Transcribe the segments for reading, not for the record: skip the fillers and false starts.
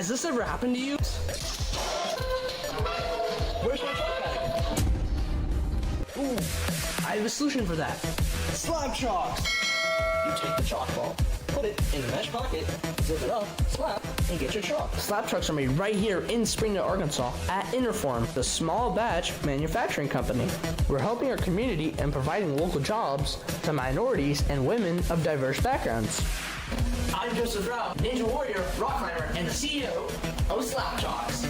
Has this ever happened to you? Where's my chalk bag? Ooh, I have a solution for that. Slab chalks! You take the chalk ball, put it in the mesh pocket, zip it up, slap, and get your chalk. Slab trucks are made right here in Springdale, Arkansas at Interform, the small batch manufacturing company. We're helping our community and providing local jobs to minorities and women of diverse backgrounds. I'm Joseph Rao, Ninja Warrior, rock climber, and the CEO of Slab Chalks.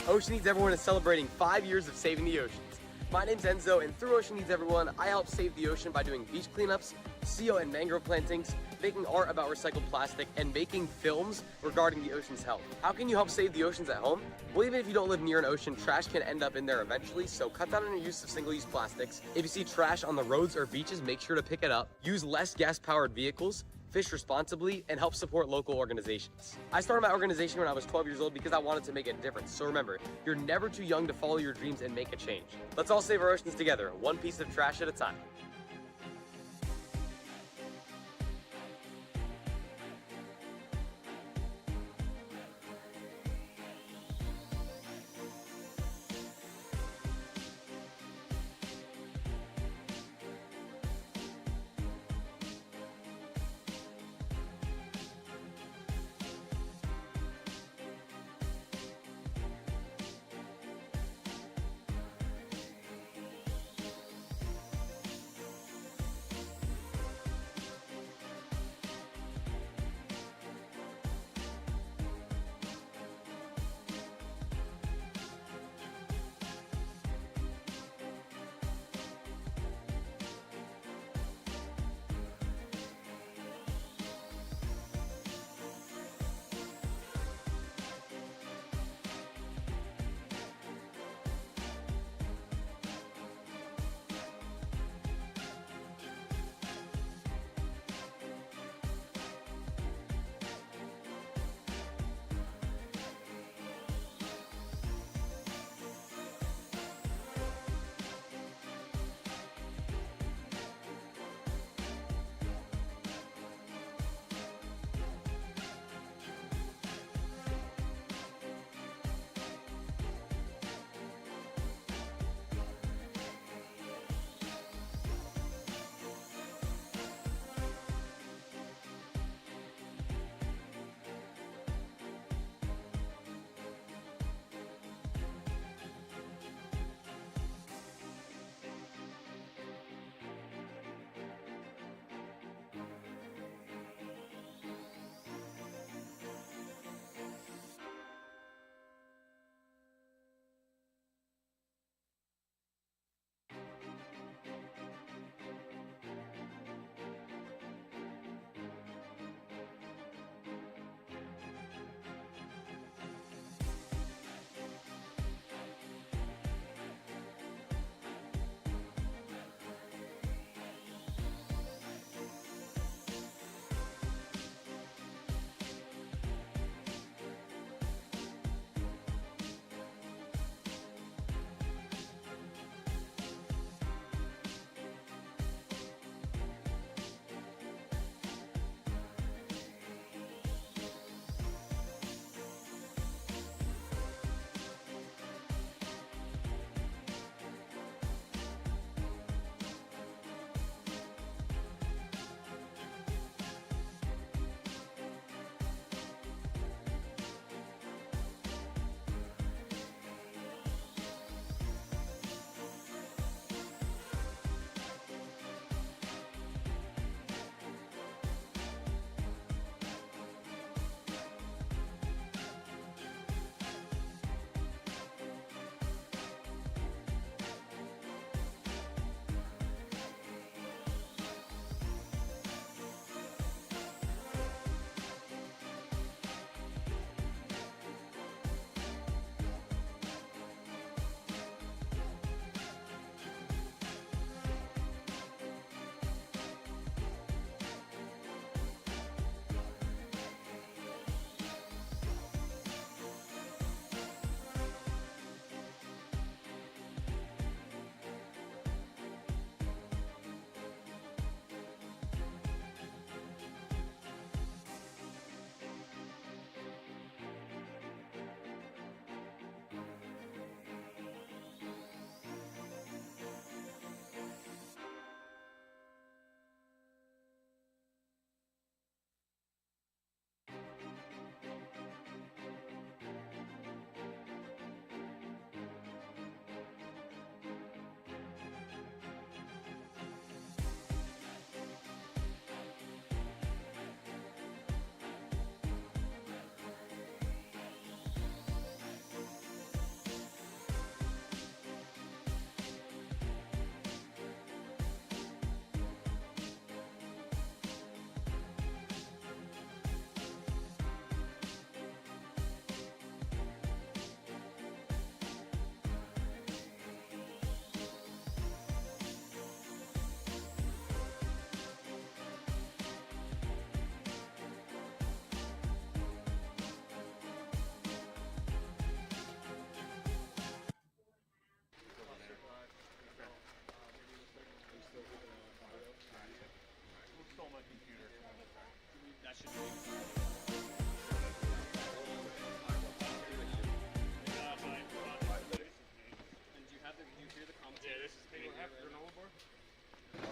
Ocean Needs Everyone is celebrating 5 years of saving the oceans. My name's Enzo, and through Ocean Needs Everyone, I help save the ocean by doing beach cleanups, seal and mangrove plantings, making art about recycled plastic, and making films regarding the ocean's health. How can you help save the oceans at home? Well, even if you don't live near an ocean, trash can end up in there eventually, so cut down on your use of single-use plastics. If you see trash on the roads or beaches, make sure to pick it up. Use less gas-powered vehicles, fish responsibly, and help support local organizations. I started my organization when I was 12 years old because I wanted to make a difference. So remember, you're never too young to follow your dreams and make a change. Let's all save our oceans together, one piece of trash at a time.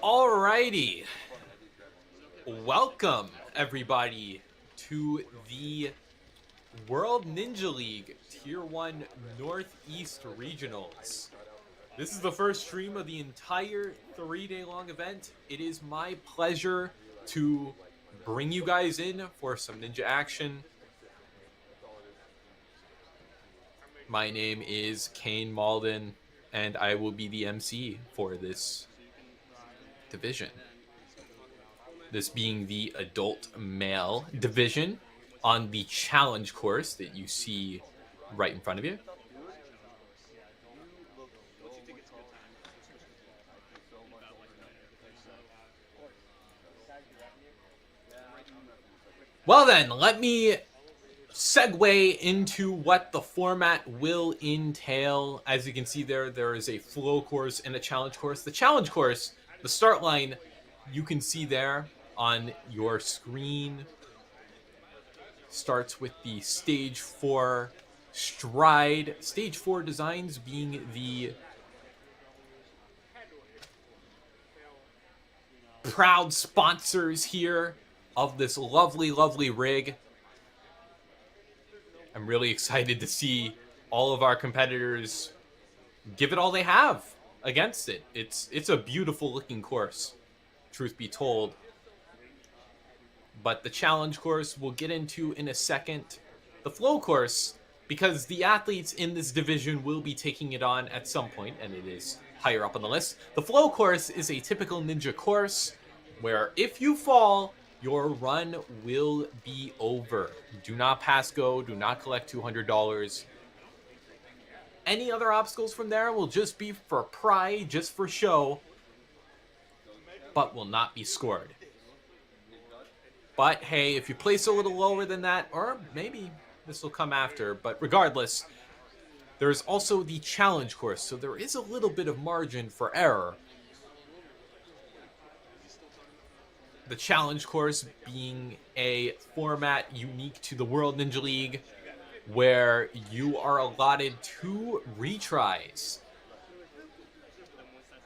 Alrighty, welcome everybody to the World Ninja League Tier 1 Northeast Regionals. This is the first stream of the entire 3-day long event. It is my pleasure to bring you guys in for some ninja action. My name is Kane Malden, and I will be the MC for this division. This being the adult male division on the challenge course that you see right in front of you. Well then, let me segue into what the format will entail. As you can see there is a flow course and a challenge course. The challenge course, the start line, you can see there on your screen, starts with the Stage 4 stride. Stage 4 designs being the proud sponsors here of this lovely rig. I'm really excited to see all of our competitors give it all they have against it. It's a beautiful looking course, truth be told. But the challenge course we'll get into in a second. The flow course, because the athletes in this division will be taking it on at some point, and it is higher up on the list. The flow course is a typical ninja course where if you fall, your run will be over. Do not pass go, do not collect $200. Any other obstacles from there will just be for pride, just for show, but will not be scored. But hey, if you place a little lower than that, or maybe this will come after, but regardless, there's also the challenge course, so there is a little bit of margin for error. The challenge course being a format unique to the World Ninja League, where you are allotted 2 retries.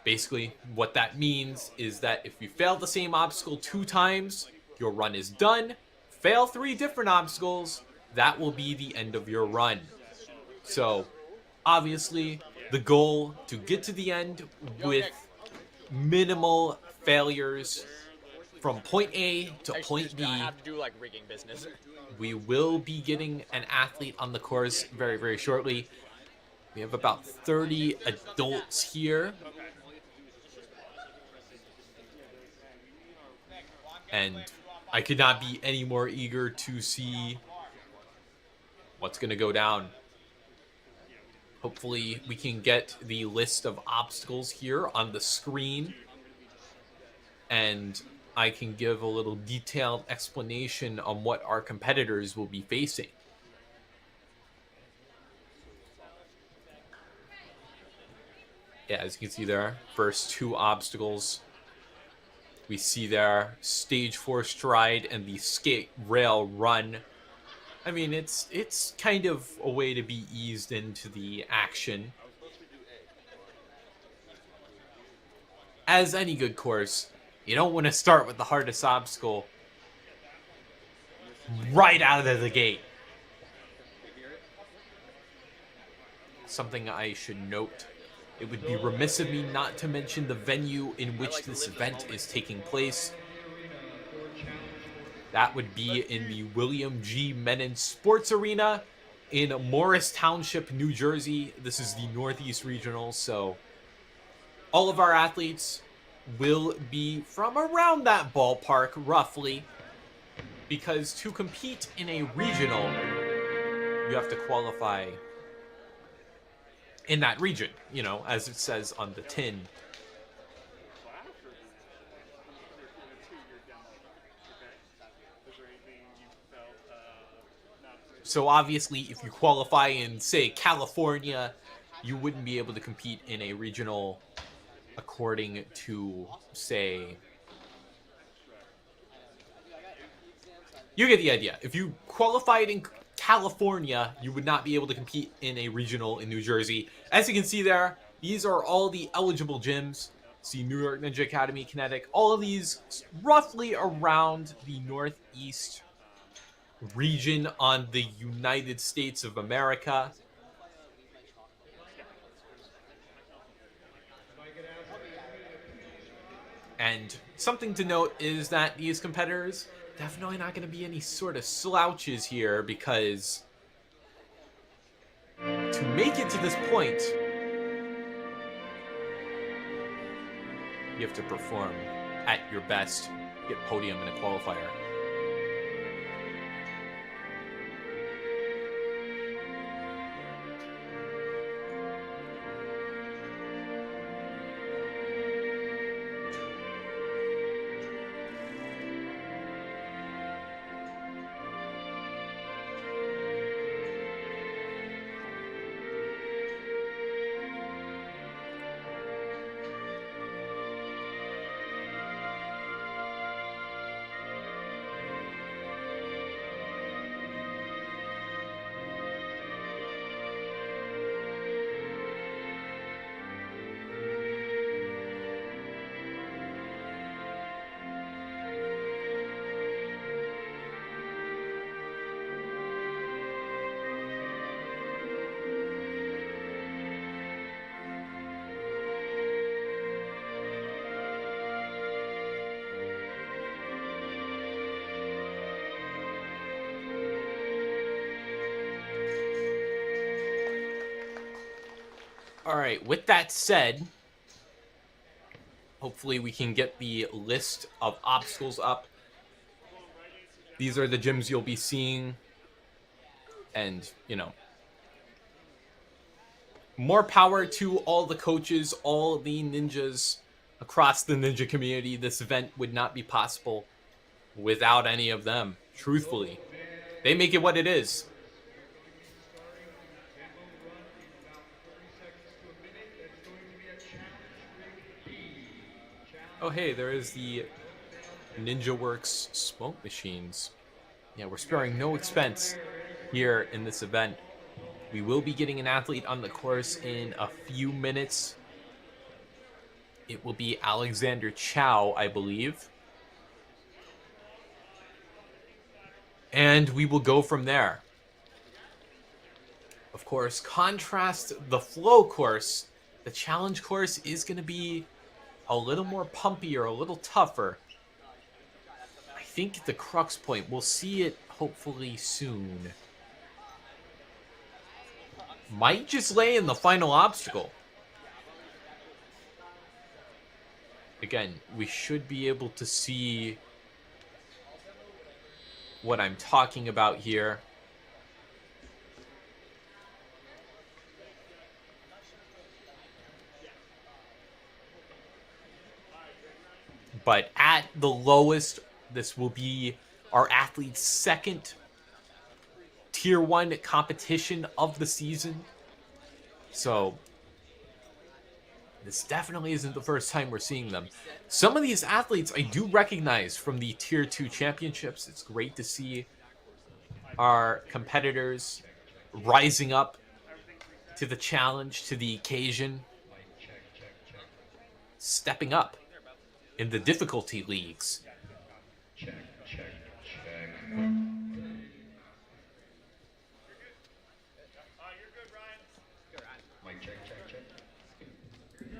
Basically, what that means is that if you fail the same obstacle 2 times, your run is done. Fail 3 different obstacles, that will be the end of your run. So, obviously, the goal to get to the end with minimal failures from point A to point B. I have to do like rigging business. We will be getting an athlete on the course very shortly. We have about 30 adults here. And I could not be any more eager to see what's going to go down. Hopefully we can get the list of obstacles here on the screen, and I can give a little detailed explanation on what our competitors will be facing. Yeah, as you can see there, first 2 obstacles. We see there Stage 4 stride and the skate rail run. I mean, it's kind of a way to be eased into the action. As any good course, you don't want to start with the hardest obstacle right out of the gate. Something I should note. It would be remiss of me not to mention the venue in which this event is taking place. That would be in the William G. Menon Sports Arena in Morris Township, New Jersey. This is the Northeast Regional, so all of our athletes will be from around that ballpark, roughly, because to compete in a regional, you have to qualify in that region, you know, as it says on the tin. So obviously, if you qualify in, say, California, you wouldn't be able to compete in a regional according to, say, You get the idea. If you qualified in California, you would not be able to compete in a regional in New Jersey. As you can see there, these are all the eligible gyms. See New York Ninja Academy, Kinetic, all of these roughly around the northeast region on the United States of America. And something to note is that these competitors definitely not going to be any sort of slouches here, because to make it to this point, you have to perform at your best, get podium in a qualifier. All right, with that said, hopefully we can get the list of obstacles up. These are the gyms you'll be seeing. And, you know, more power to all the coaches, all the ninjas across the ninja community. This event would not be possible without any of them, truthfully. They make it what it is. Oh, hey, there is the Ninja Works smoke machines. Yeah, we're sparing no expense here in this event. We will be getting an athlete on the course in a few minutes. It will be Alexander Chow, I believe. And we will go from there. Of course, contrast the flow course. The challenge course is going to be a little more pumpy or a little tougher. I think the crux point, we'll see it hopefully soon, might just lay in the final obstacle. Again, we should be able to see what I'm talking about here. But at the lowest, this will be our athlete's second Tier 1 competition of the season. So this definitely isn't the first time we're seeing them. Some of these athletes I do recognize from the Tier 2 championships. It's great to see our competitors rising up to the challenge, to the occasion, stepping up in the difficulty leagues.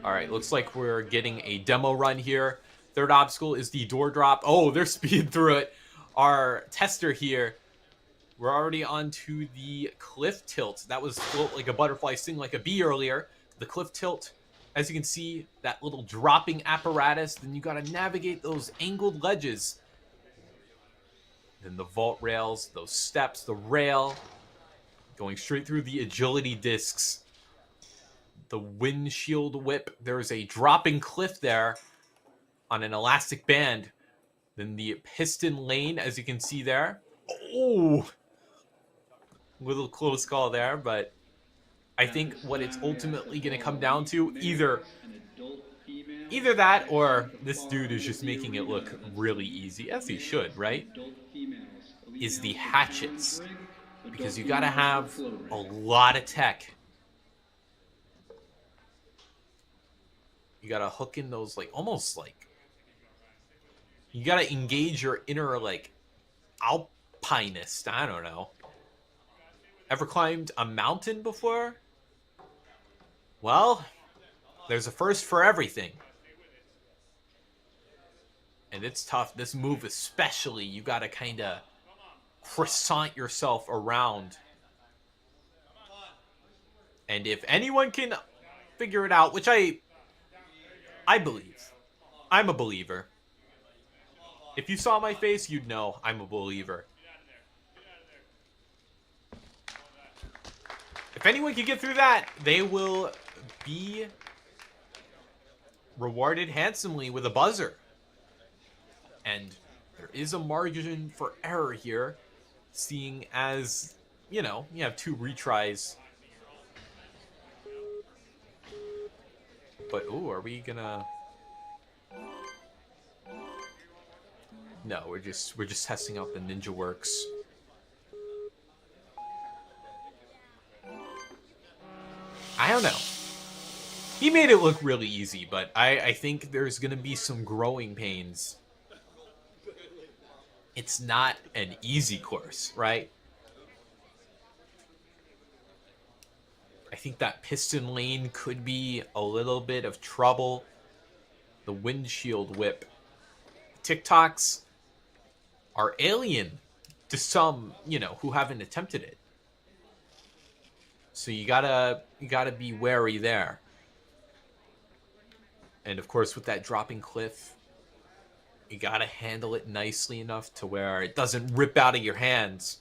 All right, looks like we're getting a demo run here. Third obstacle is the door drop. Oh, they're speeding through it. Our tester here, we're already on to the cliff tilt. That was float like a butterfly, sting like a bee earlier. The cliff tilt, as you can see, that little dropping apparatus. Then you got to navigate those angled ledges. Then the vault rails, those steps, the rail, going straight through the agility discs. The windshield whip. There's a dropping cliff there on an elastic band. Then the piston lane, as you can see there. Oh, little close call there, but I think what it's ultimately going to come down to, either that or this dude is just making it look really easy, as he should, right? is the hatchets, because you gotta have a lot of tech. You gotta hook in those, like, almost like, you gotta engage your inner, like, alpinist. I don't know. Ever climbed a mountain before? Well, there's a first for everything. And it's tough. This move especially, you gotta kind of croissant yourself around. And if anyone can figure it out, which I believe. I'm a believer. If you saw my face, you'd know I'm a believer. If anyone can get through that, they will be rewarded handsomely with a buzzer. And there is a margin for error here, seeing as, you know, you have 2 retries. But, ooh, are we gonna... No, we're just testing out the Ninja Works. I don't know. He made it look really easy, but I think there's gonna be some growing pains. It's not an easy course, right? I think that piston lane could be a little bit of trouble. The windshield whip. TikToks are alien to some, you know, who haven't attempted it. So you gotta be wary there. And of course, with that dropping cliff, you gotta handle it nicely enough to where it doesn't rip out of your hands.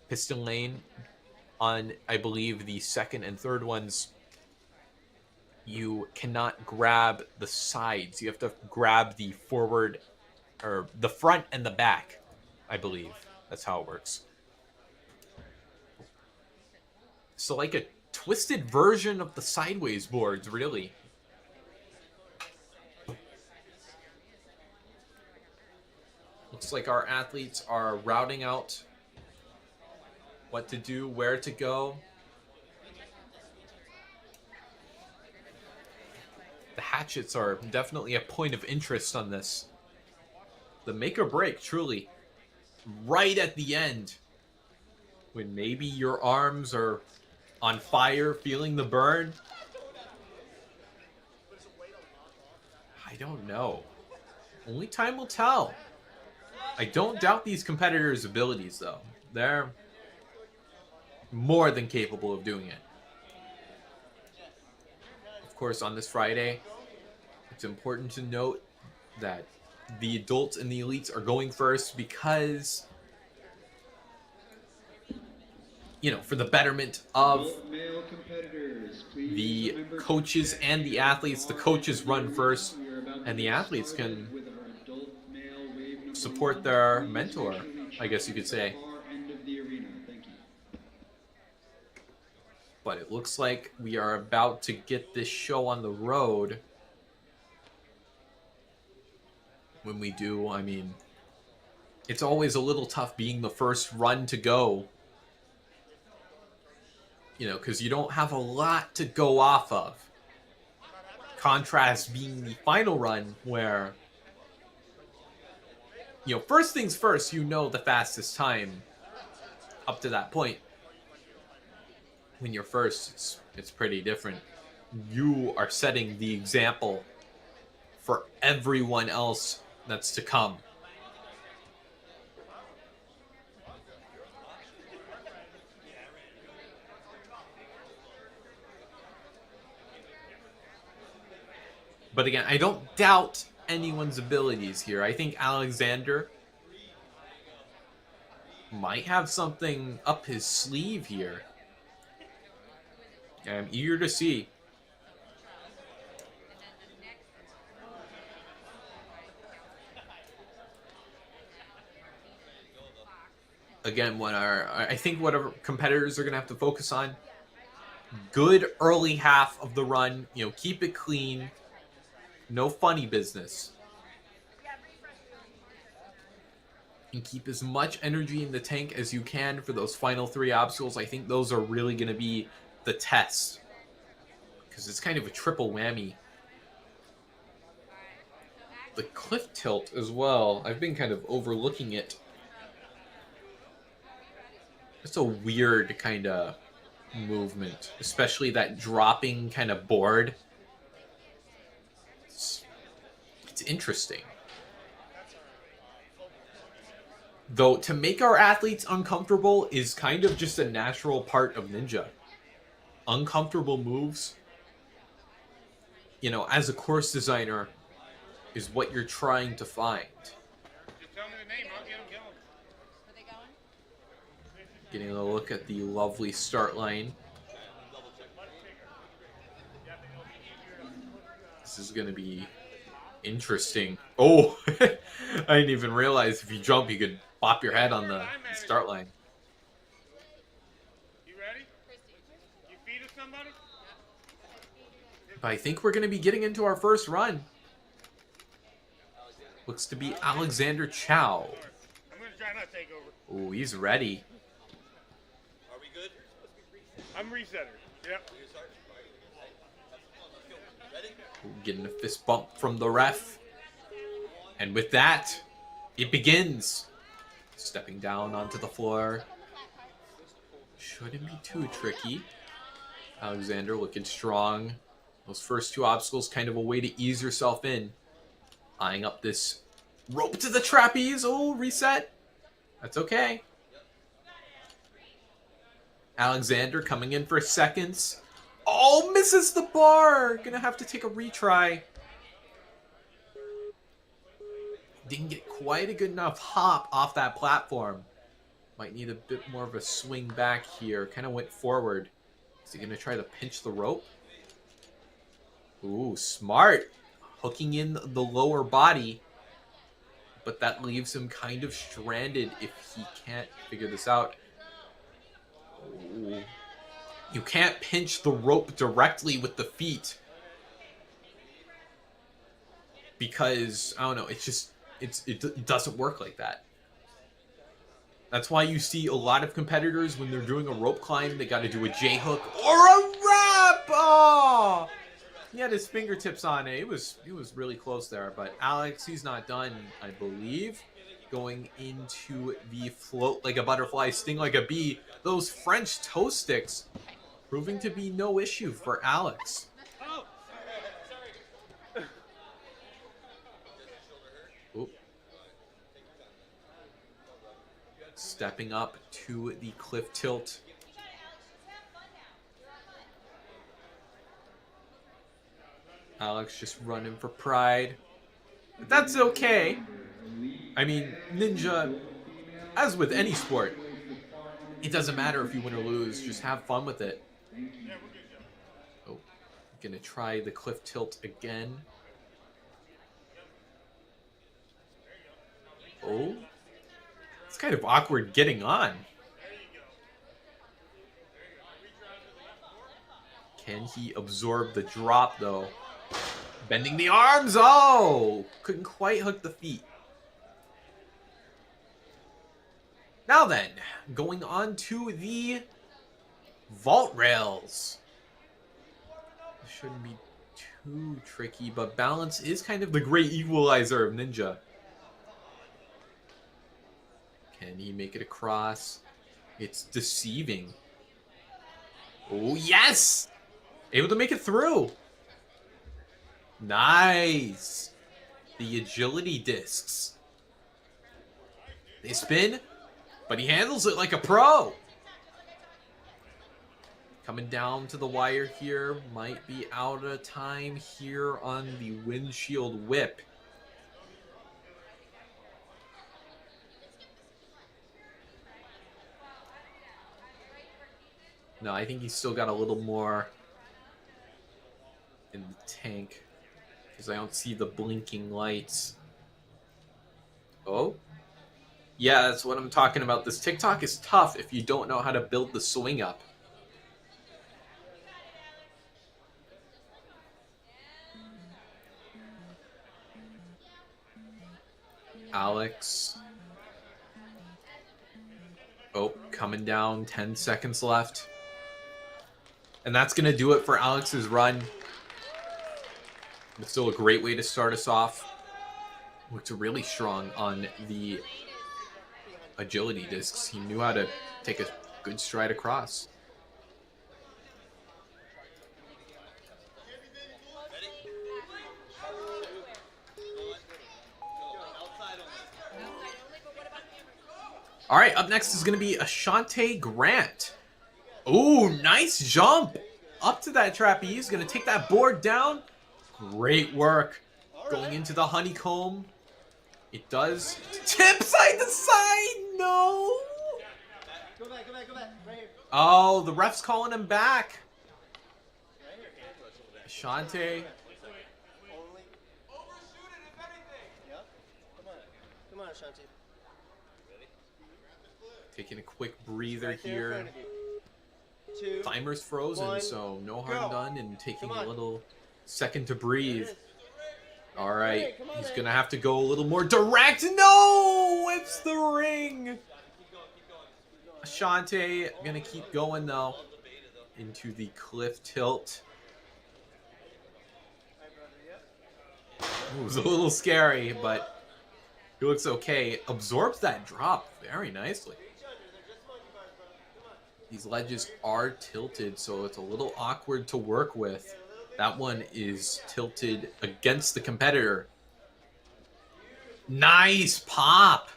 Piston lane on, I believe, the second and third ones, you cannot grab the sides. You have to grab the forward, or the front and the back, I believe. That's how it works. So like a twisted version of the sideways boards, really. Looks like our athletes are routing out what to do, where to go. The hatchets are definitely a point of interest on this. The make or break, truly. Right at the end, when maybe your arms are on fire, feeling the burn. I don't know. Only time will tell. I don't doubt these competitors' abilities, though. They're more than capable of doing it. Of course, on this Friday, it's important to note that the adults and the elites are going first because, you know, for the betterment of the coaches and the athletes. The coaches run first, and the athletes can support their mentor, I guess you could say. But it looks like we are about to get this show on the road. When we do, I mean, it's always a little tough being the first run to go. You know, because you don't have a lot to go off of. Contrast being the final run where, you know, first things first, you know the fastest time up to that point. When you're first, it's pretty different. You are setting the example for everyone else that's to come. But again, I don't doubt anyone's abilities here. I think Alexander might have something up his sleeve here. I'm eager to see. Again, I think what our competitors are going to have to focus on, good early half of the run, you know, keep it clean. No funny business. and keep as much energy in the tank as you can for those final 3 obstacles. I think those are really going to be the test, because it's kind of a triple whammy. The cliff tilt as well, I've been kind of overlooking it. It's a weird kind of movement, especially that dropping kind of board. It's interesting. Though, to make our athletes uncomfortable is kind of just a natural part of Ninja. Uncomfortable moves, you know, as a course designer, is what you're trying to find. Just tell me the name, I'll get them going. Where they going? Getting a look at the lovely start line. This is going to be interesting. Oh, I didn't even realize if you jump, you could bop your head on the start line. You ready? You feed us somebody? But I think we're going to be getting into our first run. Looks to be Alexander Chow. I'm going to try not to take over. Oh, he's ready. Are we good? I'm resetter. Yep. Ready? Getting a fist bump from the ref. And with that, it begins. Stepping down onto the floor. Shouldn't be too tricky. Alexander looking strong. Those first 2 obstacles, kind of a way to ease yourself in. Eyeing up this rope to the trapeze. Oh, reset. That's okay. Alexander coming in for seconds. Oh, misses the bar. Gonna have to take a retry. Didn't get quite a good enough hop off that platform. Might need a bit more of a swing back here. Kind of went forward. Is he gonna try to pinch the rope? Ooh, smart. Hooking in the lower body. But that leaves him kind of stranded if he can't figure this out. Ooh. You can't pinch the rope directly with the feet. Because, I don't know, it's just, it doesn't work like that. That's why you see a lot of competitors, when they're doing a rope climb, they got to do a J-hook or a wrap! Oh! He had his fingertips on it. It was really close there. But Alex, he's not done, I believe. Going into the float like a butterfly, sting like a bee. Those French toast sticks proving to be no issue for Alex. Oop. Stepping up to the cliff tilt. Alex just running for pride. But that's okay. I mean, Ninja, as with any sport, it doesn't matter if you win or lose. Just have fun with it. Oh, gonna try the cliff tilt again. Oh, it's kind of awkward getting on. Can he absorb the drop, though? Bending the arms. Oh, couldn't quite hook the feet. Now then, going on to the vault rails. This shouldn't be too tricky, but balance is kind of the great equalizer of Ninja. Can he make it across? It's deceiving. Oh, yes! Able to make it through. Nice. The agility discs. They spin, but he handles it like a pro. Coming down to the wire here. Might be out of time here on the windshield whip. No, I think he's still got a little more in the tank. Because I don't see the blinking lights. Oh? Yeah, that's what I'm talking about. This TikTok is tough if you don't know how to build the swing up. Alex Oh, coming down, 10 seconds left. And that's going to do it for Alex's run. But still a great way to start us off. Looked really strong on the agility discs. He knew how to take a good stride across. All right, up next is going to be Ashante Grant. Ooh, nice jump up to that trapeze. Going to take that board down. Great work. Going into the honeycomb. It does tip side to side. No. Go back. Right here. Oh, the ref's calling him back. Ashante. Yep. Come on, Ashanti. Taking a quick breather Right there in here. front of you. 2. Timer's frozen, One, so no harm go. done and taking Come a on. little second to breathe. All right, Hey, come on, he's man. gonna have to go a little more direct. No, it's the ring. Ashante gonna keep going though into the cliff tilt. It was a little scary, but he looks okay. Absorbs that drop very nicely. These ledges are tilted, so it's a little awkward to work with. That one is tilted against the competitor. Nice pop!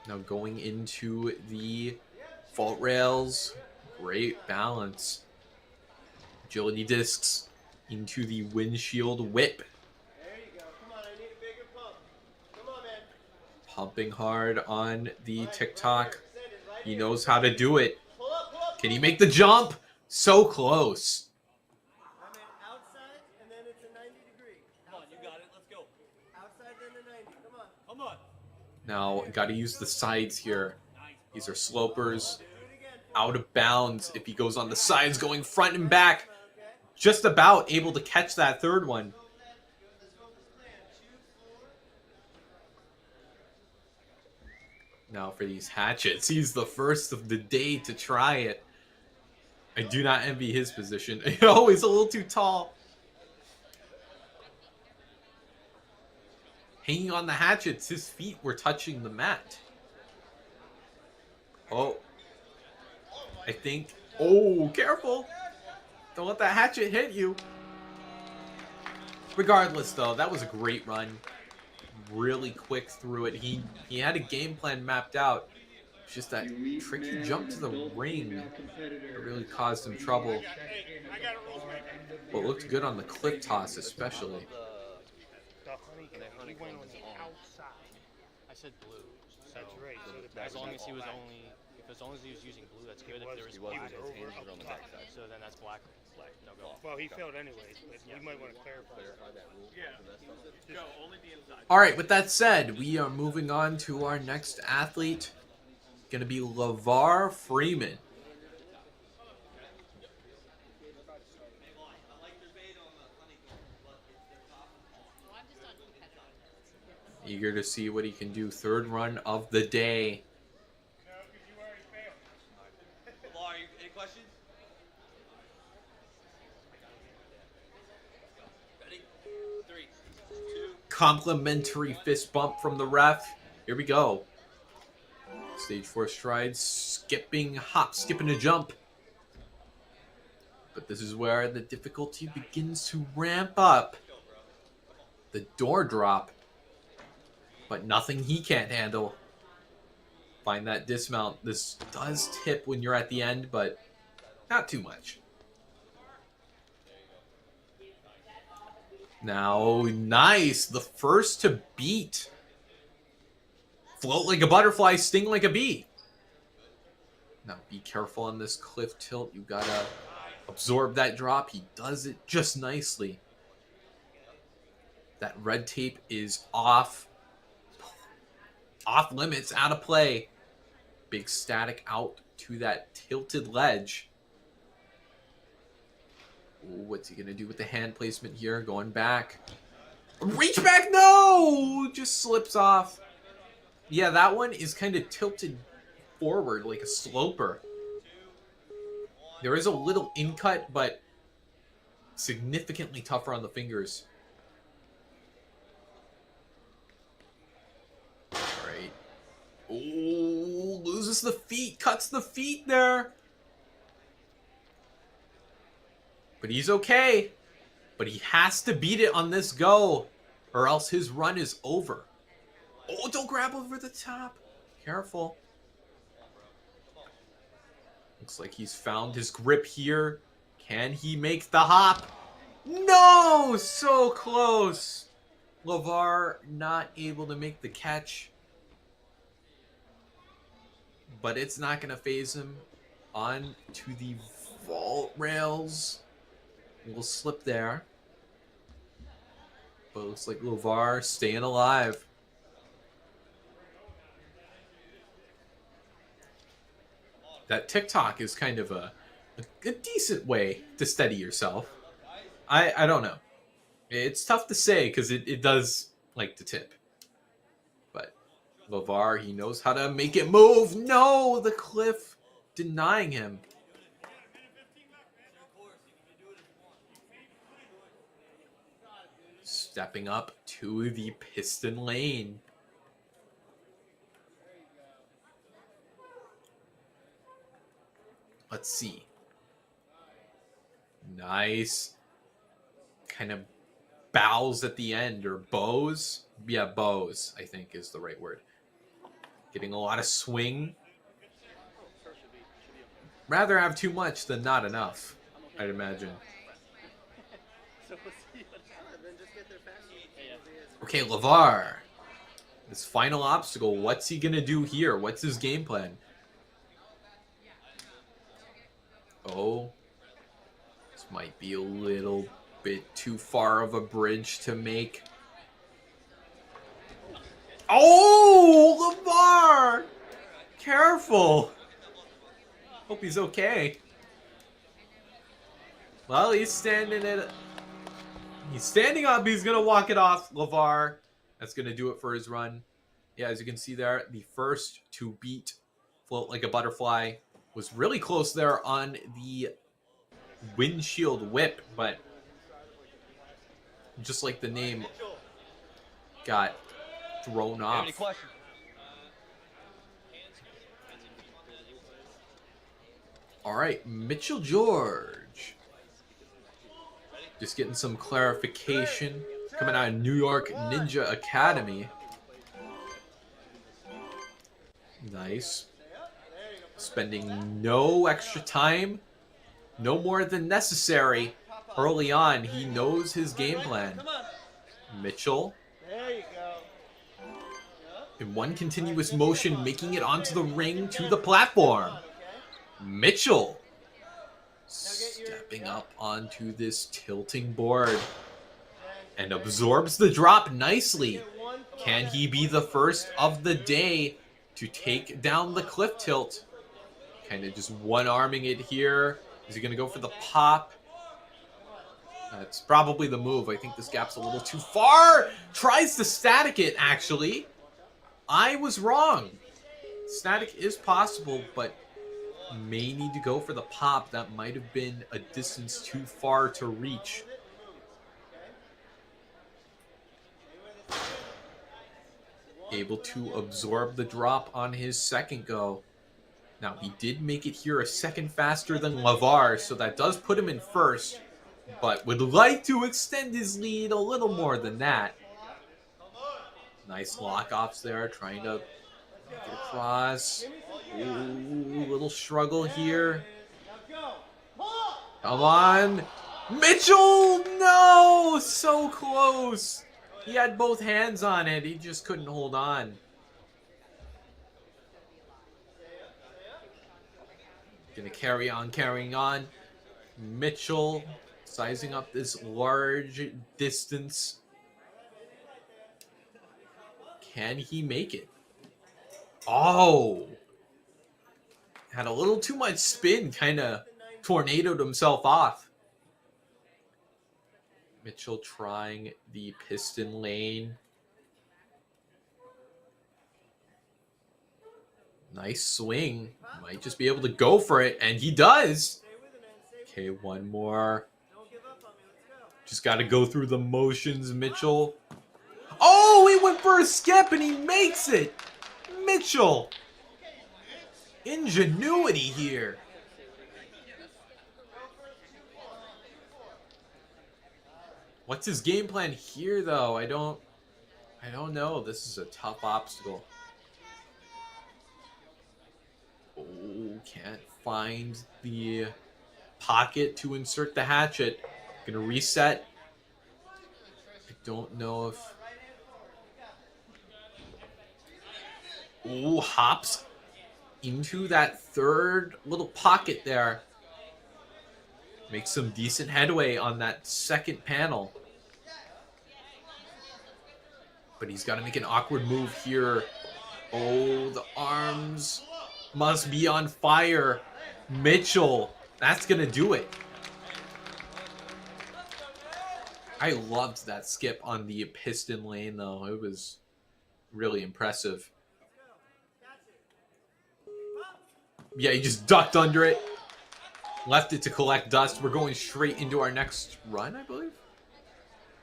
Now going into the fault rails. Great balance. Agility discs into the windshield whip. There you go. Come on, I need a bigger pump. Come on, man. Pumping hard on the TikTok. Send it right He here. knows how to do it. Pull up. Can he make the jump? So close. I'm in outside, and then it's a 90 degree. Come on, you got it. Let's go. Outside, then a 90. Come on. Come on. Now, got to use the sides here. These are slopers. Do it again. Out of bounds if he goes on the sides, going front and back. Just about able to catch that third one. Now for these hatchets. He's the first of the day to try it. I do not envy his position. Oh, he's a little too tall. Hanging on the hatchets, his feet were touching the mat. Oh. I think... Oh, careful! Don't let that hatchet hit you. Regardless, though, that was a great run. Really quick through it. He had a game plan mapped out. It's just that tricky jump to the ring that really caused him trouble. I got a rules maker. But looked good on the clip toss, especially. The honey, he went on the outside. I said blue. So That's right. So the as long as he was only, as long as he was using blue, that's good. If there was he black, was over up top. so then that's black. No go. Well, he failed anyways, but we might want to clarify. Alright, with that said, we are moving on to our next athlete. Gonna be LeVar Freeman. Eager to see what he can do. Third run of the day. No, because you already failed. Law, any questions? Ready? 3, 2. Complimentary fist bump from the ref. Here we go. Stage 4 strides, skipping, hop, skipping a jump. But this is where the difficulty begins to ramp up. The door drop. But nothing he can't handle. Find that dismount. This does tip when you're at the end, but not too much. Now, nice. The first to beat. Float like a butterfly, sting like a bee. Now, be careful on this cliff tilt. You gotta absorb that drop. He does it just nicely. That red tape is off. Off limits, out of play. Big static out to that tilted ledge. Ooh, what's he gonna do with the hand placement here? Going back. Reach back, no! Just slips off. Yeah, that one is kind of tilted forward like a sloper. There is a little in cut, but significantly tougher on the fingers. All right. Oh, loses the feet, cuts the feet there. But he's okay. But he has to beat it on this go, or else his run is over. Oh, don't grab over the top. Careful. Looks like he's found his grip here. Can he make the hop? No! So close. LeVar not able to make the catch. But it's not going to phase him. On to the vault rails. We'll slip there. But it looks like LeVar staying alive. That TikTok is kind of a decent way to steady yourself. I don't know. It's tough to say because it does like to tip. But LeVar, he knows how to make it move. No, the cliff denying him. Stepping up to the piston lane. Let's see. Nice. Kind of bows at the end, or bows? Yeah, bows, I think is the right word. Getting a lot of swing. Rather have too much than not enough, I'd imagine. Okay, LeVar. This final obstacle, what's he gonna do here? What's his game plan? Oh, this might be a little bit too far of a bridge to make. Oh, LeVar! Careful. Hope he's okay. Well, he's standing at... He's standing up. He's going to walk it off. LeVar. That's going to do it for his run. Yeah, as you can see there, the first to beat Float Like a Butterfly was really close there on the windshield whip, but just like the name got thrown off. Any questions? All right, Mitchell George. Just getting some clarification coming out of New York Ninja Academy. Nice. Spending no extra time, no more than necessary. Early on, he knows his game plan. Mitchell. There you go. In one continuous motion, making it onto the ring to the platform. Mitchell stepping up onto this tilting board and absorbs the drop nicely. Can he be the first of the day to take down the cliff tilt? Kind of just one-arming it here. Is he going to go for the pop? That's probably the move. I think this gap's a little too far. Tries to static it, actually. I was wrong. Static is possible, but may need to go for the pop. That might have been a distance too far to reach. Able to absorb the drop on his second go. Now, he did make it here a second faster than LeVar, so that does put him in first, but would like to extend his lead a little more than that. Nice lock-offs there, trying to make it across. Ooh, little struggle here. Come on. Mitchell! No! So close. He had both hands on it. He just couldn't hold on. Gonna carry on, carrying on. Mitchell sizing up this large distance. Can he make it? Oh! Had a little too much spin, kind of tornadoed himself off. Mitchell trying the piston lane. Nice swing. Might just be able to go for it, and he does. Okay, one more. Just got to go through the motions, Mitchell. Oh, he went for a skip, and he makes it. Mitchell. Ingenuity here. What's his game plan here, though? I don't know. This is a tough obstacle. Oh, can't find the pocket to insert the hatchet. Gonna reset. I don't know if... Oh, hops into that third little pocket there. Makes some decent headway on that second panel. But he's got to make an awkward move here. Oh, the arms must be on fire. Mitchell, that's going to do it. I loved that skip on the piston lane, though. It was really impressive. Yeah, he just ducked under it. Left it to collect dust. We're going straight into our next run, I believe.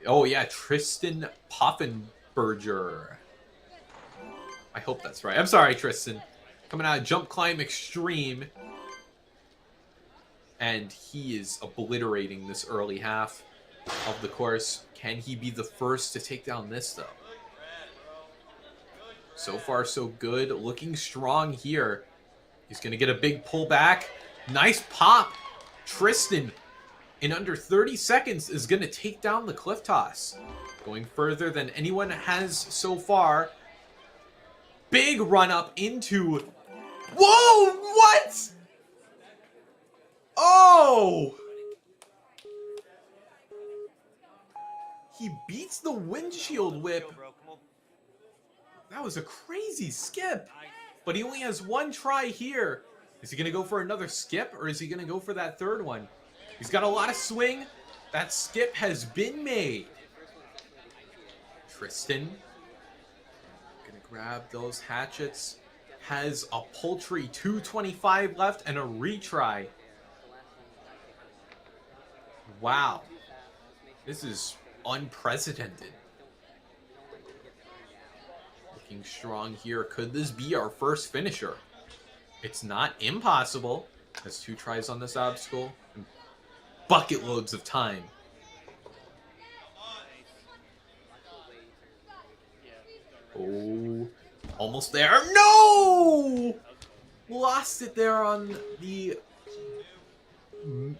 Oh, yeah, Tristan Poffenberger. I hope that's right. I'm sorry, Tristan. Coming out of Jump Climb Extreme. And he is obliterating this early half of the course. Can he be the first to take down this, though? So far, so good. Looking strong here. He's going to get a big pullback. Nice pop. Tristan, in under 30 seconds, is going to take down the cliff toss. Going further than anyone has so far. Big run up into... Whoa! What? Oh! He beats the windshield whip. That was a crazy skip. But he only has one try here. Is he going to go for another skip, or is he going to go for that third one? He's got a lot of swing. That skip has been made. Tristan. Going to grab those hatchets. Has a paltry 225 left and a retry. Wow. This is unprecedented. Looking strong here. Could this be our first finisher? It's not impossible. Has 2 tries on this obstacle. And bucket loads of time. Oh, almost there. No! Lost it there on the...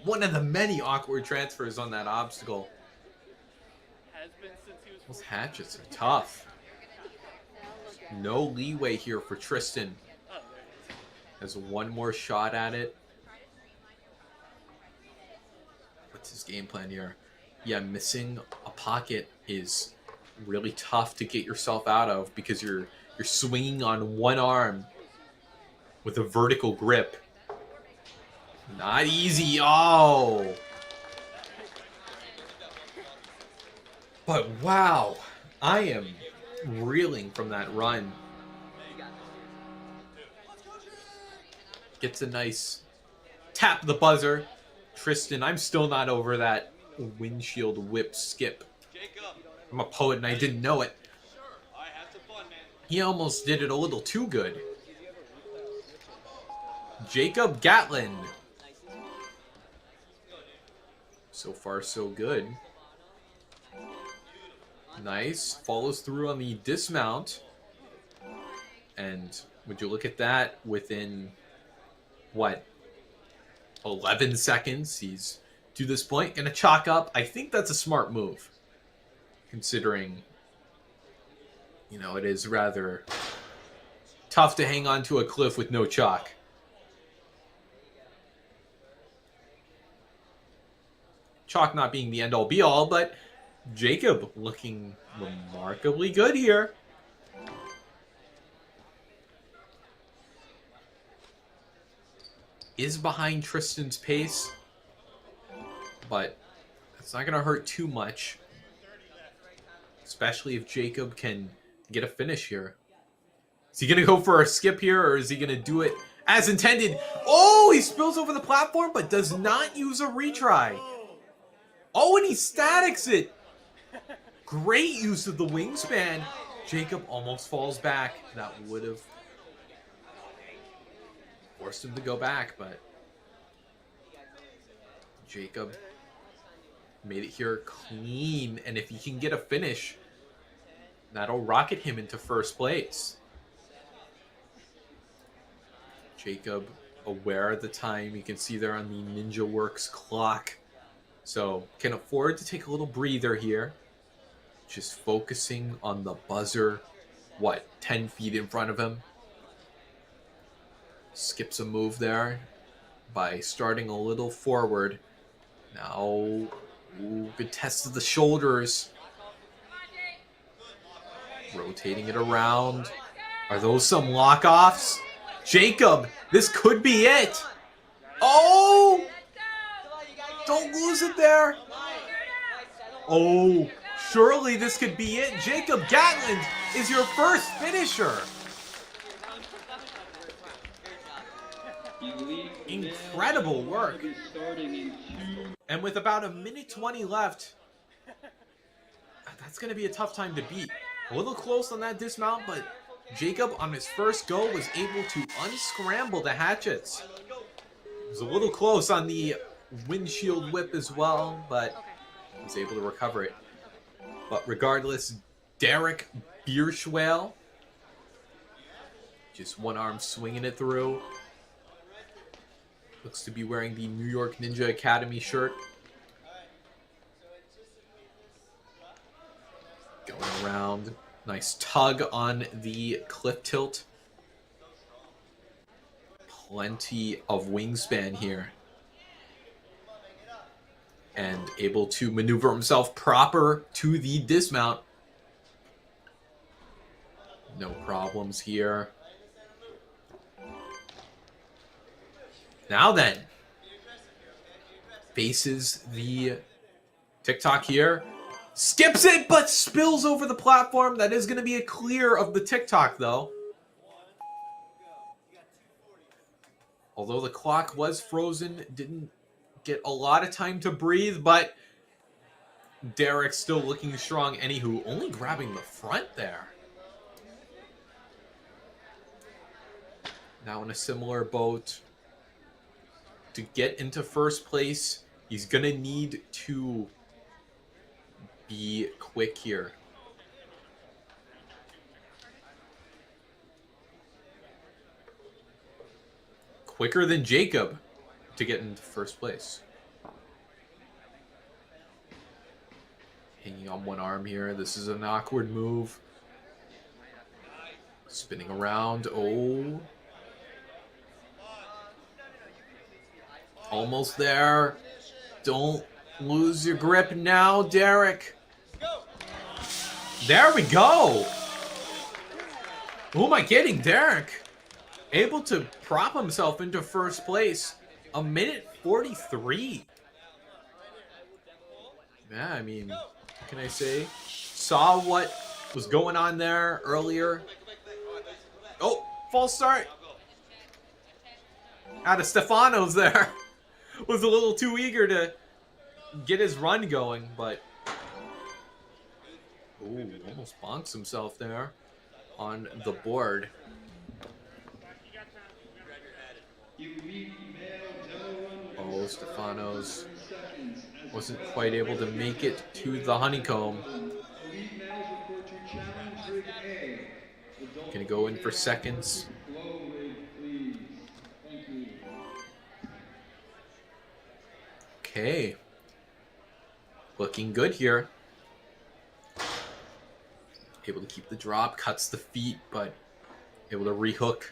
one of the many awkward transfers on that obstacle. Those hatchets are tough. No leeway here for Tristan. Has one more shot at it. What's his game plan here? Yeah, missing a pocket is really tough to get yourself out of because you're swinging on one arm with a vertical grip. Not easy. Oh. But wow, I am reeling from that run. Gets a nice tap the buzzer. Tristan, I'm still not over that windshield whip skip. I'm a poet and I didn't know it. He almost did it a little too good. Jacob Gatlin. So far, so good. Nice. Follows through on the dismount. And would you look at that, within... what, 11 seconds he's to this point gonna chalk up. I think that's a smart move, considering, you know, it is rather tough to hang on to a cliff with no chalk. Chalk not being the end all be all, but Jacob looking remarkably good here. Is behind Tristan's pace, but it's not going to hurt too much, especially if Jacob can get a finish here. Is he gonna go for a skip here, or is he gonna do it as intended? Oh, he spills over the platform, but does not use a retry. Oh, and he statics it. Great use of the wingspan. Jacob almost falls back. That would have forced him to go back, but Jacob made it here clean. And if he can get a finish, that'll rocket him into first place. Jacob aware of the time. You can see there on the Ninja Works clock. So can afford to take a little breather here. Just focusing on the buzzer. What, 10 feet in front of him? Skips a move there by starting a little forward. Now, ooh, good test of the shoulders. Rotating it around. Are those some lock-offs? Jacob, this could be it. Oh! Don't lose it there. Oh, surely this could be it. Jacob Gatland is your first finisher. Incredible work. And with about a minute 20 left, that's going to be a tough time to beat. A little close on that dismount, but Jacob on his first go was able to unscramble the hatchets. It was a little close on the windshield whip as well, but he was able to recover it. But regardless, Derek Bierschwale, just one arm swinging it through. Looks to be wearing the New York Ninja Academy shirt. Going around. Nice tug on the cliff tilt. Plenty of wingspan here. And able to maneuver himself proper to the dismount. No problems here. Now then, faces the TikTok here. Skips it, but spills over the platform. That is going to be a clear of the TikTok, though. Although the clock was frozen, didn't get a lot of time to breathe, but Derek's still looking strong. Anywho, only grabbing the front there. Now in a similar boat. To get into first place, he's going to need to be quick here. Quicker than Jacob to get into first place. Hanging on one arm here. This is an awkward move. Spinning around. Oh. Almost there. Don't lose your grip now, Derek. There we go. Who am I kidding? Derek able to prop himself into first place. A minute 43. Yeah, I mean, what can I say? Saw what was going on there earlier. Oh, false start. Out of Stefanos there. Was a little too eager to get his run going, but ooh, almost bonks himself there on the board. Oh, Stefanos wasn't quite able to make it to the honeycomb. Gonna go in for seconds. Okay. Looking good here. Able to keep the drop, cuts the feet, but able to rehook.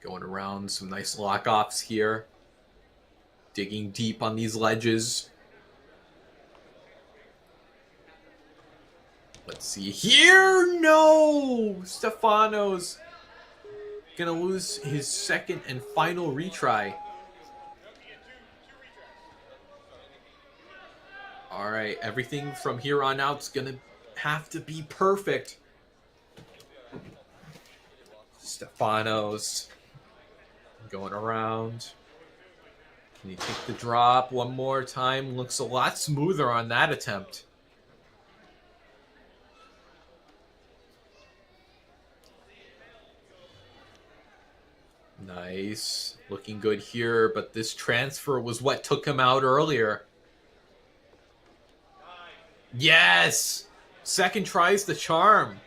Going around some nice lock-offs here. Digging deep on these ledges. Let's see here. No! Stefanos gonna lose his second and final retry. All right, everything from here on out is going to have to be perfect. Stefanos going around. Can he take the drop one more time? Looks a lot smoother on that attempt. Nice. Looking good here, but this transfer was what took him out earlier. Yes! Second tries the charm.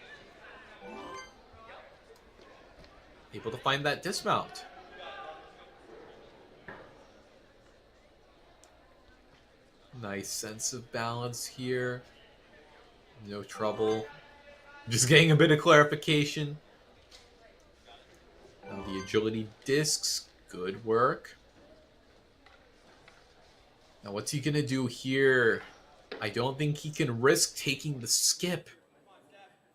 Able to find that dismount. Nice sense of balance here. No trouble. Just getting a bit of clarification. Now the agility discs. Good work. Now what's he going to do here? I don't think he can risk taking the skip.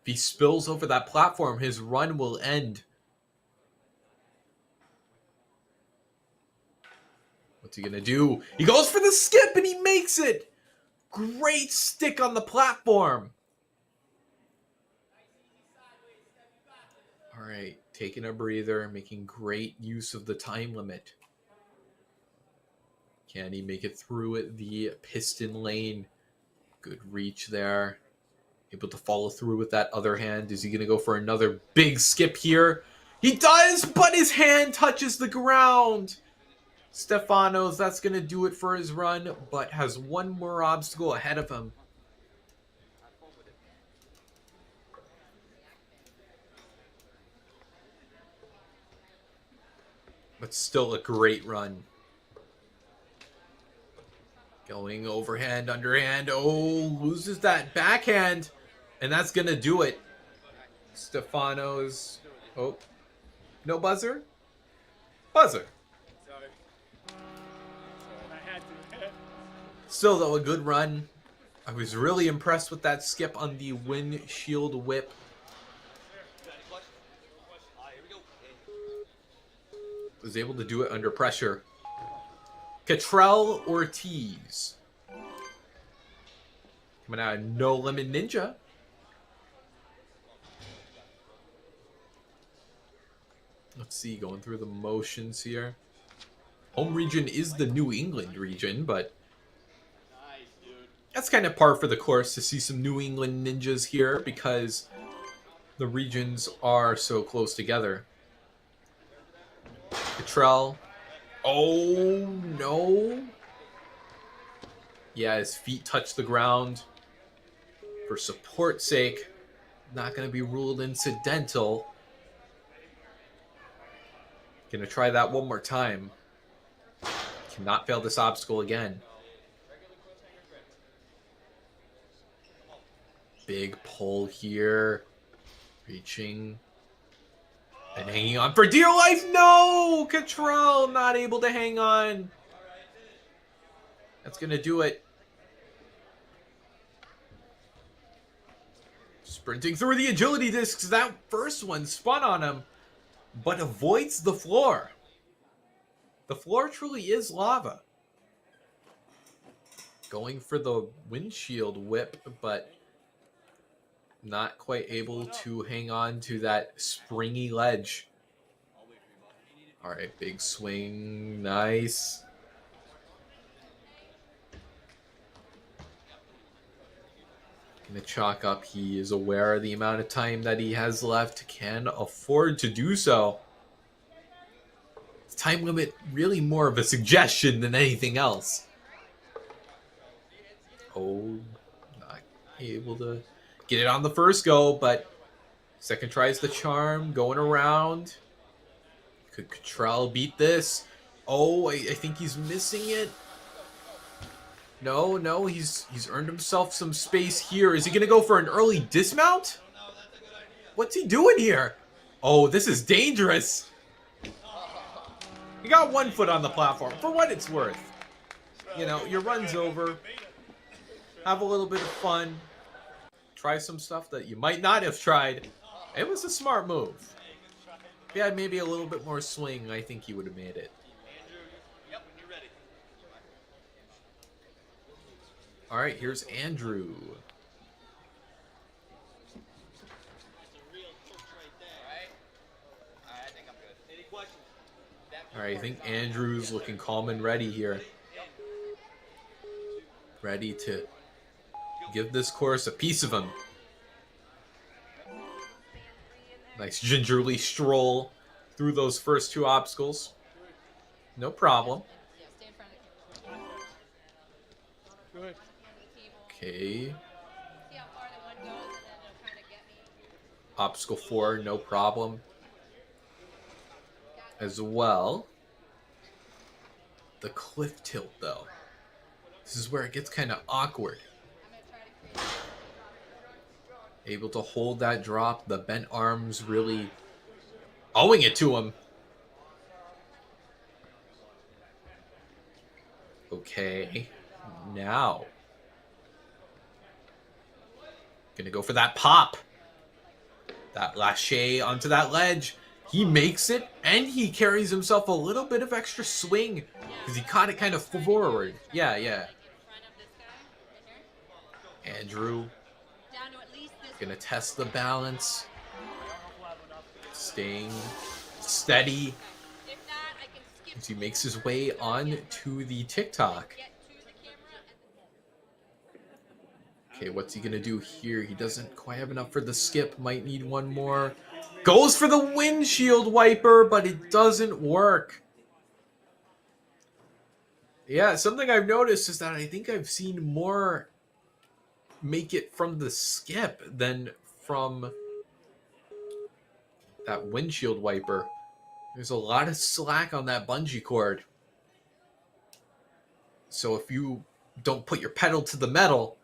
If he spills over that platform, his run will end. What's he going to do? He goes for the skip and he makes it! Great stick on the platform. All right, taking a breather, making great use of the time limit. Can he make it through the piston lane? Good reach there. Able to follow through with that other hand. Is he going to go for another big skip here? He does, but his hand touches the ground. Stefanos, that's going to do it for his run, but has one more obstacle ahead of him. But still a great run. Going overhand, underhand. Oh, loses that backhand. And that's going to do it. Stefanos. Oh, no buzzer? Buzzer. Still, though, a good run. I was really impressed with that skip on the windshield whip. Was able to do it under pressure. Cottrell Ortiz. Coming out of No Limit Ninja. Let's see, going through the motions here. Home region is the New England region, but that's kind of par for the course to see some New England ninjas here because the regions are so close together. Cottrell. Oh, no. Yeah, his feet touch the ground. For support's sake, not going to be ruled incidental. Going to try that one more time. Cannot fail this obstacle again. Big pull here. Reaching. And hanging on for dear life. No! Cottrell not able to hang on. That's going to do it. Sprinting through the agility discs. That first one spun on him, but avoids the floor. The floor truly is lava. Going for the windshield whip, but not quite able to hang on to that springy ledge. All right, big swing. Nice. Gonna chalk up. He is aware of the amount of time that he has left. Can afford to do so. Time limit really more of a suggestion than anything else. Oh, not able to get it on the first go, but second tries the charm, going around. Could Cottrell beat this? Oh, I think he's missing it. No, he's earned himself some space here. Is he gonna go for an early dismount? What's he doing here? Oh, this is dangerous. He got 1 foot on the platform, for what it's worth. You know, your run's over. Have a little bit of fun. Try some stuff that you might not have tried. It was a smart move. If he had maybe a little bit more swing, I think he would have made it. All right, here's Andrew. Any questions? All right, I think Andrew's looking calm and ready here. Ready to give this course a piece of him. Nice gingerly stroll through those first two obstacles. No problem. Yeah, stay in front of the camera. Good. Okay. See how far the one goes, and then it'll kind of get me. Obstacle 4, no problem. As well. The cliff tilt, though. This is where it gets kind of awkward. I'm gonna try to create. Able to hold that drop. The bent arms really owing it to him. Okay. Now. Gonna go for that pop. That lâché onto that ledge. He makes it, and he carries himself a little bit of extra swing. Because he caught it kind of forward. Yeah, yeah. Like in front of this guy, right here. Andrew Down to at least this. gonna test the balance. Staying steady If not, I can skip. as he makes his way on to the TikTok. Get to the camera and Okay, what's he gonna do here? He doesn't quite have enough for the skip. Might need one more. Goes for the windshield wiper, but it doesn't work. Yeah, something I've noticed is that I think I've seen more make it from the skip than from that windshield wiper. There's a lot of slack on that bungee cord. So if you don't put your pedal to the metal,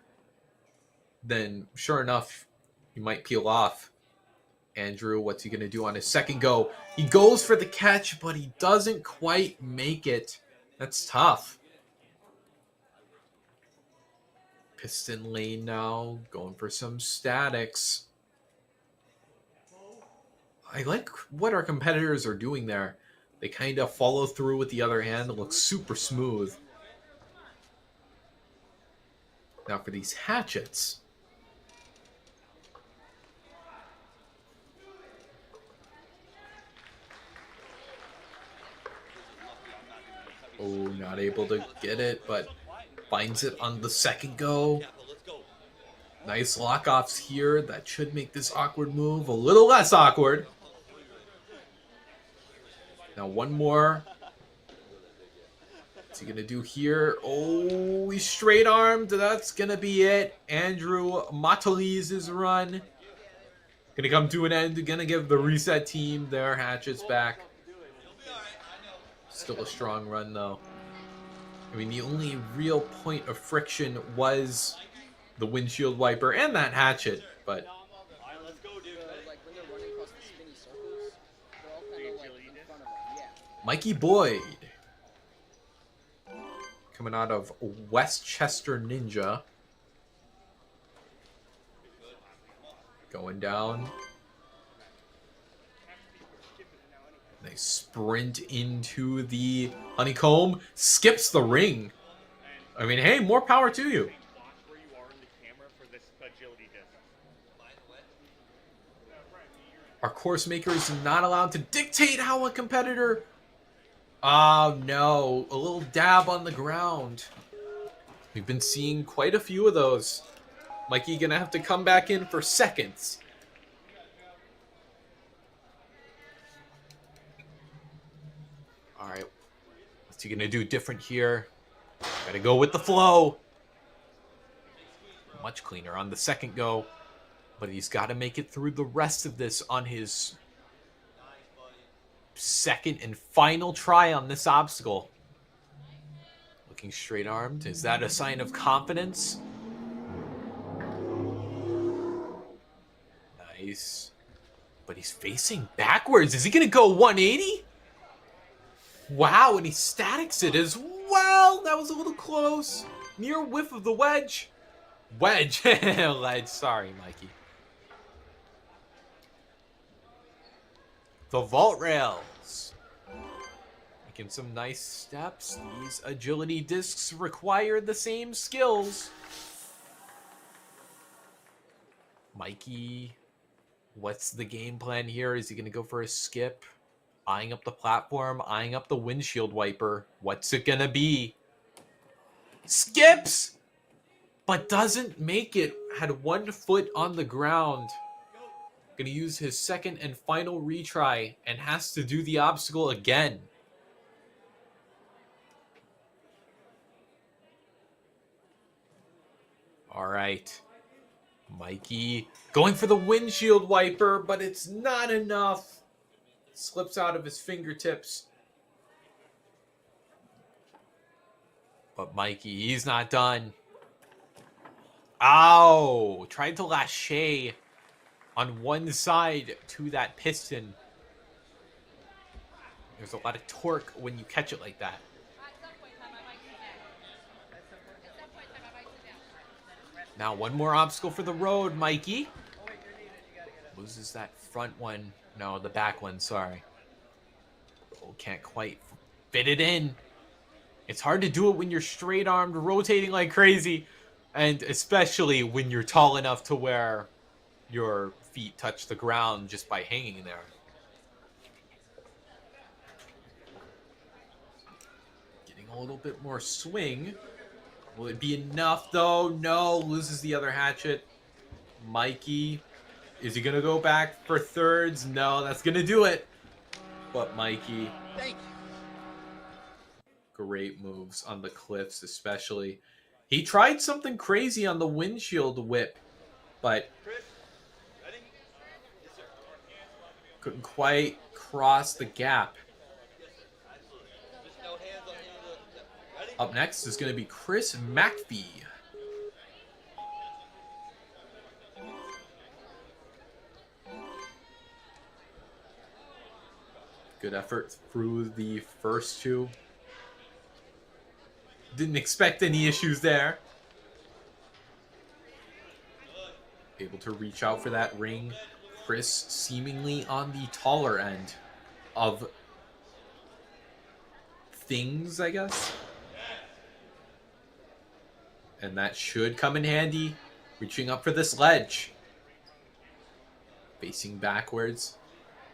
then sure enough, you might peel off. Andrew, what's he going to do on his second go? He goes for the catch, but he doesn't quite make it. That's tough. Piston lane now, going for some statics. I like what our competitors are doing there. They kind of follow through with the other hand. It looks super smooth. Now for these hatchets. Oh, not able to get it, but finds it on the second go. Nice lock-offs here. That should make this awkward move a little less awkward. Now one more. What's he going to do here? Oh, he's straight-armed. That's going to be it. Andrew Mataliz's run. Going to come to an end. Going to give the reset team their hatchets back. Still a strong run, though. I mean, the only real point of friction was the windshield wiper and that hatchet, but Like when they're running across the spinny circles, they're all kind of like in front of them. Yeah. Mikey Boyd coming out of Westchester Ninja. Going down. Nice sprint into the honeycomb. Skips the ring. I mean, hey, more power to you. Watch where you are in the camera for this agility distance. Our course maker is not allowed to dictate how a competitor... Oh, no. A little dab on the ground. We've been seeing quite a few of those. Mikey gonna have to come back in for seconds. Alright. What's he gonna do different here? Gotta go with the flow. Much cleaner on the second go. But he's got to make it through the rest of this on his second and final try on this obstacle. Looking straight armed. Is that a sign of confidence? Nice. But he's facing backwards. Is he going to go 180? Wow, and he statics it as well. That was a little close. Near whiff of the wedge. Wedge. Ledge. Sorry, Mikey. The vault rails. Making some nice steps. These agility discs require the same skills. Mikey, what's the game plan here? Is he going to go for a skip? Eyeing up the platform, eyeing up the windshield wiper. What's it going to be? Skips! But doesn't make it. Had 1 foot on the ground. Going to use his second and final retry and has to do the obstacle again. All right. Mikey going for the windshield wiper, but it's not enough. Slips out of his fingertips. But Mikey, he's not done. Ow! Tried to lâcher on one side to that piston. There's a lot of torque when you catch it like that. At some point in time, I might sit down. At some point in time, I might sit down. Now one more obstacle for the road, Mikey. Loses that front one. No, the back one, sorry. Oh, can't quite fit it in. It's hard to do it when you're straight-armed, rotating like crazy. And especially when you're tall enough to where your feet touch the ground just by hanging there. Getting a little bit more swing. Will it be enough, though? No, loses the other hatchet. Mikey, is he going to go back for thirds? No, that's going to do it. But Mikey, great moves on the cliffs especially. He tried something crazy on the windshield whip, but couldn't quite cross the gap. Up next is going to be Chris McPhee. Good effort through the first two. Didn't expect any issues there. Able to reach out for that ring. Chris seemingly on the taller end of things, I guess. And that should come in handy. Reaching up for this ledge. Facing backwards.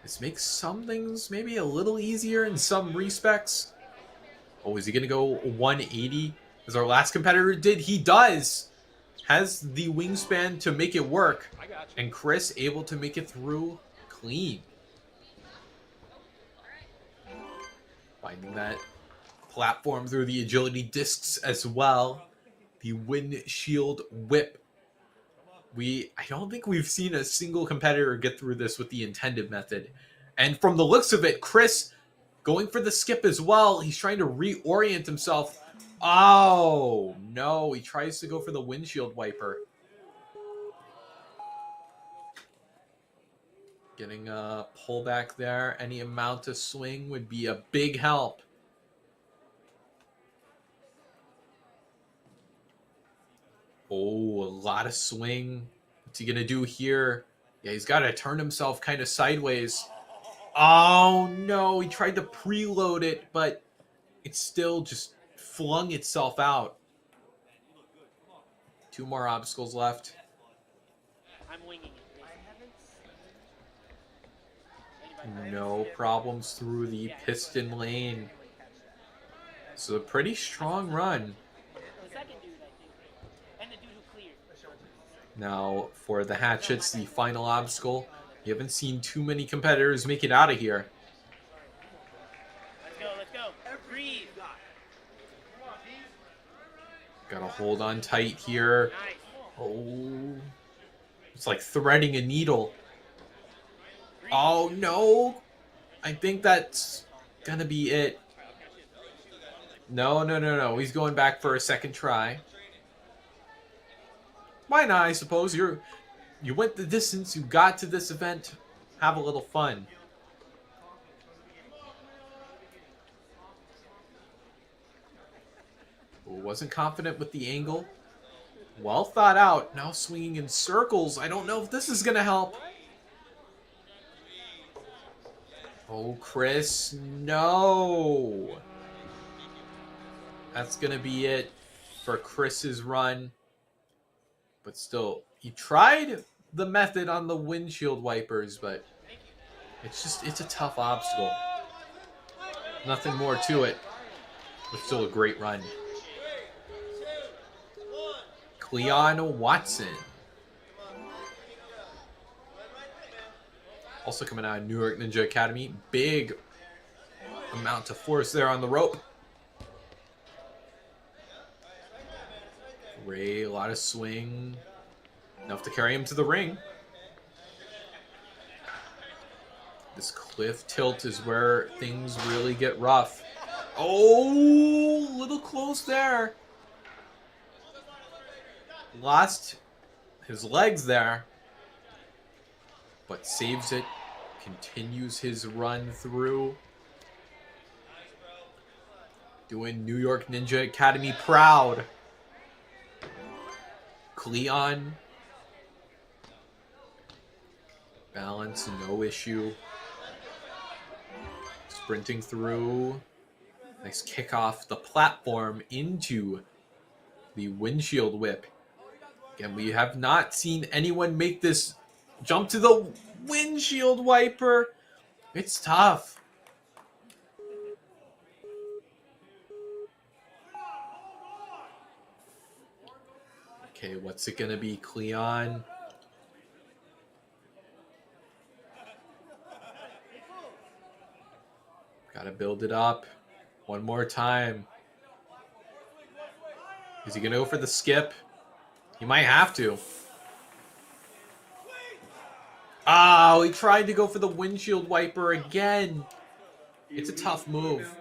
This makes some things maybe a little easier in some respects. Oh, is he going to go 180 as our last competitor did? He does. Has the wingspan to make it work. And Chris able to make it through clean. Finding that platform through the agility discs as well. The windshield whip. I don't think we've seen a single competitor get through this with the intended method. And from the looks of it, Chris going for the skip as well. He's trying to reorient himself. Oh, no. He tries to go for the windshield wiper. Getting a pullback there. Any amount of swing would be a big help. Oh, a lot of swing. What's he going to do here? Yeah, he's got to turn himself kind of sideways. Oh, no. He tried to preload it, but it still just flung itself out. 2 more obstacles left. I'm winging it. No problems through the piston lane. It's a pretty strong run. The second dude, I think. And the dude who cleared. Now, for the hatchets, the final obstacle. You haven't seen too many competitors make it out of here. Let's go, let's go. Breathe. Gotta hold on tight here. Nice. Oh. It's like threading a needle. Oh, no. I think that's gonna be it. No. He's going back for a second try. Why not, I suppose? You went the distance, you got to this event. Have a little fun. Wasn't confident with the angle. Well thought out. Now swinging in circles. I don't know if this is going to help. Oh, Chris, no. That's going to be it for Chris's run. But still, he tried the method on the windshield wipers, but it's a tough obstacle. Nothing more to it. But still a great run. Cleon Watson. Also coming out of New York Ninja Academy. Big amount of force there on the rope. Ray, a lot of swing. Enough to carry him to the ring. This cliff tilt is where things really get rough. Oh, a little close there. Lost his legs there. But saves it. Continues his run through. Doing New York Ninja Academy proud. Cleon. Balance, no issue. Sprinting through. Nice kick off the platform into the windshield whip. Again, we have not seen anyone make this jump to the windshield wiper. It's tough. Okay, what's it gonna be, Cleon? Gotta build it up. One more time. Is he gonna go for the skip? He might have to. Oh, he tried to go for the windshield wiper again. It's a tough move.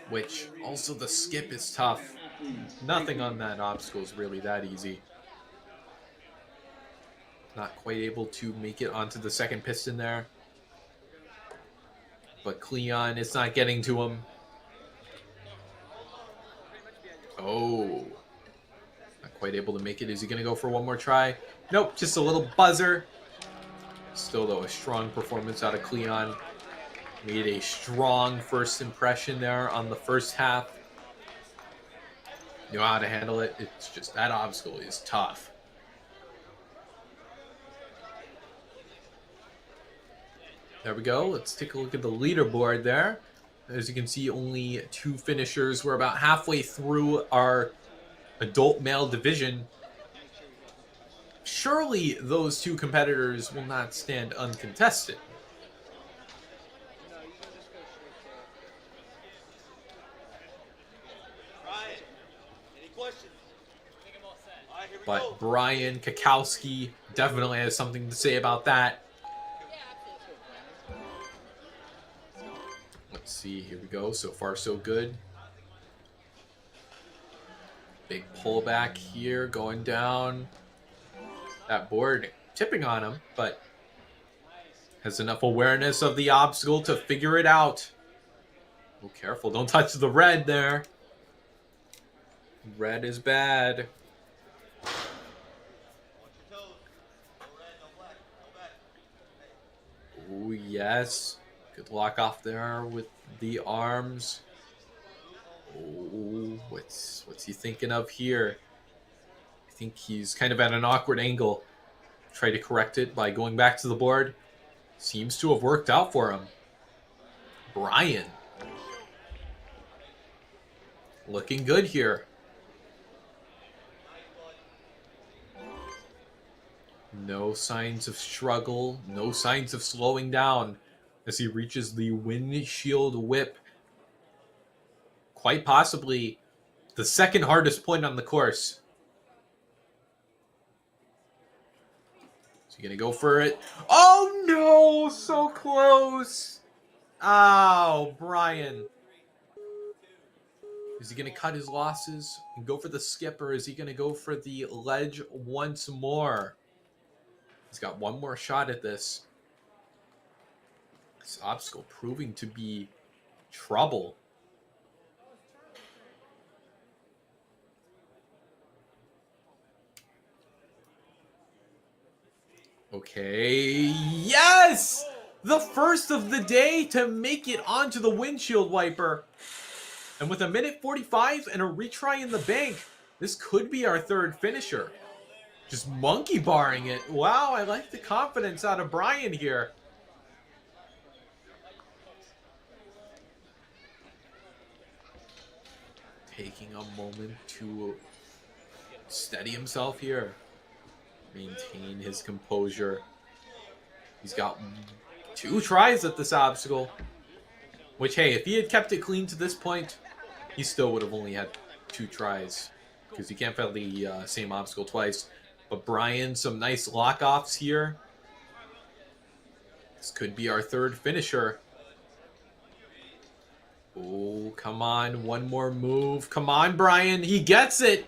Which, also the skip is tough. Nothing on that obstacle is really that easy. Not quite able to make it onto the second piston there. But Cleon, it's not getting to him. Oh. Not quite able to make it. Is he going to go for one more try? Nope, just a little buzzer. Still, though, a strong performance out of Cleon. Made a strong first impression there on the first half. Knew how to handle it. It's just, that obstacle is tough. There we go. Let's take a look at the leaderboard there. As you can see, only 2 finishers. We're about halfway through our adult male division. Surely those 2 competitors will not stand uncontested. Ryan, any questions? All right, here we But go. Brian Kakowski definitely has something to say about that. Let's see, here we go. So far, so good. Big pullback here, going down. That board tipping on him, but has enough awareness of the obstacle to figure it out. Oh, careful, don't touch the red there. Red is bad. Oh, yes. Good lock off there with the arms. Oh, what's he thinking of here? I think he's kind of at an awkward angle. Try to correct it by going back to the board. Seems to have worked out for him. Brian. Looking good here. No signs of struggle. No signs of slowing down as he reaches the windshield whip. Quite possibly the second hardest point on the course. Is he going to go for it? Oh, no! So close! Oh, Brian. Is he going to cut his losses and go for the skip, or is he going to go for the ledge once more? He's got one more shot at this. This obstacle proving to be trouble. Okay, yes! The first of the day to make it onto the windshield wiper. And with 1:45 and a retry in the bank, this could be our third finisher. Just monkey barring it. Wow, I like the confidence out of Brian here. Taking a moment to steady himself here. Maintain his composure. He's got 2 tries at this obstacle. Which, hey, if he had kept it clean to this point, he still would have only had 2 tries. Because you can't fail the same obstacle twice. But Brian, some nice lock-offs here. This could be our third finisher. Oh, come on. One more move. Come on, Brian. He gets it.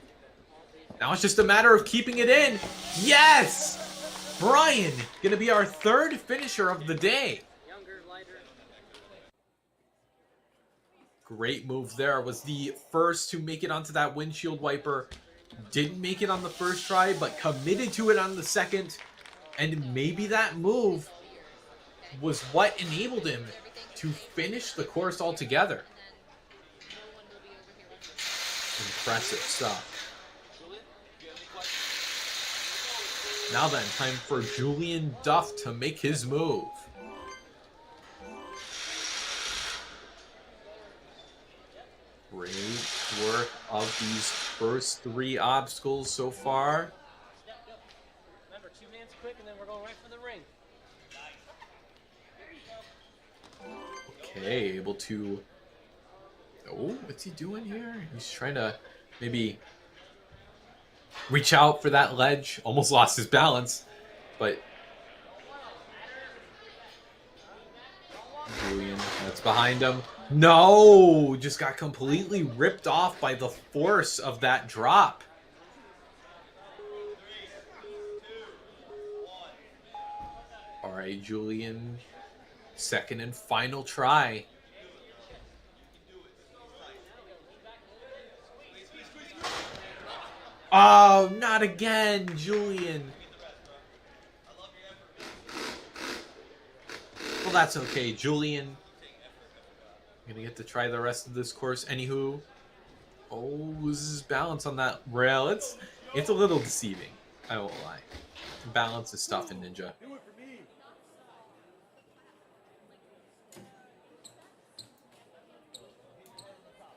Now it's just a matter of keeping it in. Yes! Brian, gonna be our third finisher of the day. Great move there. Was the first to make it onto that windshield wiper. Didn't make it on the first try, but committed to it on the second. And maybe that move was what enabled him to finish the course altogether. Impressive stuff. Now then, time for Julian Duff to make his move. Great work of these first 3 obstacles so far. Remember, 2 hands quick, and then we're going right for the ring. Okay, able to... Oh, what's he doing here? He's trying to maybe reach out for that ledge. Almost lost his balance, but... Julian, that's behind him. No! Just got completely ripped off by the force of that drop. Alright, Julian. Second and final try. Oh, not again, Julian. Well, that's okay, Julian. I'm gonna get to try the rest of this course. Anywho, oh, loses his balance on that rail. It's a little deceiving. I won't lie. Balance is tough in Ninja.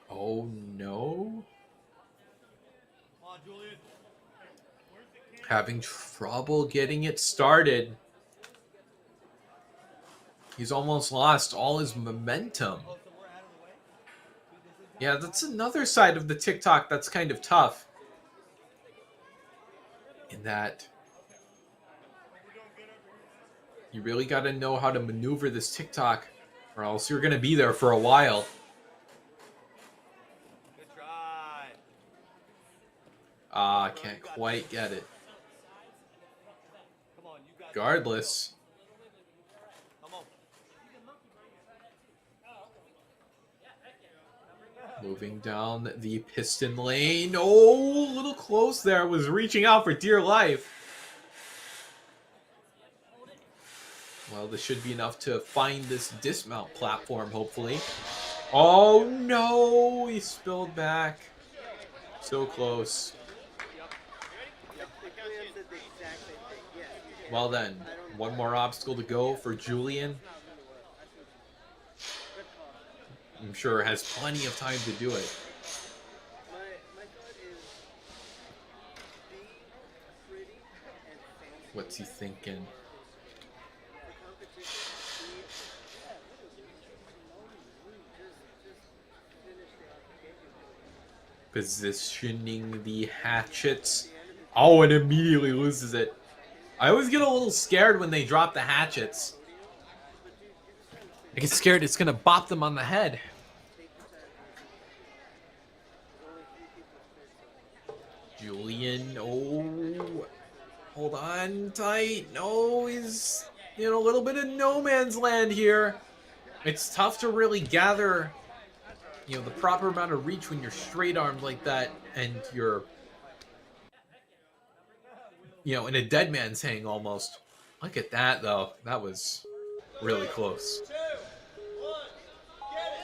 Oh no. Having trouble getting it started. He's almost lost all his momentum. Yeah, that's another side of the TikTok that's kind of tough. In that you really got to know how to maneuver this TikTok, or else you're going to be there for a while. Good try. Ah, can't quite get it. Come on, you got it. Regardless. Come on. Moving down the piston lane. Oh, a little close there. Was reaching out for dear life. Well, this should be enough to find this dismount platform, hopefully. Oh, no. He spilled back. So close. Well then, one more obstacle to go for Julian. I'm sure has plenty of time to do it. What's he thinking? Positioning the hatchets. Oh, and immediately loses it. I always get a little scared when they drop the hatchets. I get scared it's going to bop them on the head. Julian, oh, hold on tight. No, he's in a little bit of no man's land here. It's tough to really gather, the proper amount of reach when you're straight armed like that and you're, in a dead man's hang almost. Look at that, though. That was really close.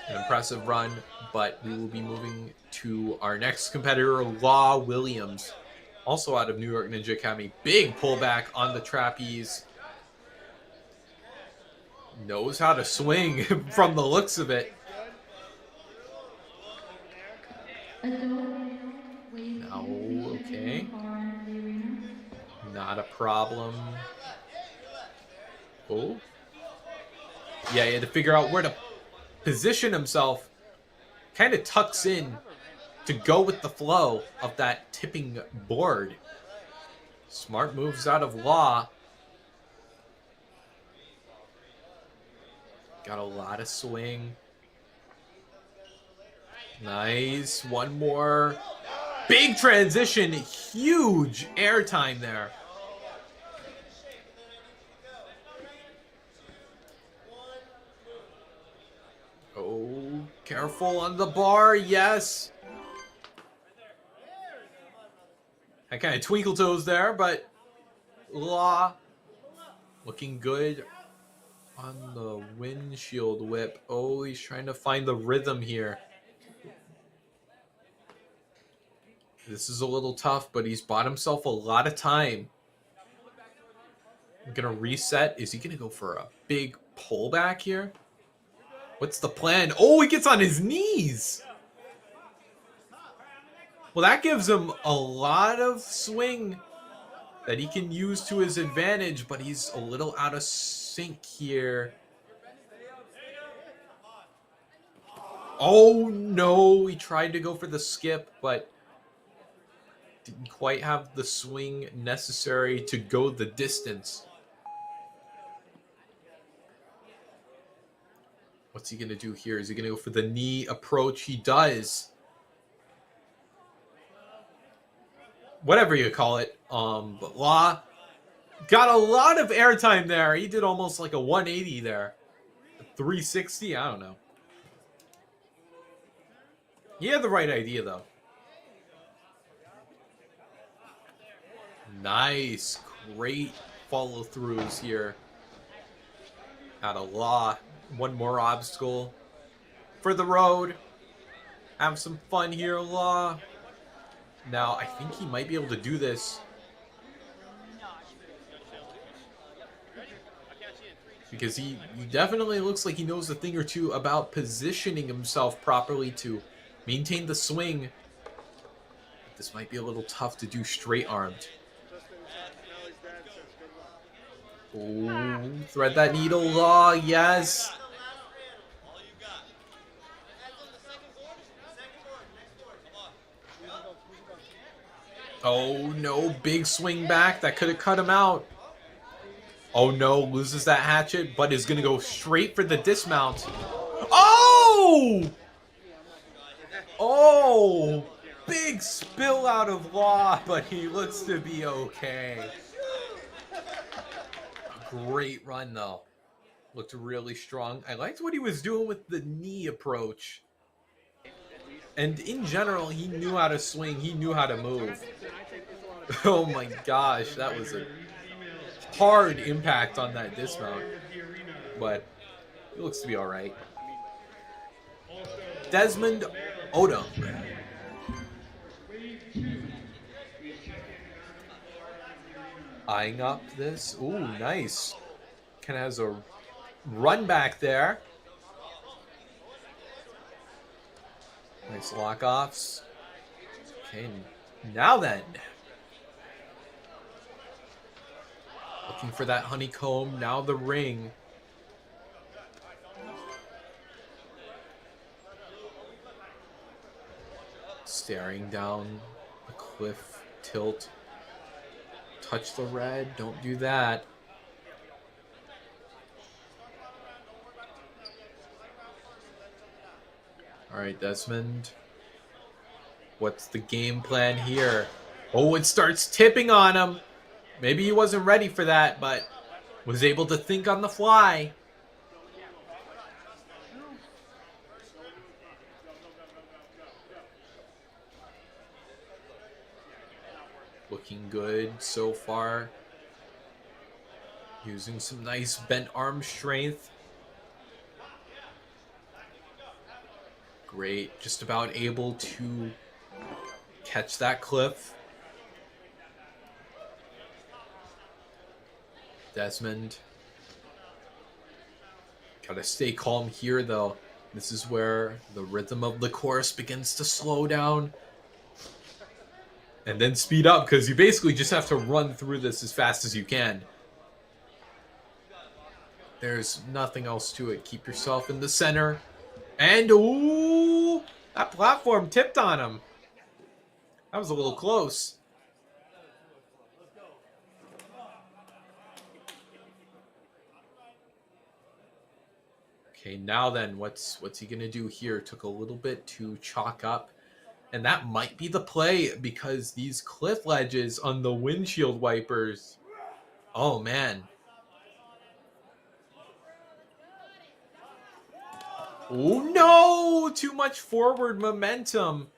An impressive run, but we will be moving to our next competitor, Law Williams, also out of New York Ninja Academy. Big pullback on the trapeze. Knows how to swing from the looks of it. No, okay. Not a problem. Oh. Yeah, he had to figure out where to position himself. Kind of tucks in to go with the flow of that tipping board. Smart moves out of Law. Got a lot of swing. Nice. One more. Big transition. Huge airtime there. Oh, careful on the bar. Yes. I kind of twinkle toes there, but Law looking good on the windshield whip. Oh, he's trying to find the rhythm here. This is a little tough, but he's bought himself a lot of time. I'm going to reset. Is he going to go for a big pullback here? What's the plan? Oh, he gets on his knees. Well, that gives him a lot of swing that he can use to his advantage, but he's a little out of sync here. Oh, no. He tried to go for the skip, but didn't quite have the swing necessary to go the distance. What's he going to do here? Is he going to go for the knee approach? He does. Whatever you call it. But Law got a lot of airtime there. He did almost like a 180 there. 360? I don't know. He had the right idea, though. Nice. Great follow-throughs here. Out of Law. One more obstacle for the road. Have some fun here, Law. Now, I think he might be able to do this. Because he definitely looks like he knows a thing or two about positioning himself properly to maintain the swing. This might be a little tough to do straight-armed. Oh, thread that needle, Law. Yes. Oh, no. Big swing back. That could have cut him out. Oh, no. Loses that hatchet, but is going to go straight for the dismount. Oh! Oh! Big spill out of Law, but he looks to be okay. Great run, though. Looked really strong. I liked what he was doing with the knee approach. And in general, he knew how to swing. He knew how to move. Oh my gosh, that was a hard impact on that dismount. But it looks to be all right. Desmond Odom. Eyeing up this. Ooh, nice. Kind of has a run back there. Nice lock-offs. Okay, now then. Looking for that honeycomb. Now the ring. Staring down the cliff tilt. Touch the red. Don't do that. All right, Desmond. What's the game plan here? Oh, it starts tipping on him. Maybe he wasn't ready for that, but was able to think on the fly. Looking good so far. Using some nice bent arm strength. Great. Just about able to catch that cliff. Desmond. Gotta stay calm here, though. This is where the rhythm of the course begins to slow down. And then speed up, because you basically just have to run through this as fast as you can. There's nothing else to it. Keep yourself in the center. And, ooh, that platform tipped on him. That was a little close. Okay, now then, what's he gonna do here? Took a little bit to chalk up. And that might be the play, because these cliff ledges on the windshield wipers. Oh, man. Oh, no! Too much forward momentum.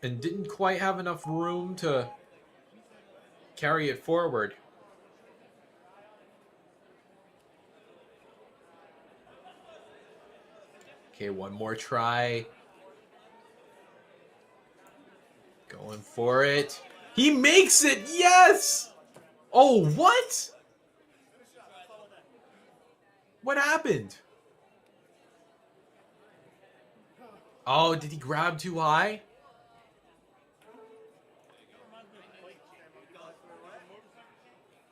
And didn't quite have enough room to carry it forward. Okay, one more try. Going for it. He makes it! Yes! Oh, what? What happened? Oh, did he grab too high?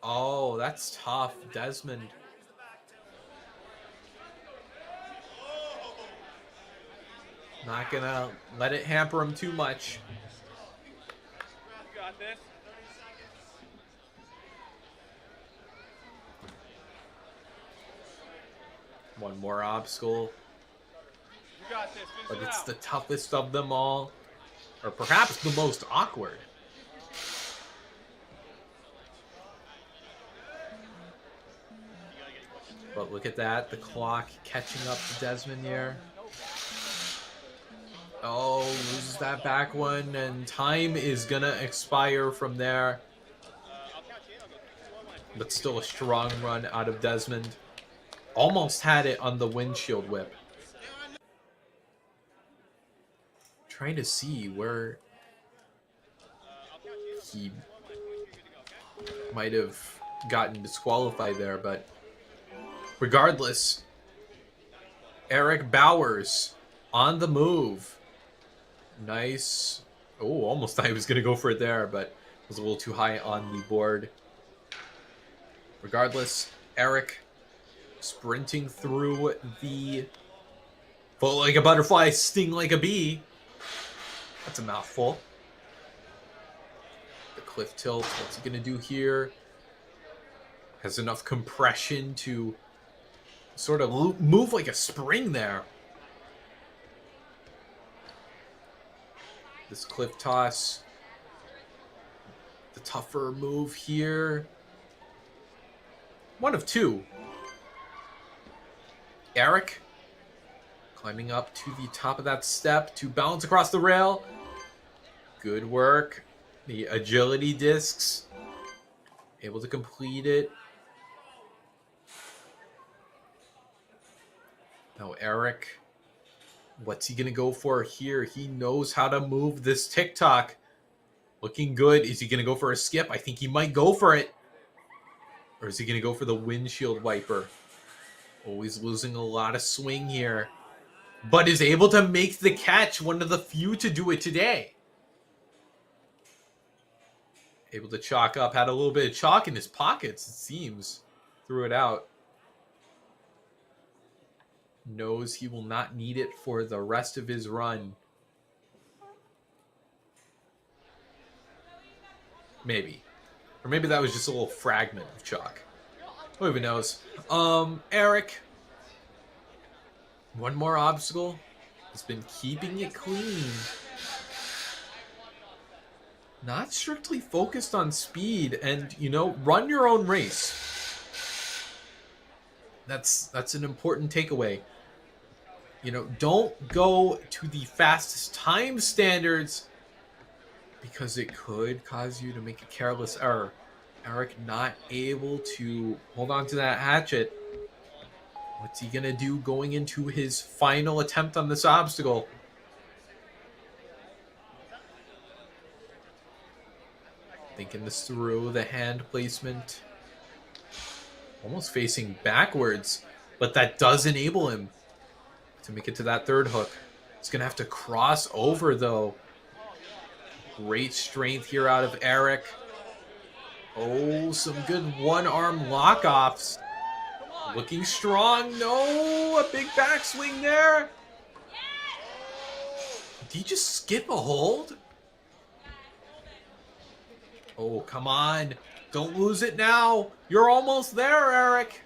Oh, that's tough. Desmond. Not gonna let it hamper him too much. You got this. One more obstacle. You got this. Finish But it it's out. the toughest of them all. Or perhaps the most awkward. But look at that. The clock catching up to Desmond here. Oh, loses that back one. And time is going to expire from there. But still a strong run out of Desmond. Almost had it on the windshield whip. Trying to see where he might have gotten disqualified there, but regardless, Eric Bowers on the move. Nice. Oh, almost thought he was going to go for it there, but was a little too high on the board. Regardless, Eric sprinting through the float like a butterfly, sting like a bee. That's a mouthful. The cliff tilt. What's he going to do here? Has enough compression to sort of move like a spring there. This cliff toss. The tougher move here. One of two. Eric climbing up to the top of that step to bounce across the rail. Good work. The agility discs. Able to complete it. Now Eric, what's he going to go for here? He knows how to move this TikTok. Looking good. Is he going to go for a skip? I think he might go for it. Or is he going to go for the windshield wiper? Always losing a lot of swing here. But is able to make the catch. One of the few to do it today. Able to chalk up. Had a little bit of chalk in his pockets, it seems. Threw it out. Knows he will not need it for the rest of his run. Maybe. Or maybe that was just a little fragment of chalk. Who even knows? Eric. One more obstacle. Has been keeping it clean. Not strictly focused on speed. And, you know, run your own race. That's an important takeaway. You know, don't go to the fastest time standards because it could cause you to make a careless error. Eric not able to hold on to that hatchet. What's he gonna do going into his final attempt on this obstacle? Thinking this through, the hand placement. Almost facing backwards, but that does enable him to make it to that third hook. He's gonna have to cross over though. Great strength here out of Eric. Oh, some good one-arm lock-offs. Looking strong. No, a big backswing there. Did he just skip a hold? Oh, come on. Don't lose it now. You're almost there, Eric.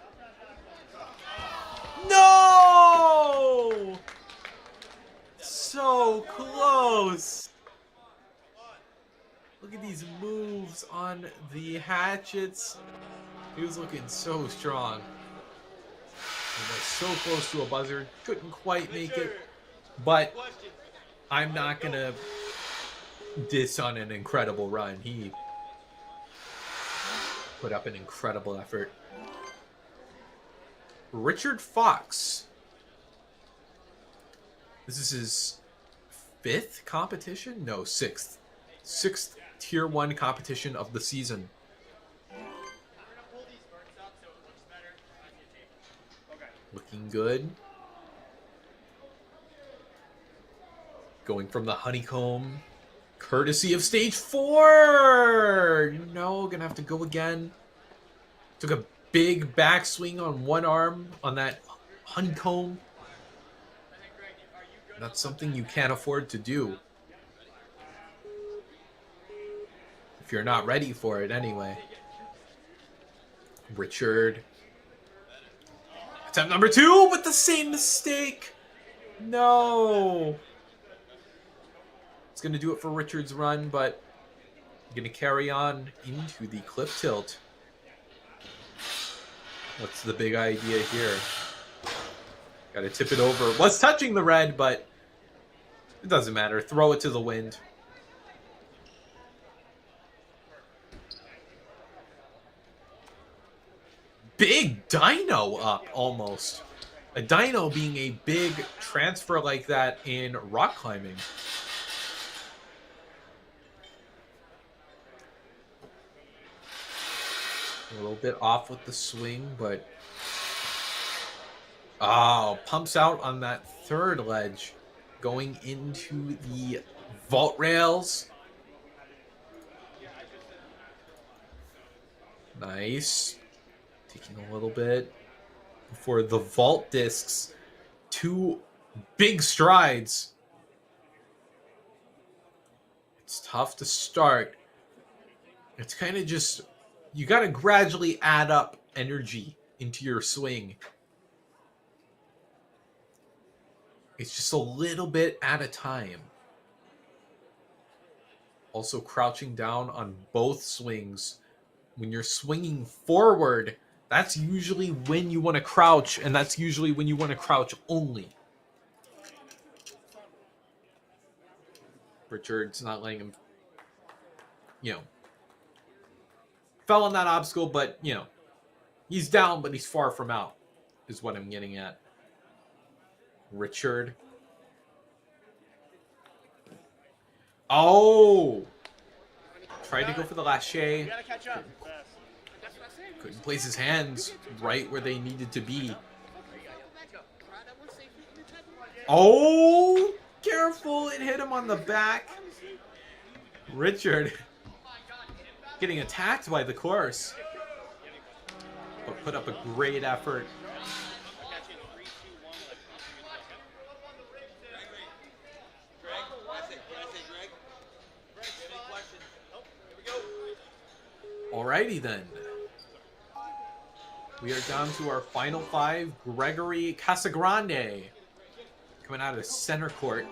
No! So close. Look at these moves on the hatchets. He was looking so strong. He was so close to a buzzer. Couldn't quite make it. But I'm not going to diss on an incredible run. He put up an incredible effort. Richard Fox. This is his 5th competition? No, 6th. 6th Tier 1 competition of the season. Looking good. Going from the honeycomb. Courtesy of stage 4! No, gonna have to go again. Took a big backswing on one arm on that honeycomb. That's something you can't afford to do. If you're not ready for it anyway. Richard. Attempt number 2, but the same mistake. No. It's going to do it for Richard's run, but going to carry on into the cliff tilt. What's the big idea here? Got to tip it over. Was touching the red, but it doesn't matter. Throw it to the wind. Big dyno up, almost. A dyno being a big transfer like that in rock climbing. A little bit off with the swing, but... Oh, pumps out on that third ledge. Going into the vault rails. Nice. Taking a little bit before the vault discs. 2 big strides. It's tough to start. It's kind of just, you got to gradually add up energy into your swing. It's just a little bit at a time. Also crouching down on both swings. When you're swinging forward, that's usually when you want to crouch, and that's usually when you want to crouch only. Richard's not letting him, fell on that obstacle, but, he's down, but he's far from out, is what I'm getting at. Richard. Oh! Tried to go for the lache. Couldn't place his hands right where they needed to be. Oh! Careful! It hit him on the back. Richard getting attacked by the course. But put up a great effort. Alrighty then. We are down to our final 5. Gregory Casagrande coming out of center court.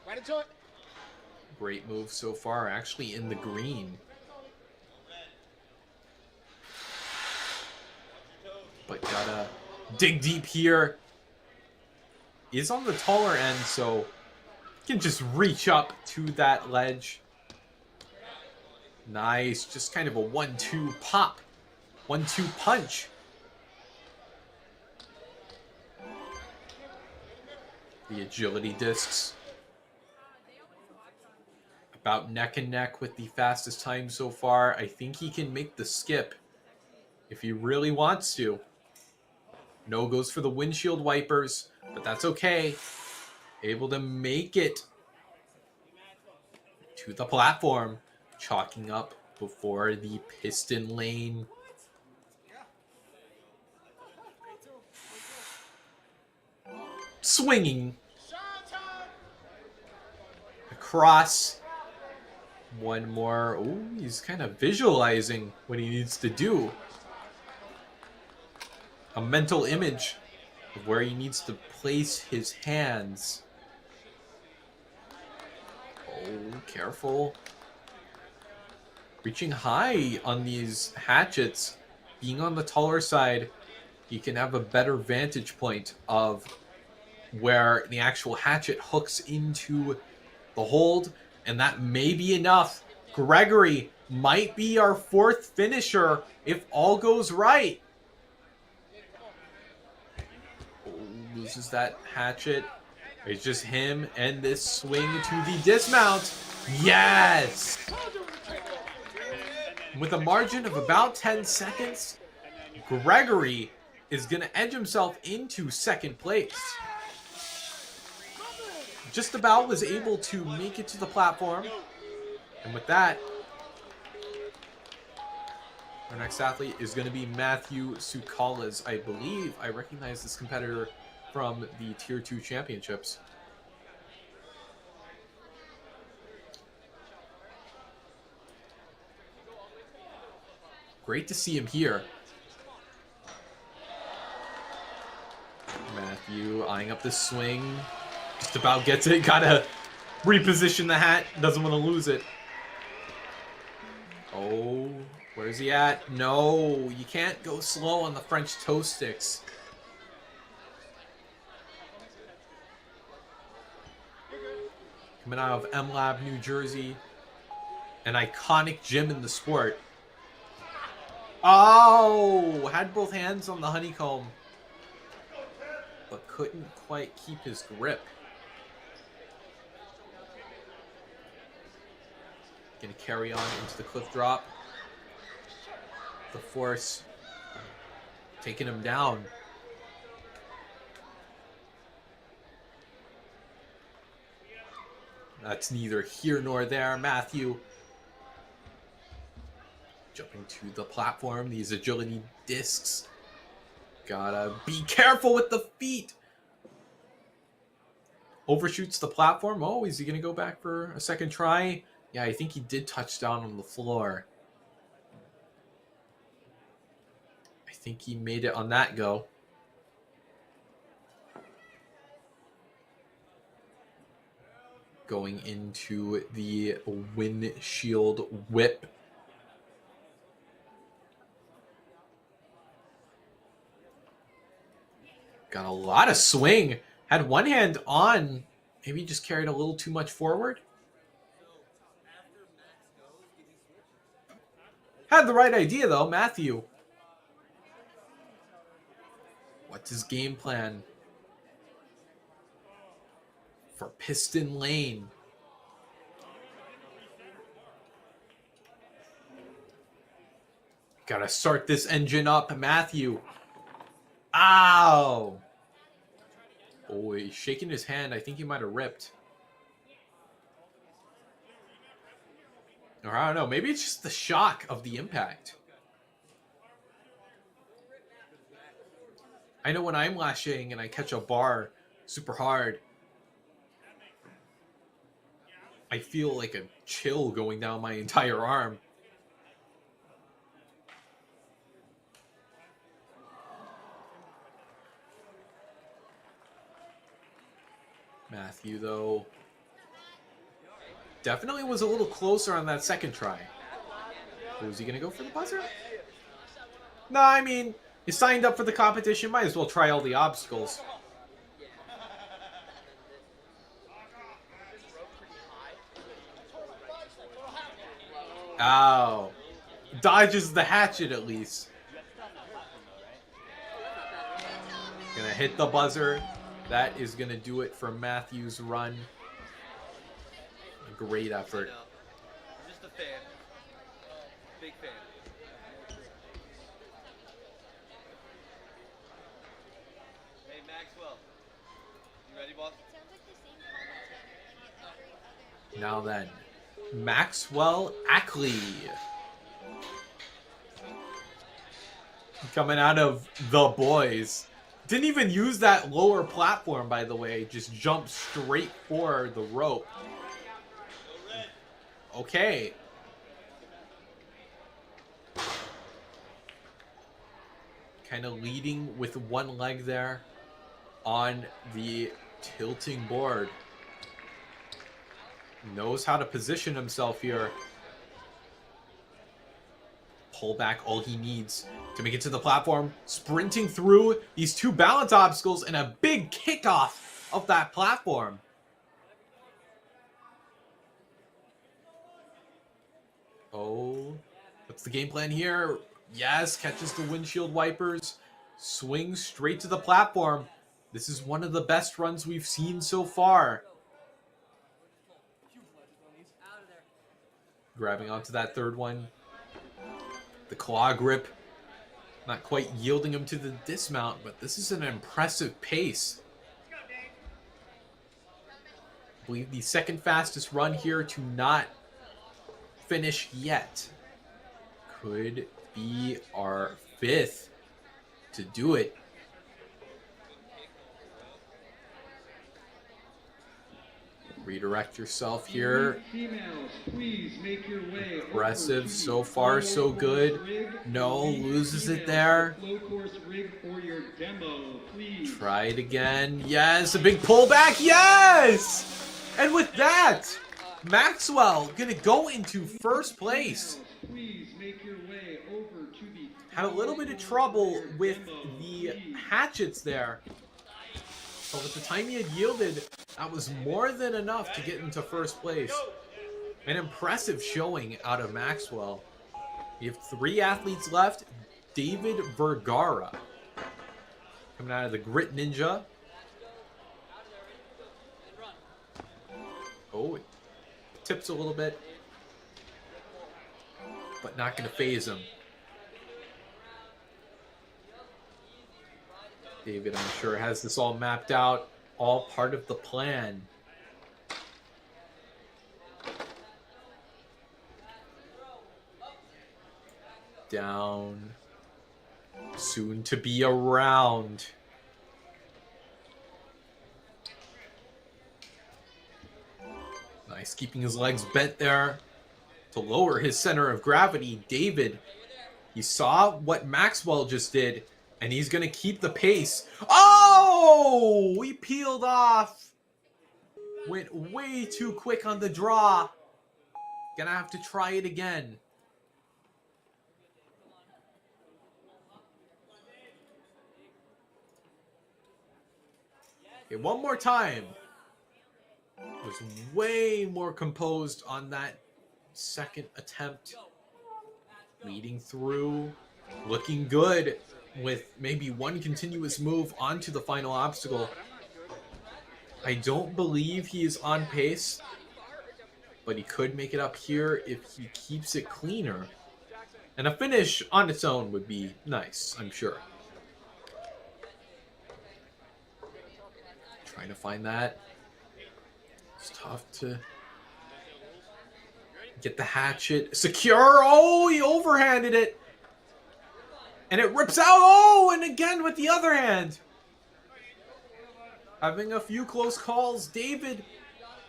Right into it. Great move so far, actually in the green. But gotta dig deep here. Is on the taller end, so can just reach up to that ledge. Nice. Just kind of a 1-2 pop. 1-2 punch. The agility discs. About neck and neck with the fastest time so far. I think he can make the skip if he really wants to. No goes for the windshield wipers, but that's okay. Able to make it to the platform. Chalking up before the piston lane. Swinging across. One more. Ooh, he's kind of visualizing what he needs to do. A mental image of where he needs to place his hands. Oh, careful. Reaching high on these hatchets. Being on the taller side, you can have a better vantage point of where the actual hatchet hooks into the hold, and that may be enough. Gregory might be our fourth finisher if all goes right. Oh, loses that hatchet. It's just him and this swing to the dismount. Yes! With a margin of about 10 seconds, Gregory is going to edge himself into second place. Just about was able to make it to the platform. And with that, our next athlete is going to be Matthew Tsoukalas. I believe I recognize this competitor from the Tier 2 Championships. Great to see him here. Matthew eyeing up this swing. Just about gets it. Gotta reposition the hat. Doesn't want to lose it. Oh, where's he at? No, you can't go slow on the French toast sticks. Coming out of MLab, New Jersey. An iconic gym in the sport. Oh, had both hands on the honeycomb, but couldn't quite keep his grip. Gonna carry on into the cliff drop. The force taking him down. That's neither here nor there. Matthew jumping to the platform. These agility discs. Gotta be careful with the feet. Overshoots the platform. Oh, is he gonna go back for a second try? Yeah, I think he did touch down on the floor. I think he made it on that go. Going into the windshield whip. Got a lot of swing. Had one hand on. Maybe just carried a little too much forward. Had the right idea, though, Matthew. What's his game plan for Piston Lane? Gotta start this engine up, Matthew. Ow! Oh, he's shaking his hand. I think he might have ripped. Or I don't know. Maybe it's just the shock of the impact. I know when I'm lashing and I catch a bar super hard, I feel like a chill going down my entire arm. Matthew, though, definitely was a little closer on that second try. Was he going to go for the buzzer? No, I mean, he signed up for the competition. Might as well try all the obstacles. Ow. Dodges the hatchet at least. Gonna hit the buzzer. That is gonna do it for Matthew's run. A great effort. I'm just a fan. Big fan. Hey, Maxwell. You ready, boss? Now then, Maxwell Ackley. Coming out of The Boys. Didn't even use that lower platform, by the way. Just jumped straight for the rope. Okay. Kind of leading with one leg there on the tilting board. Knows how to position himself here. Pull back all he needs to make it to the platform. Sprinting through these two balance obstacles and a big kickoff of that platform. Oh, what's the game plan here? Yes, catches the windshield wipers. Swings straight to the platform. This is one of the best runs we've seen so far. Grabbing onto that third one. The claw grip. Not quite yielding him to the dismount, but this is an impressive pace. I believe the second fastest run here to not finish yet. Could be our fifth to do it. Redirect yourself here. Females, please make your way. Impressive. So far, so good. No, loses it there. Flow course rig for your demo, please. Try it again. Yes, a big pullback. Yes! And with that, Maxwell gonna go into first place. Please make your way over to the Had a little bit of trouble with the hatchets there. But with the time he had yielded, that was more than enough to get into first place. An impressive showing out of Maxwell. We have 3 athletes left. David Vergara, coming out of the Grit Ninja. Oh, it tips a little bit, but not going to phase him. David, I'm sure, has this all mapped out, all part of the plan. Down. Soon to be around. Nice, keeping his legs bent there to lower his center of gravity. David, he saw what Maxwell just did, and he's going to keep the pace. Oh! We peeled off. Went way too quick on the draw. Gonna have to try it again. Okay, one more time. Was way more composed on that second attempt. Leading through. Looking good with maybe one continuous move onto the final obstacle. I don't believe he is on pace, but he could make it up here if he keeps it cleaner. And a finish on its own would be nice, I'm sure. Trying to find that. It's tough to get the hatchet. Secure! Oh, he overhanded it! And it rips out! Oh, and again with the other hand! Having a few close calls. David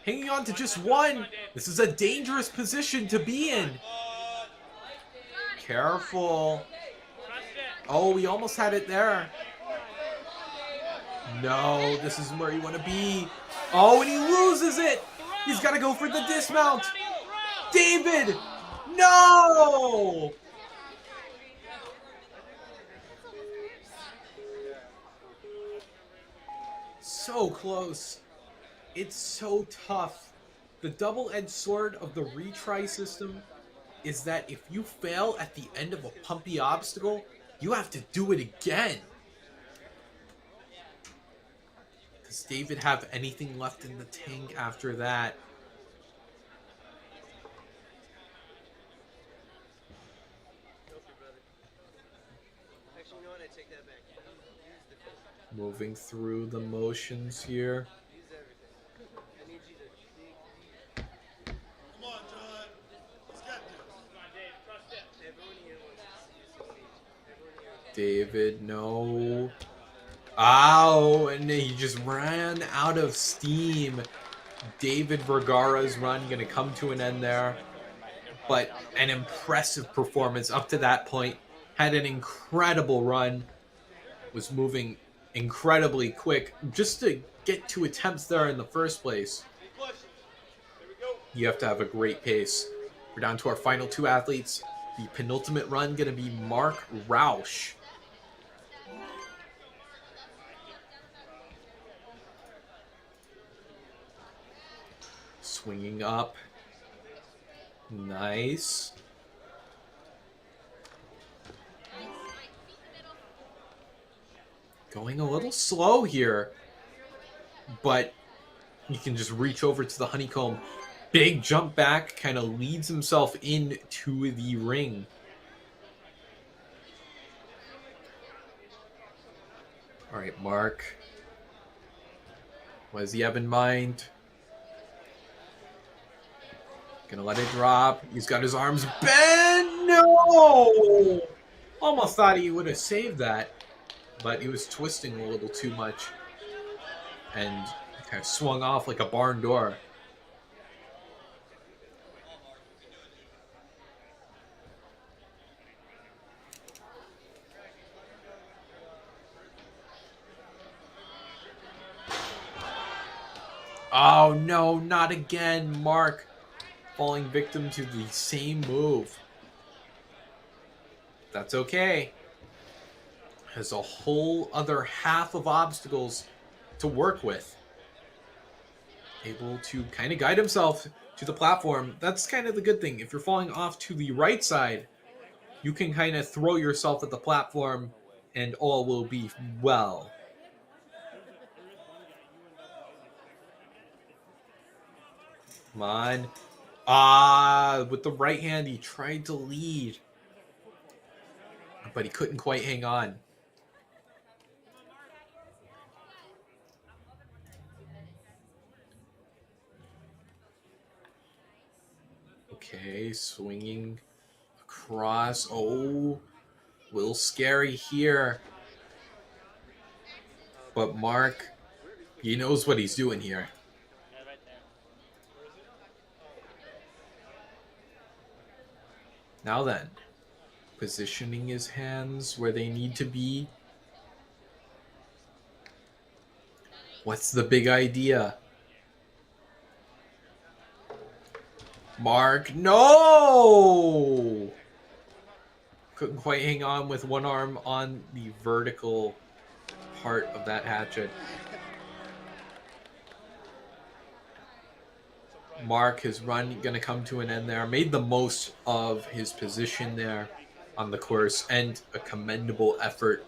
hanging on to just one. This is a dangerous position to be in. Careful. Oh, we almost had it there. No, this isn't where you want to be. Oh, and he loses it. He's got to go for the dismount. David! No! So close. It's so tough. The double-edged sword of the retry system is that if you fail at the end of a pumpy obstacle, you have to do it again. Does David have anything left in the tank after that? Actually, you know what? I take that back. Use the fist. Moving through the motions here. Use everything. I need you to dig deep. Come on, John. He's got this. Come on, Dave. Trust it. Everyone here wants to see you succeed. Everyone here. David, no. Ow, and he just ran out of steam. David Vergara's run going to come to an end there. But an impressive performance up to that point. Had an incredible run. Was moving incredibly quick just to get 2 attempts there in the first place. Any questions? Here we go. You have to have a great pace. We're down to our final 2 athletes. The penultimate run going to be Mark Roush. Swinging up. Nice. Going a little slow here. But you can just reach over to the honeycomb. Big jump back, kind of leads himself into the ring. All right, Mark. What does he have in mind? Gonna let it drop. He's got his arms bent. No! Almost thought he would have saved that. But he was twisting a little too much. And kind of swung off like a barn door. Oh no, not again, Mark. Falling victim to the same move. That's okay. Has a whole other half of obstacles to work with. Able to kind of guide himself to the platform. That's kind of the good thing. If you're falling off to the right side, you can kind of throw yourself at the platform and all will be well. Come on. With the right hand, he tried to lead. But he couldn't quite hang on. Okay, swinging across. Oh, a little scary here. But Mark, he knows what he's doing here. Yeah, right there. Now then, positioning his hands where they need to be. What's the big idea? Mark, no! Couldn't quite hang on with one arm on the vertical part of that hatchet. Mark, his run gonna come to an end there. Made the most of his position there on the course, and a commendable effort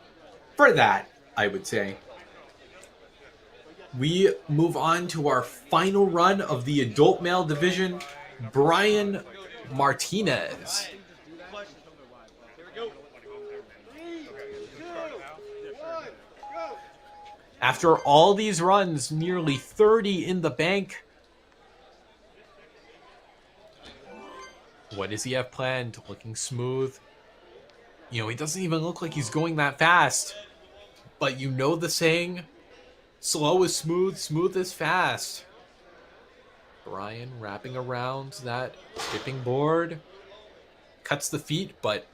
for that, I would say. We move on to our final run of the adult male division. Brian Martinez. Questions? Here we go. 3, 2, 1, go. After all these runs, nearly 30 in the bank. What does he have planned? Looking smooth. You know, he doesn't even look like he's going that fast. But you know the saying, slow is smooth, smooth is fast. Brian wrapping around that skipping board. Cuts the feet, but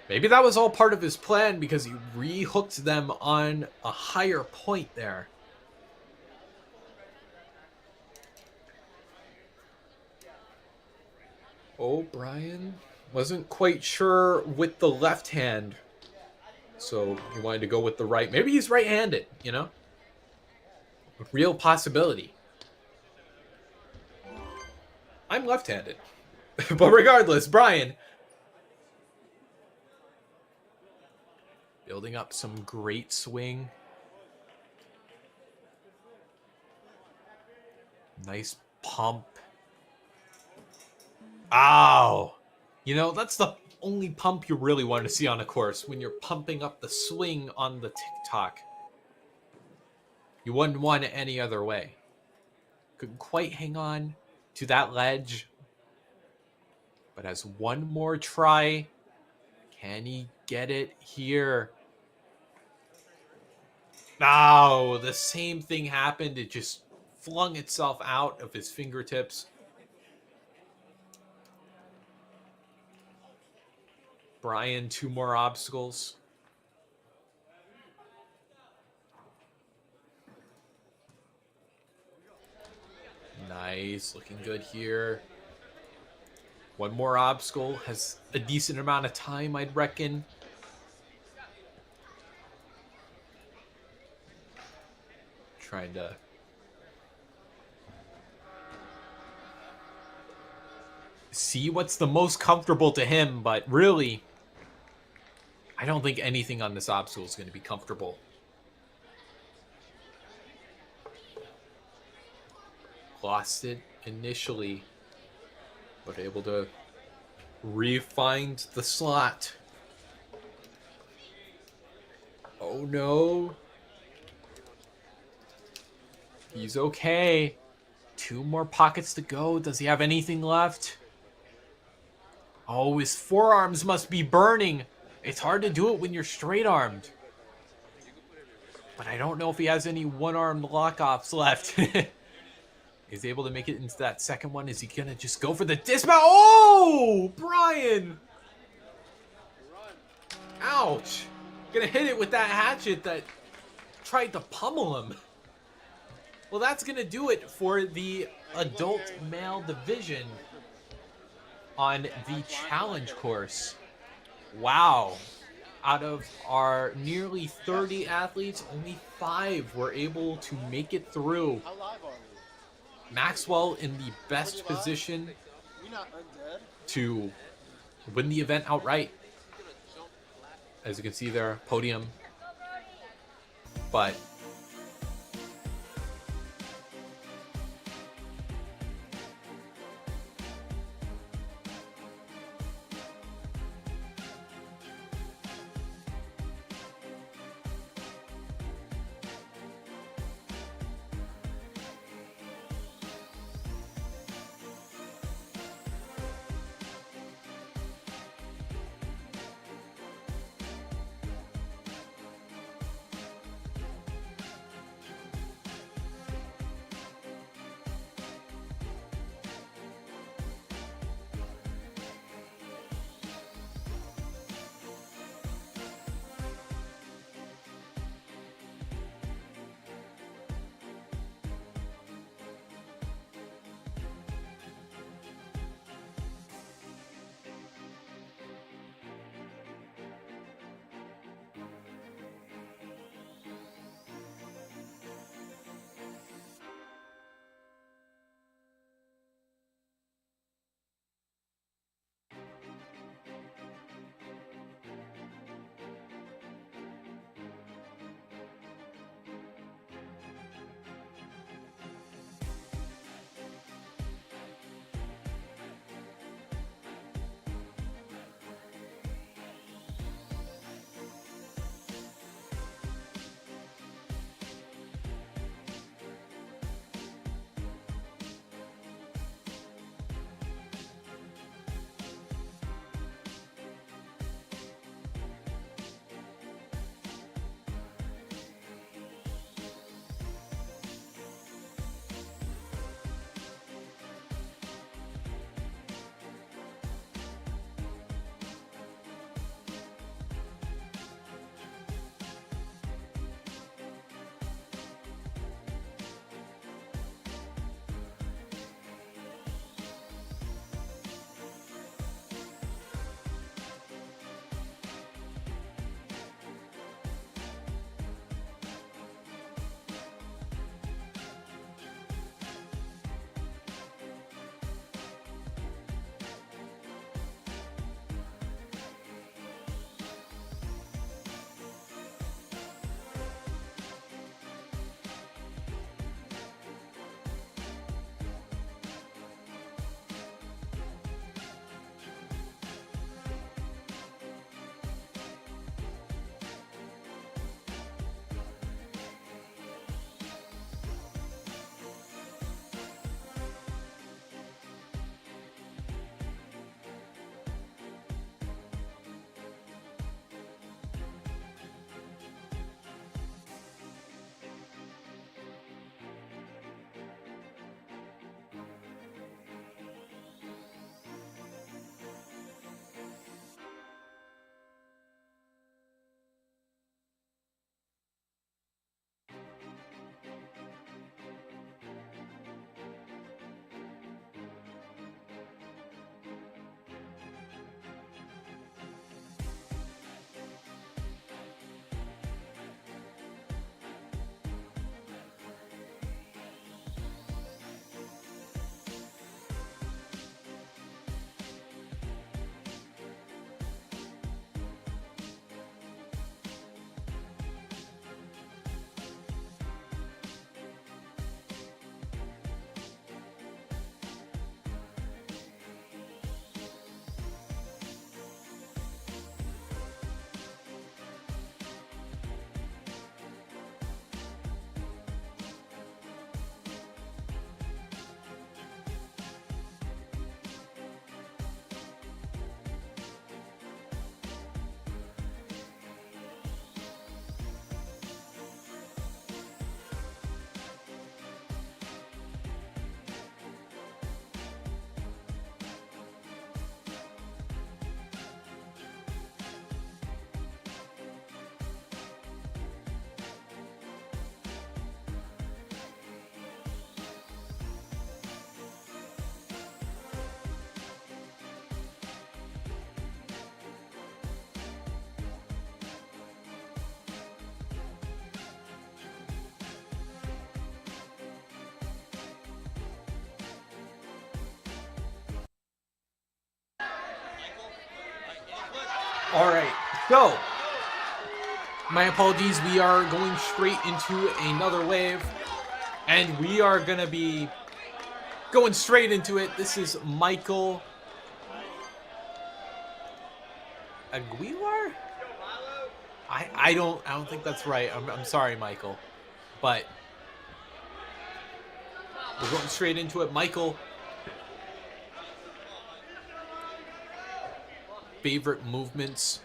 maybe that was all part of his plan because he re-hooked them on a higher point there. Oh, Brian wasn't quite sure with the left hand. So he wanted to go with the right. Maybe he's right-handed, you know? Real possibility. I'm left-handed. But regardless, Brian building up some great swing. Nice pump. Ow! You know, that's the only pump you really want to see on a course, when you're pumping up the swing on the TikTok. You wouldn't want it any other way. Couldn't quite hang on to that ledge. But has one more try. Can he get it here? No, the same thing happened. It just flung itself out of his fingertips. Brian, 2 more obstacles. Nice, looking good here. 1 more obstacle, has a decent amount of time, I'd reckon. Trying to see what's the most comfortable to him, but really, I don't think anything on this obstacle is going to be comfortable. Lost it initially, but able to re-find the slot. Oh no. He's okay. 2 more pockets to go. Does he have anything left? Oh, his forearms must be burning. It's hard to do it when you're straight-armed. But I don't know if he has any one-armed lock-offs left. He's able to make it into that second one. Is he going to just go for the dismount? Oh, Brian! Ouch. Gonna hit it with that hatchet that tried to pummel him. Well, that's going to do it for the adult male division on the challenge course. Wow. Out of our nearly 30 athletes, only 5 were able to make it through. Maxwell in the best position to win the event outright. As you can see there, podium. But All right, so my apologies. We are going straight into another wave, and we are gonna be going straight into it. This is Michael Aguilar. I don't think that's right. I'm sorry, Michael, but we're going straight into it. Michael, favorite movements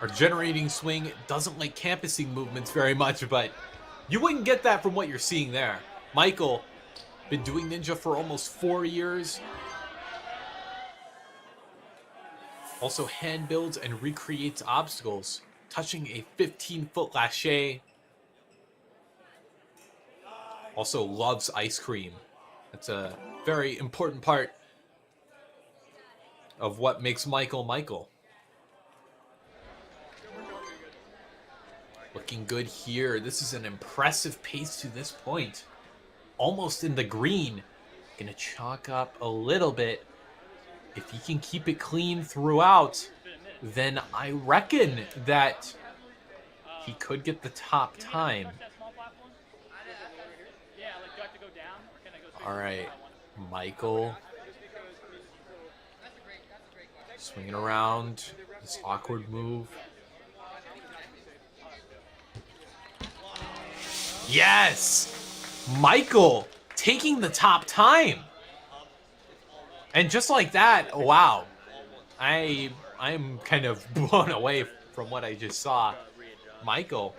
are generating swing. Doesn't like campusing movements very much, but you wouldn't get that from what you're seeing there. Michael, been doing ninja for almost 4 years. Also hand builds and recreates obstacles, touching a 15-foot lache. Also loves ice cream. That's a very important part of what makes Michael Michael. Looking good here. This is an impressive pace to this point. Almost in the green. Gonna chalk up a little bit. If he can keep it clean throughout, then I reckon that he could get the top time. All right, Michael. Swinging around. This awkward move. Yes! Michael taking the top time. And just like that, wow. I'm kind of blown away from what I just saw. Michael,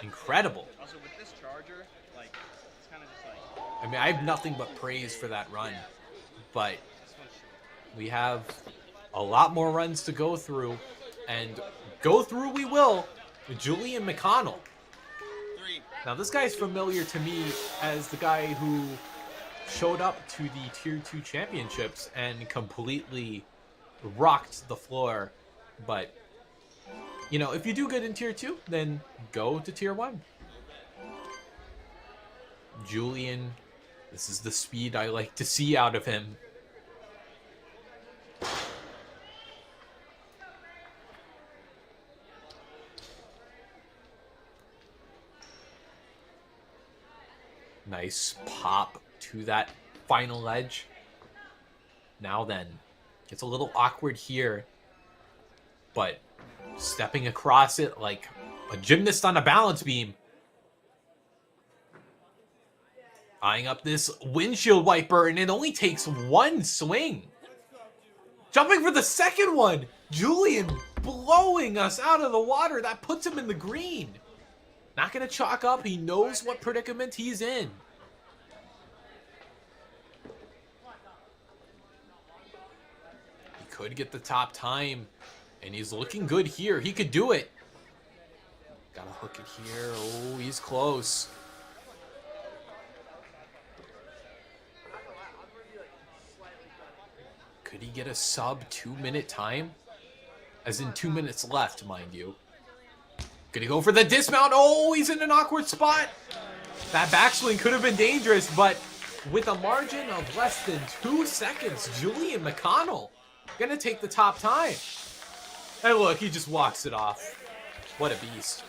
incredible. Also, with this charger, like, it's kind of just like... I mean, I have nothing but praise for that run. But we have a lot more runs to go through. And go through we will. Julian McConnell. Now, this guy's familiar to me as the guy who showed up to the Tier 2 championships and completely rocked the floor. But, you know, if you do good in Tier 2, then go to Tier 1. Julian, this is the speed I like to see out of him. Nice pop to that final edge. Now then, gets a little awkward here, but stepping across it like a gymnast on a balance beam. Eyeing up this windshield wiper, and it only takes one swing. Jumping for the second one. Julian blowing us out of the water. That puts him in the green. Not going to chalk up. He knows what predicament he's in. He could get the top time. And he's looking good here. He could do it. Got to hook it here. Oh, he's close. Could he get a sub 2-minute time? As in 2 minutes left, mind you. Gonna go for the dismount. Oh, he's in an awkward spot. That backswing could have been dangerous, but with a margin of less than 2 seconds, Julian McConnell gonna take the top time. And look, he just walks it off. What a beast.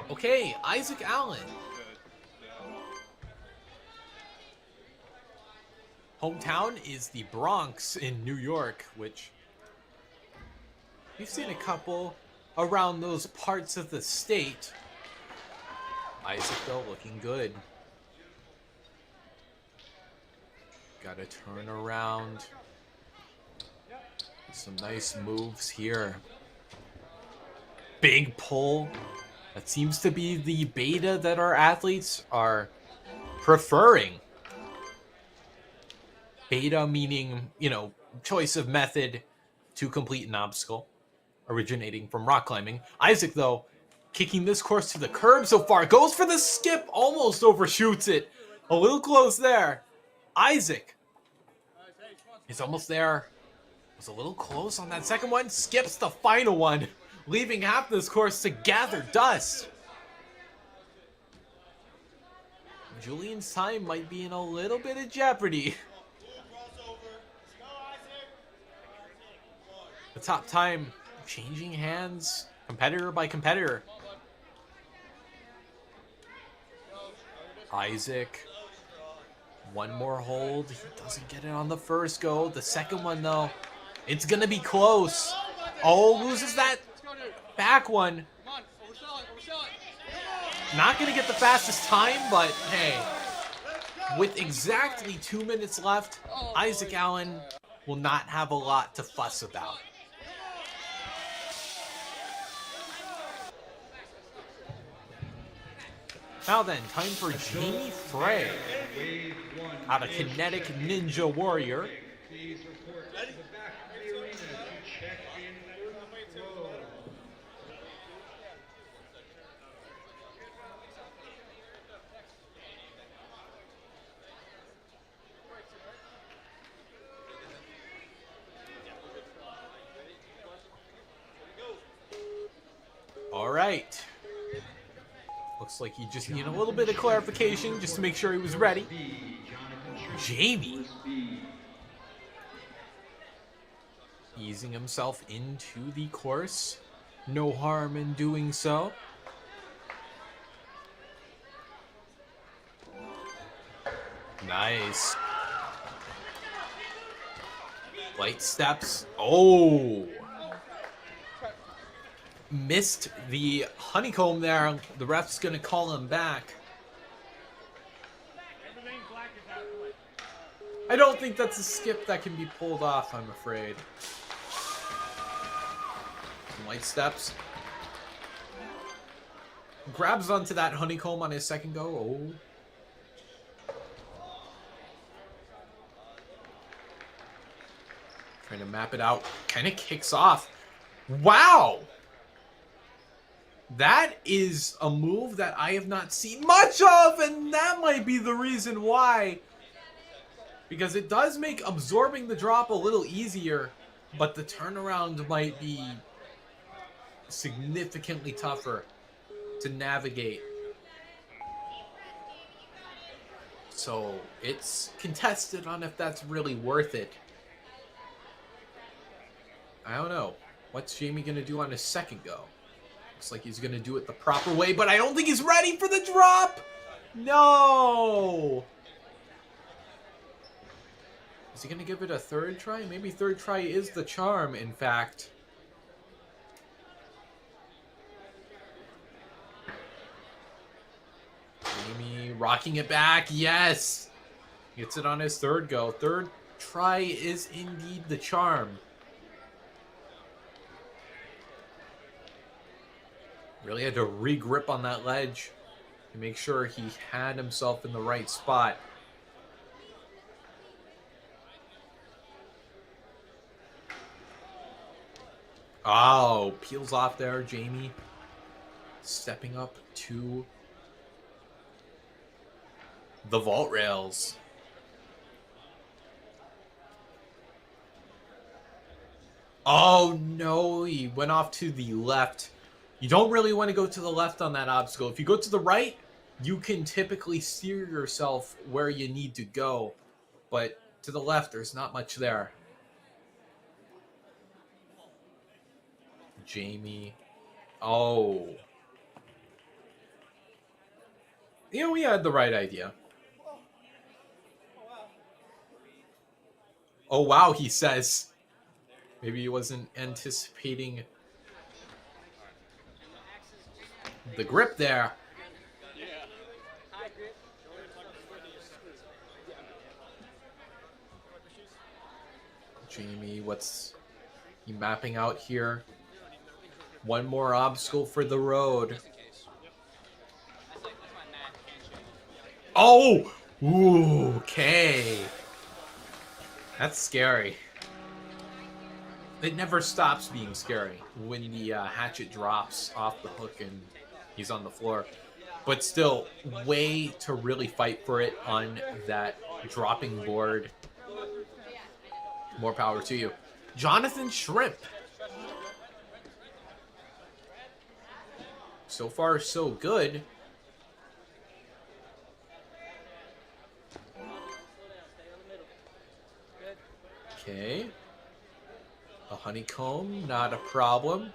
Okay, Isaac Allen. Hometown is the Bronx in New York, which we've seen a couple around those parts of the state. Isaac, though, looking good. Got to turn around. Some nice moves here. Big pull. That seems to be the beta that our athletes are preferring. Beta meaning, you know, choice of method to complete an obstacle, originating from rock climbing. Isaac, though, kicking this course to the curb so far. Goes for the skip, almost overshoots it. A little close there. Isaac is almost there. Was a little close on that second one. Skips the final one, leaving half this course to gather dust. Julian's time might be in a little bit of jeopardy. The top time changing hands, competitor by competitor. Isaac. One more hold. He doesn't get it on the first go. The second one, though, it's going to be close. Oh, loses that back one. Not going to get the fastest time, but hey, with exactly 2 minutes left, Isaac Allen will not have a lot to fuss about. Now then, time for Jamie Frey out of Kinetic Ninja Warrior. Please report to the back of the arena to check in first row. All right. Looks like you just need a little bit of clarification just to make sure he was ready. Jamie. Easing himself into the course. No harm in doing so. Nice. Light steps. Oh! Missed the honeycomb there. The ref's going to call him back. I don't think that's a skip that can be pulled off, I'm afraid. Some light steps. Grabs onto that honeycomb on his second go. Oh. Trying to map it out. Kind of kicks off. Wow! That is a move that I have not seen much of, and that might be the reason why. Because it does make absorbing the drop a little easier, but the turnaround might be significantly tougher to navigate. So it's contested on if that's really worth it. I don't know. What's Jamie going to do on his second go? Looks like he's going to do it the proper way, but I don't think he's ready for the drop! No! Is he going to give it a third try? Maybe third try is the charm, in fact. Jamie rocking it back. Yes! Gets it on his third go. Third try is indeed the charm. Really had to re-grip on that ledge to make sure he had himself in the right spot. Oh, peels off there, Jamie. Stepping up to the vault rails. Oh, no, he went off to the left. You don't really want to go to the left on that obstacle. If you go to the right, you can typically steer yourself where you need to go. But to the left, there's not much there. Jamie. Oh. You know, we had the right idea. Oh, wow, he says. Maybe he wasn't anticipating the grip there. Jamie, what's he mapping out here? One more obstacle for the road. Oh! Ooh, okay. That's scary. It never stops being scary when the hatchet drops off the hook and he's on the floor. But still, way to really fight for it on that dropping board. More power to you. Jonathan Shrimp. So far, so good. Okay. A honeycomb, not a problem.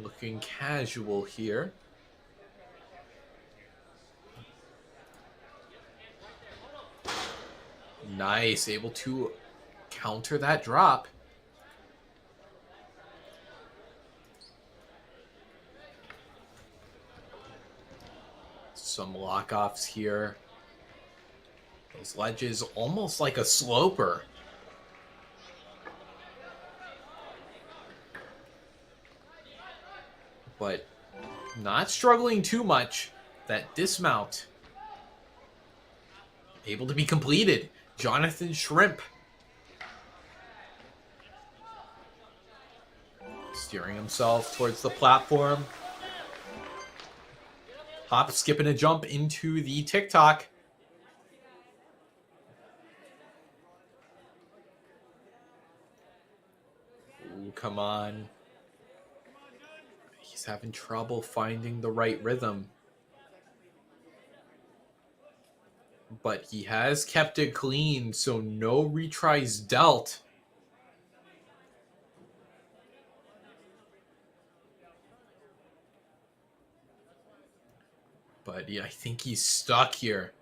Looking casual here. Nice, able to counter that drop. Some lock-offs here. Those ledges almost like a sloper. But not struggling too much. That dismount able to be completed. Jonathan Shrimp steering himself towards the platform. Hop, skip, and a jump into the TikTok. Ooh, come on. He's having trouble finding the right rhythm. But he has kept it clean, so no retries dealt. But yeah, I think he's stuck here.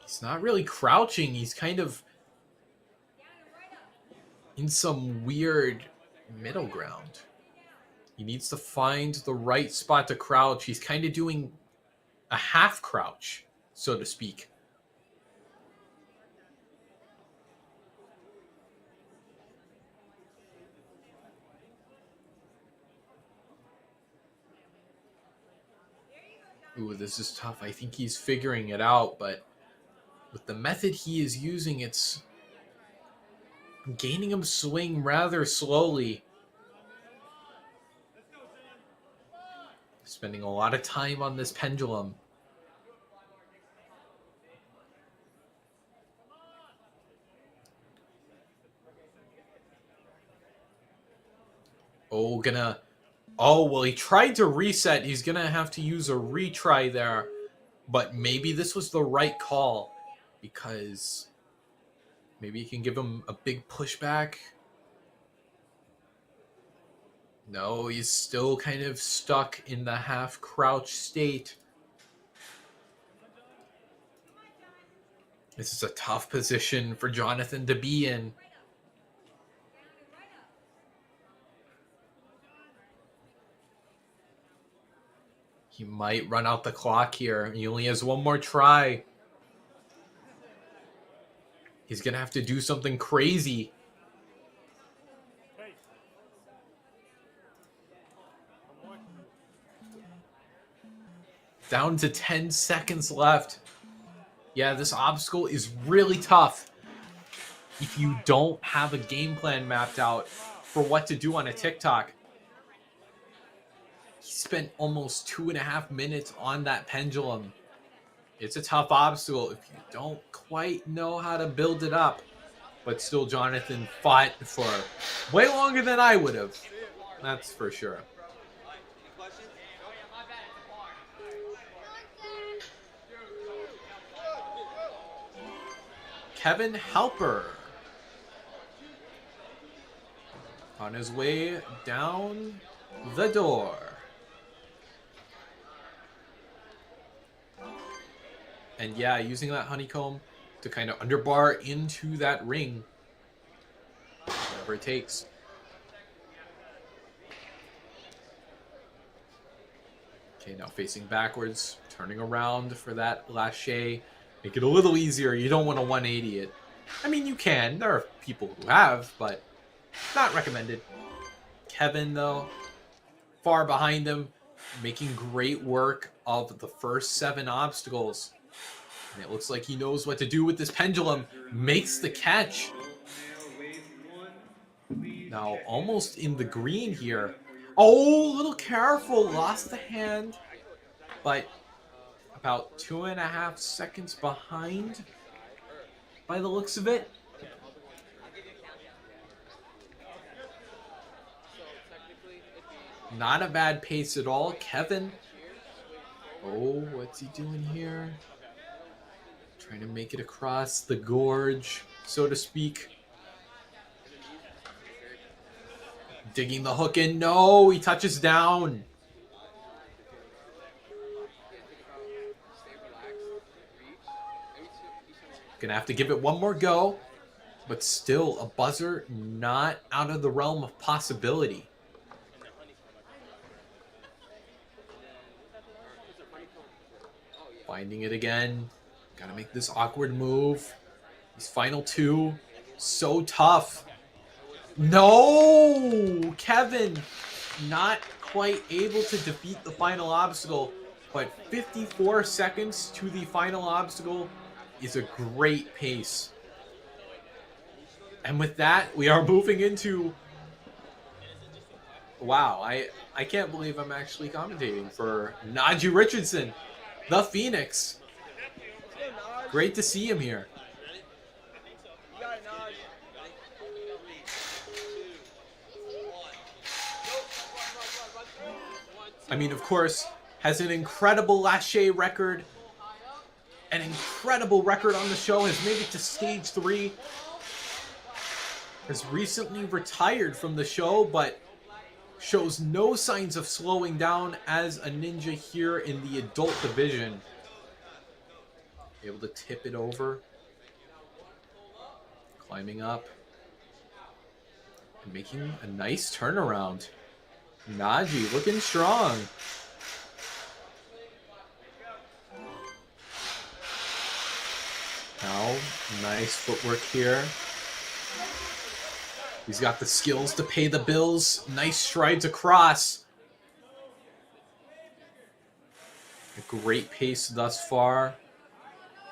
He's not really crouching. He's kind of in some weird middle ground. He needs to find the right spot to crouch. He's kind of doing a half crouch, so to speak. Ooh, this is tough. I think he's figuring it out, but with the method he is using, it's gaining him swing rather slowly. Spending a lot of time on this pendulum. Oh, well, he tried to reset. He's gonna have to use a retry there. But maybe this was the right call, because maybe he can give him a big pushback. No, he's still kind of stuck in the half crouch state. This is a tough position for Jonathan to be in. He might run out the clock here. He only has one more try. He's going to have to do something crazy. Down to 10 seconds left. Yeah, this obstacle is really tough if you don't have a game plan mapped out for what to do on a TikTok. He spent almost 2.5 minutes on that pendulum. It's a tough obstacle if you don't quite know how to build it up. But still, Jonathan fought for way longer than I would have. That's for sure. Kevin Halper on his way down the door. And yeah, using that honeycomb to kind of underbar into that ring. Whatever it takes. Okay, now facing backwards, turning around for that lâché. Make it a little easier. You don't want to 180 it. I mean, you can. There are people who have, but not recommended. Kevin, though, far behind him, making great work of the first 7 obstacles. And it looks like he knows what to do with this pendulum. Makes the catch. Now, almost in the green here. Oh, a little careful. Lost the hand. But about 2.5 seconds behind by the looks of it. Not a bad pace at all. Kevin Oh, what's he doing here? Trying to make it across the gorge, so to speak. Digging the hook in. No, he touches down. Gonna have to give it one more go. But still, a buzzer not out of the realm of possibility. Finding it again. Gotta make this awkward move. These final two. So tough. No! Kevin not quite able to defeat the final obstacle. But 54 seconds to the final obstacle is a great pace. And with that, we are moving into... Wow, I can't believe I'm actually commentating for Najee Richardson, the Phoenix. Great to see him here. I mean, of course, has an incredible Lachey record. An incredible record on the show. Has made it to stage 3. Has recently retired from the show, but shows no signs of slowing down as a ninja here in the adult division. Able to tip it over. Climbing up. And making a nice turnaround. Najee looking strong. Now, nice footwork here. He's got the skills to pay the bills. Nice strides across. A great pace thus far.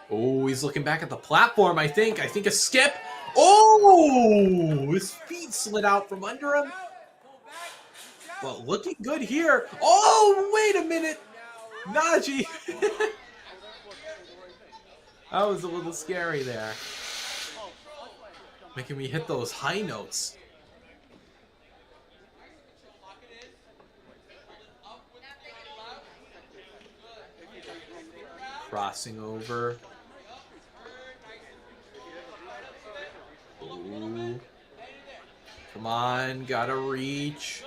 Oh, he's looking back at the platform, I think. I think a skip. Oh! His feet slid out from under him. But looking good here. Oh, wait a minute. Najee. That was a little scary there. Making me hit those high notes. Crossing over. Ooh. Come on, gotta reach.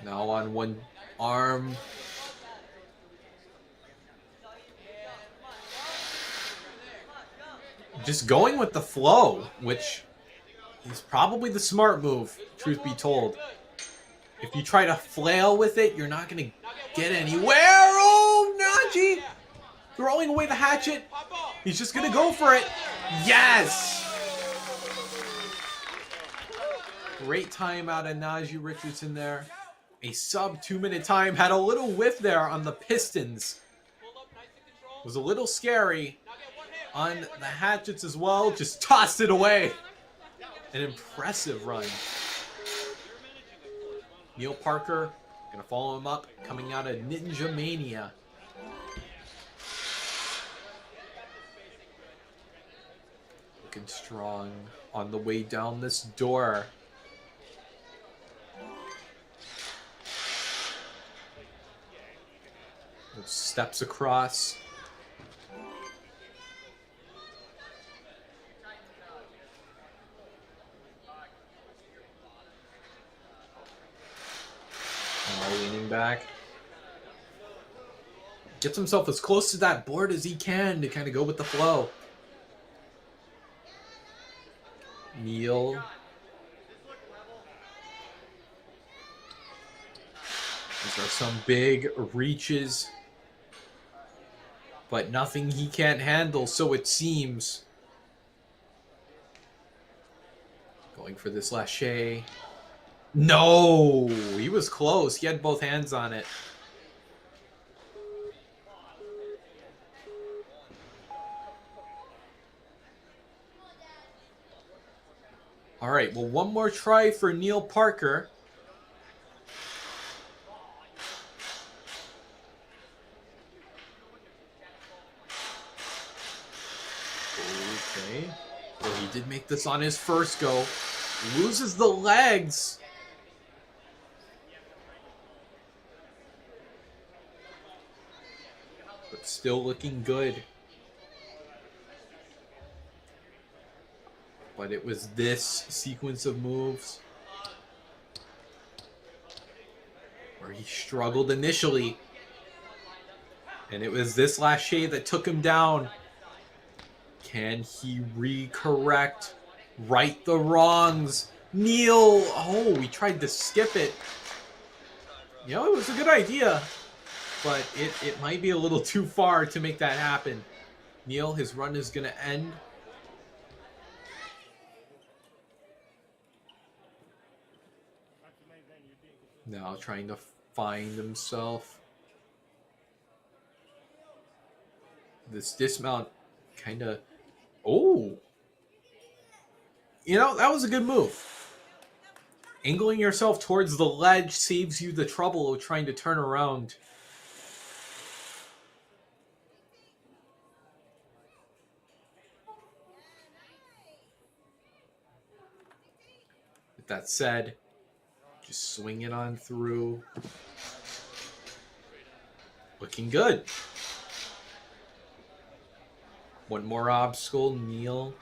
Now on one arm. Just going with the flow, which is probably the smart move, truth be told. If you try to flail with it, you're not going to get anywhere. Oh, Najee! Throwing away the hatchet. He's just going to go for it. Yes! Great time out of Najee Richardson there. A sub 2-minute time. Had a little whiff there on the Pistons. Was a little scary. On the hatchets as well. Just tossed it away. An impressive run. Neil Parker gonna follow him up. Coming out of Ninja Mania. Looking strong on the way down this door. Steps across. Leaning back. Gets himself as close to that board as he can to kind of go with the flow. Neil. These are some big reaches. But nothing he can't handle, so it seems. Going for this Lachey. No! He was close. He had both hands on it. All right, well, one more try for Neil Parker. Okay. Well, he did make this on his first go. Loses the legs. Still looking good. But it was this sequence of moves where he struggled initially. And it was this last shade that took him down. Can he recorrect, right the wrongs? Neil, oh, we tried to skip it. You know, it was a good idea, but it might be a little too far to make that happen. Neil, his run is going to end. Now trying to find himself. This dismount kind of... Oh! You know, that was a good move. Angling yourself towards the ledge saves you the trouble of trying to turn around. With that said, just swing it on through. Looking good. One more obstacle, Neil.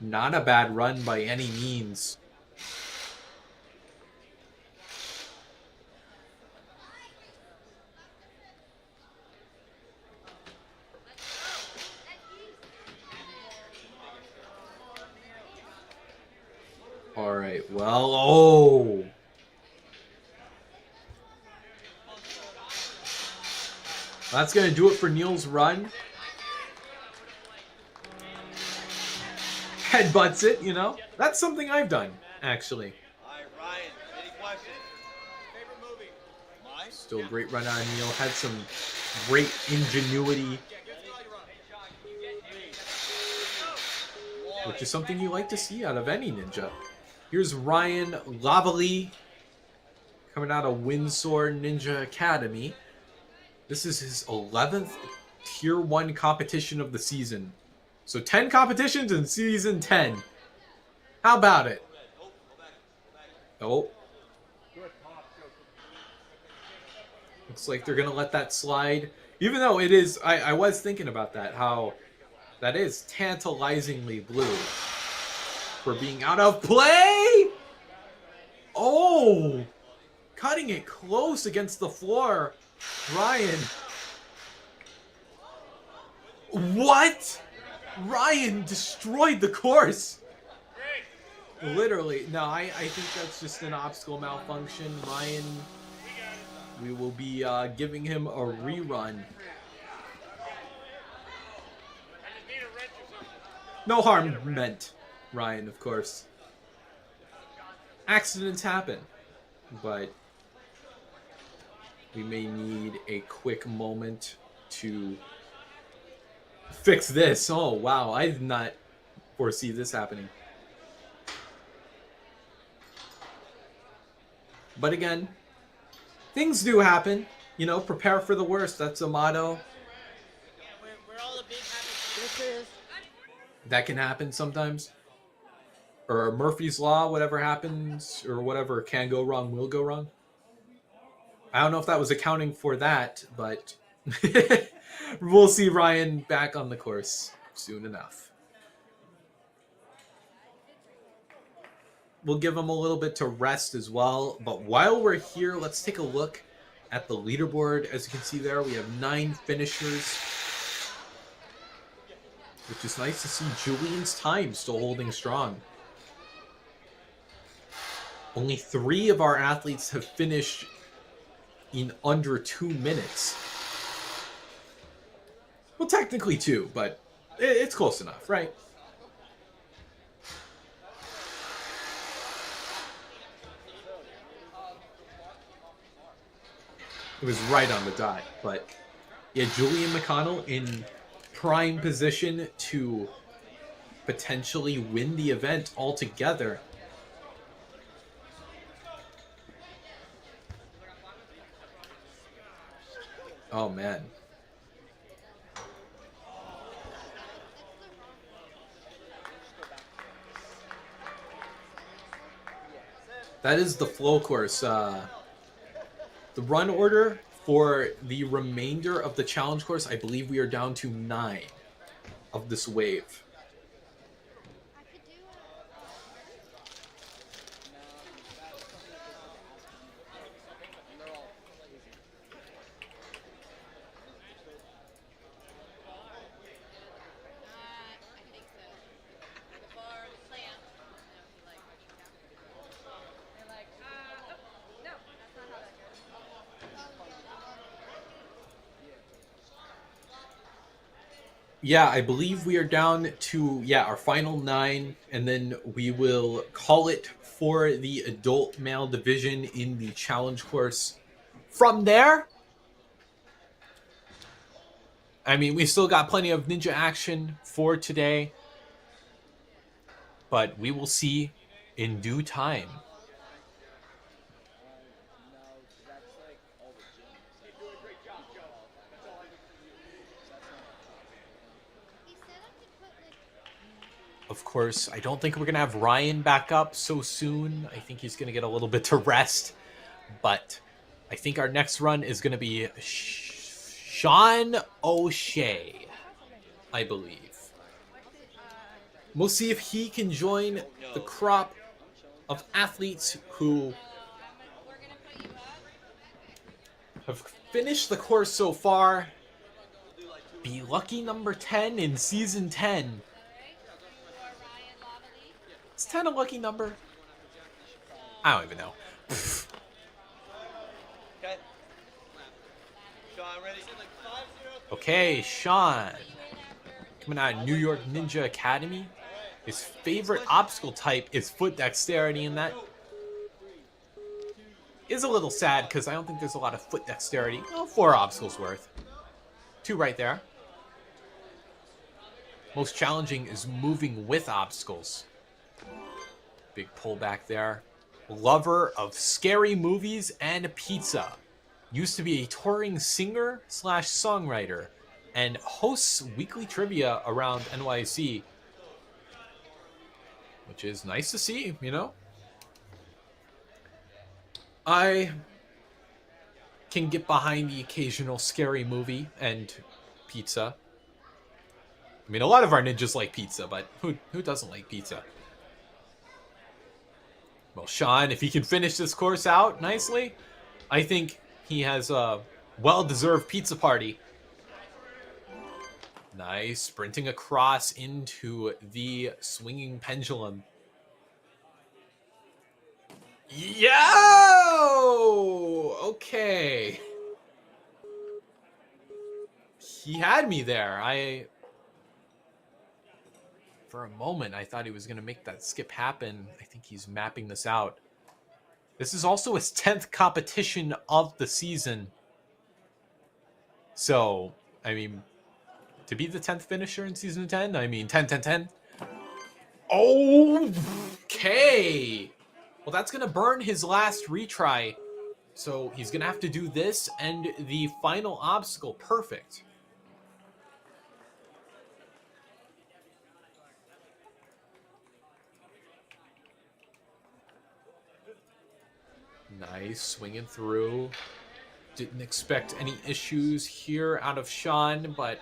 Not a bad run by any means. Alright, well, oh! That's going to do it for Neil's run. Headbutts it, you know? That's something I've done, actually. Alright, Ryan, any questions? Favorite movie? Mine? Still a great run on Neil. Had some great ingenuity. Which is something you like to see out of any ninja. Here's Ryan Lavalley, coming out of Windsor Ninja Academy. This is his 11th Tier 1 competition of the season. So 10 competitions in Season 10. How about it? Oh. Looks like they're going to let that slide. Even though it is, I was thinking about that, how that is tantalizingly blue. For being out of play! Oh! Cutting it close against the floor. Ryan. What? Ryan destroyed the course. Literally. No, I think that's just an obstacle malfunction. Ryan, we will be giving him a rerun. No harm meant, Ryan, of course. Accidents happen, but we may need a quick moment to fix this. Oh, wow. I did not foresee this happening. But again, things do happen. You know, prepare for the worst. That's a motto. We're all a big happy sisters. That can happen sometimes. Or Murphy's Law, whatever happens, or whatever can go wrong will go wrong. I don't know if that was accounting for that, but we'll see Ryan back on the course soon enough. We'll give him a little bit to rest as well. But while we're here, let's take a look at the leaderboard. As you can see there, we have 9 finishers. Which is nice to see Julian's time still holding strong. Only 3 of our athletes have finished in under 2 minutes. Well, technically 2, but it's close enough, right? It was right on the dot, but yeah, Julian McConnell in prime position to potentially win the event altogether. Oh, man. That is the flow course. The run order, for the remainder of the challenge course, I believe we are down to 9 of this wave. Yeah, I believe we are down to, our final 9, and then we will call it for the adult male division in the challenge course. From there, I mean, we still got plenty of ninja action for today, but we will see in due time. Of course, I don't think we're going to have Ryan back up so soon. I think he's going to get a little bit to rest. But I think our next run is going to be Sean O'Shea, I believe. We'll see if he can join the crop of athletes who have finished the course so far. Be lucky number 10 in season 10. Is 10 a lucky number? I don't even know. Okay. Sean, ready? Okay, Sean. Coming out of New York Ninja Academy. His favorite obstacle type is foot dexterity, and that is a little sad because I don't think there's a lot of foot dexterity. Oh, 4 obstacles worth. 2 right there. Most challenging is moving with obstacles. Big pullback there. Lover of scary movies and pizza. Used to be a touring singer / songwriter and hosts weekly trivia around NYC. Which is nice to see, you know? I can get behind the occasional scary movie and pizza. I mean, a lot of our ninjas like pizza, but who doesn't like pizza? Well, Sean, if he can finish this course out nicely, I think he has a well-deserved pizza party. Nice, sprinting across into the swinging pendulum. Yo! Okay. He had me there. For a moment, I thought he was going to make that skip happen. I think he's mapping this out. This is also his 10th competition of the season. So, I mean, to be the 10th finisher in season 10, I mean, 10, 10, 10. Okay. Well, that's going to burn his last retry. So he's going to have to do this and the final obstacle. Perfect. Nice, swinging through. Didn't expect any issues here out of Sean, but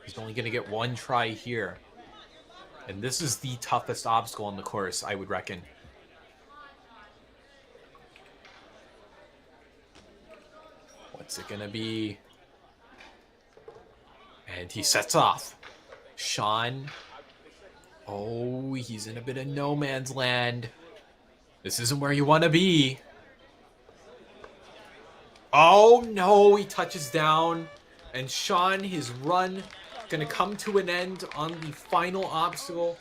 he's only going to get 1 try here. And this is the toughest obstacle on the course, I would reckon. What's it going to be? And he sets off. Sean. Oh, he's in a bit of no man's land. This isn't where you want to be. Oh, no. He touches down. And Sean, his run, going to come to an end on the final obstacle.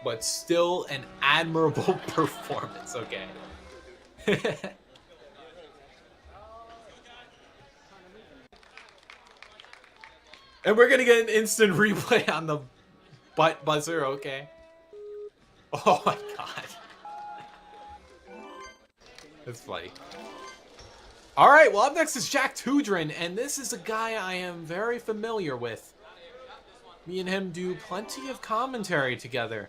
But still an admirable performance. Okay. And we're going to get an instant replay on the butt buzzer. Okay. Oh, my God. That's funny. All right, well, up next is Jack Tudrin, and this is a guy I am very familiar with. Me and him do plenty of commentary together.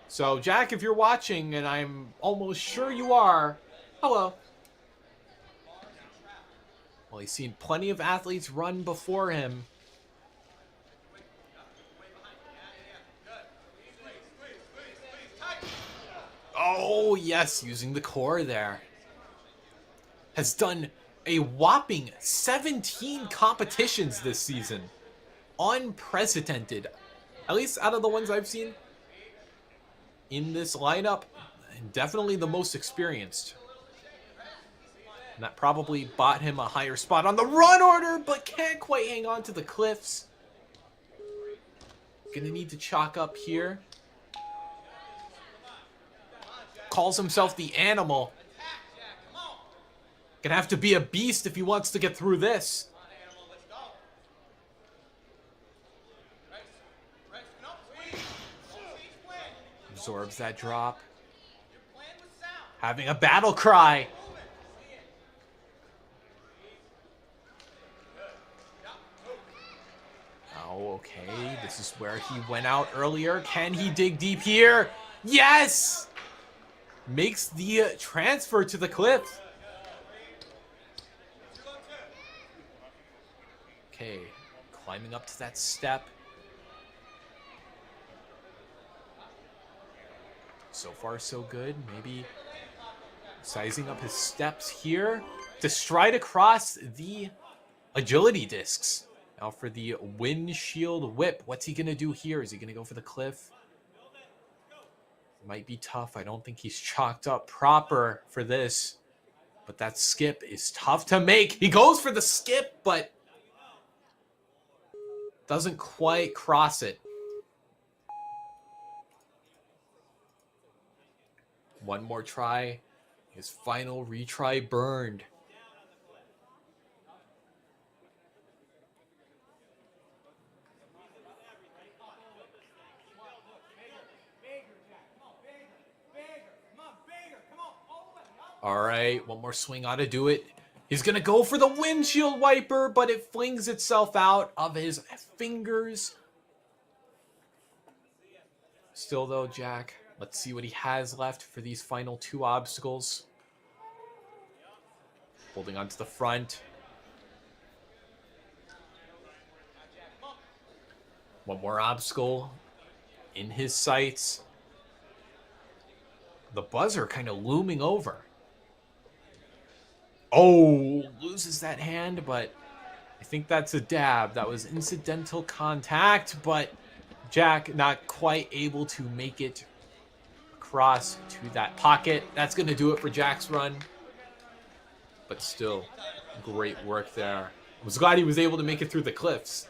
So, Jack, if you're watching, and I'm almost sure you are, hello. Well, he's seen plenty of athletes run before him. Oh, yes, using the core there. Has done a whopping 17 competitions this season. Unprecedented. At least out of the ones I've seen in this lineup, definitely the most experienced. And that probably bought him a higher spot on the run order, but can't quite hang on to the cliffs. Gonna need to chalk up here. Calls himself the animal. Gonna have to be a beast if he wants to get through this. Absorbs that drop. Having a battle cry. Oh, okay. This is where he went out earlier. Can he dig deep here? Yes! Makes the transfer to the cliff. Okay, climbing up to that step. So far, so good. Maybe sizing up his steps here to stride across the agility discs. Now for the windshield whip. What's he going to do here? Is he going to go for the cliff? Might be tough. I don't think he's chalked up proper for this. But that skip is tough to make. He goes for the skip, but doesn't quite cross it. One more try. His final retry burned. All right, one more swing ought to do it. He's going to go for the windshield wiper, but it flings itself out of his fingers. Still though, Jack, let's see what he has left for these final two obstacles. Holding on to the front. One more obstacle in his sights. The buzzer kind of looming over. Oh, loses that hand, but I think that's a dab. That was incidental contact, but Jack not quite able to make it across to that pocket. That's going to do it for Jack's run. But still, great work there. I was glad he was able to make it through the cliffs.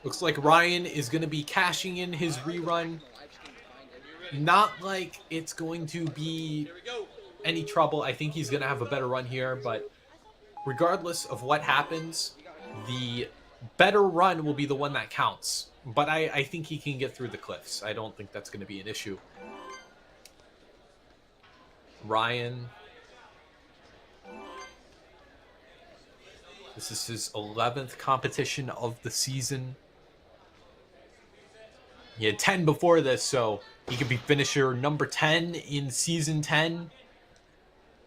Looks like Ryan is going to be cashing in his rerun. Not like it's going to be any trouble. I think he's going to have a better run here, but regardless of what happens, the better run will be the one that counts. But I think he can get through the cliffs. I don't think that's going to be an issue. Ryan. This is his 11th competition of the season. He had 10 before this, so he could be finisher number 10 in season 10.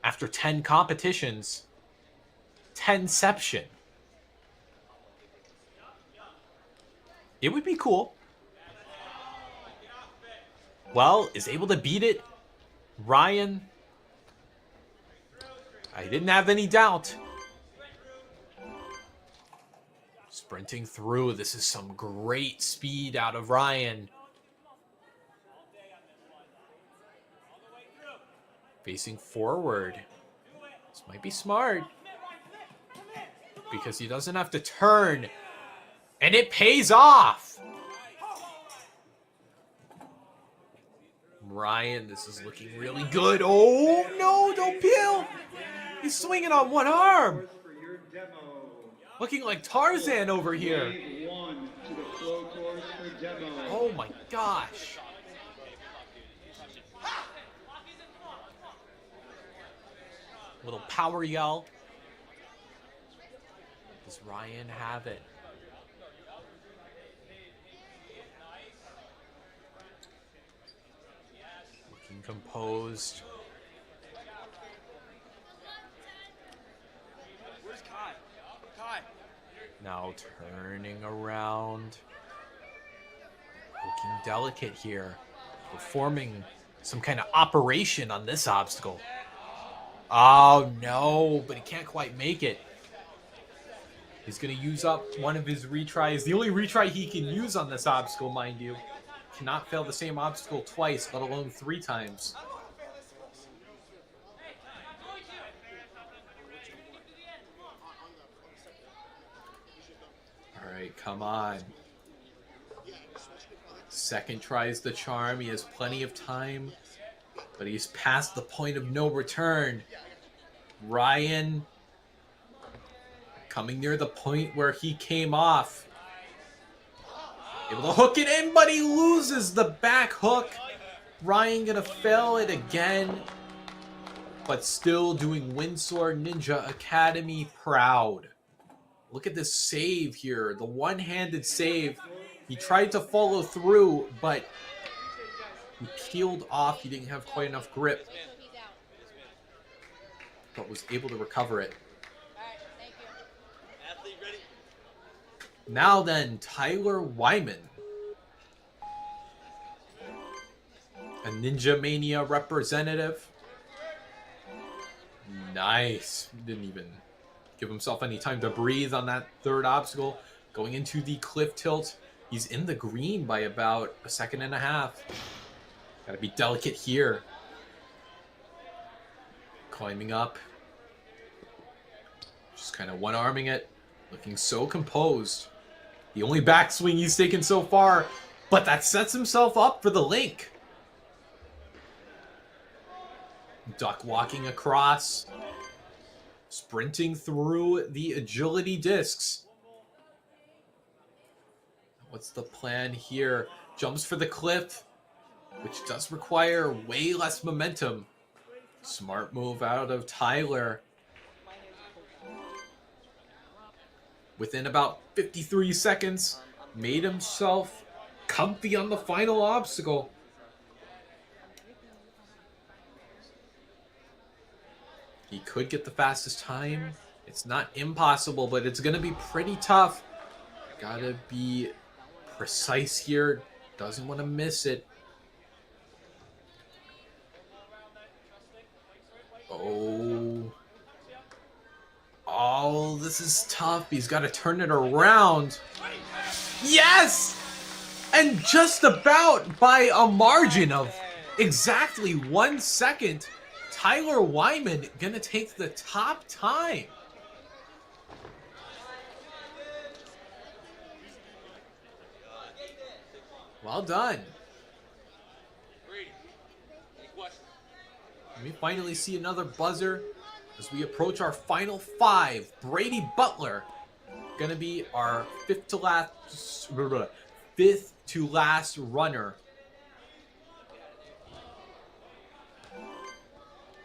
After 10 competitions. 10ception. It would be cool. Well, is able to beat it. Ryan. I didn't have any doubt. Sprinting through. This is some great speed out of Ryan. Facing forward. This might be smart. Because he doesn't have to turn. And it pays off. Ryan, this is looking really good. Oh, no, don't peel. He's swinging on one arm. Looking like Tarzan over here. Oh my gosh. Little power yell. Does Ryan have it? Looking composed. Now turning around. Looking delicate here. Performing some kind of operation on this obstacle. Oh no, but he can't quite make it. He's going to use up one of his retries. The only retry he can use on this obstacle, mind you. Cannot fail the same obstacle twice, let alone 3 times. Alright, come on. Second tries the charm. He has plenty of time, but he's past the point of no return. Ryan coming near the point where he came off. Able to hook it in, but he loses the back hook. Ryan gonna fail it again, but still doing Windsor Ninja Academy proud. Look at this save here, the one-handed save. He tried to follow through, but he peeled off. He didn't have quite enough grip, but was able to recover it. Now then, Tyler Wyman. A Ninja Mania representative. Nice. Didn't even give himself any time to breathe on that third obstacle. Going into the cliff tilt. He's in the green by about a second and a half. Gotta be delicate here. Climbing up. Just kind of one-arming it. Looking so composed. The only backswing he's taken so far, but that sets himself up for the link. Duck walking across. Sprinting through the agility discs. What's the plan here? Jumps for the cliff, which does require way less momentum. Smart move out of Tyler. Within about 53 seconds, made himself comfy on the final obstacle. He could get the fastest time. It's not impossible, but it's going to be pretty tough. Gotta be precise here. Doesn't want to miss it. Oh, this is tough. He's got to turn it around. Yes! And just about by a margin of exactly 1 second, Tyler Wyman gonna take the top time. Well done. Let me finally see another buzzer as we approach our final 5. Brady Butler gonna be our fifth to last runner.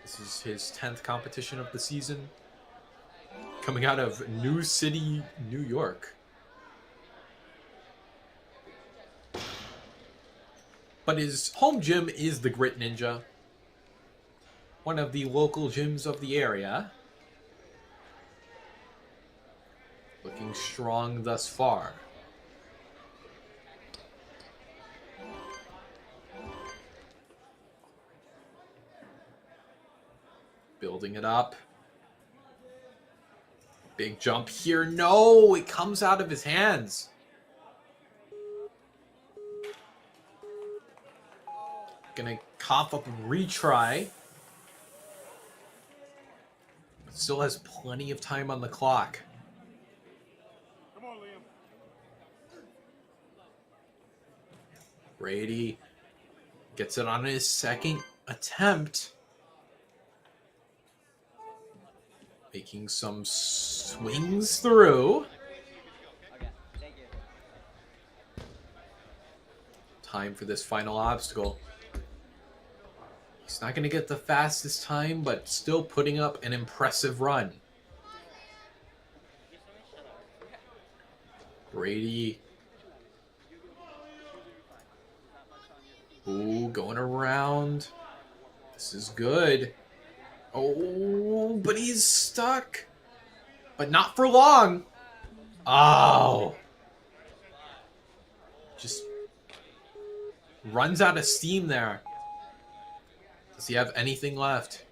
This is his 10th competition of the season, coming out of New City, New York. But his home gym is the Grit Ninja, one of the local gyms of the area. Looking strong thus far. Building it up. Big jump here. No, it comes out of his hands. Gonna cough up a retry. But still has plenty of time on the clock. Come on, Liam. Brady gets it on his second attempt. Making some swings through. Okay, thank you. Time for this final obstacle. He's not going to get the fastest time, but still putting up an impressive run. Brady. Ooh, going around. This is good. Oh, but he's stuck. But not for long. Oh. Just runs out of steam there. Does he have anything left?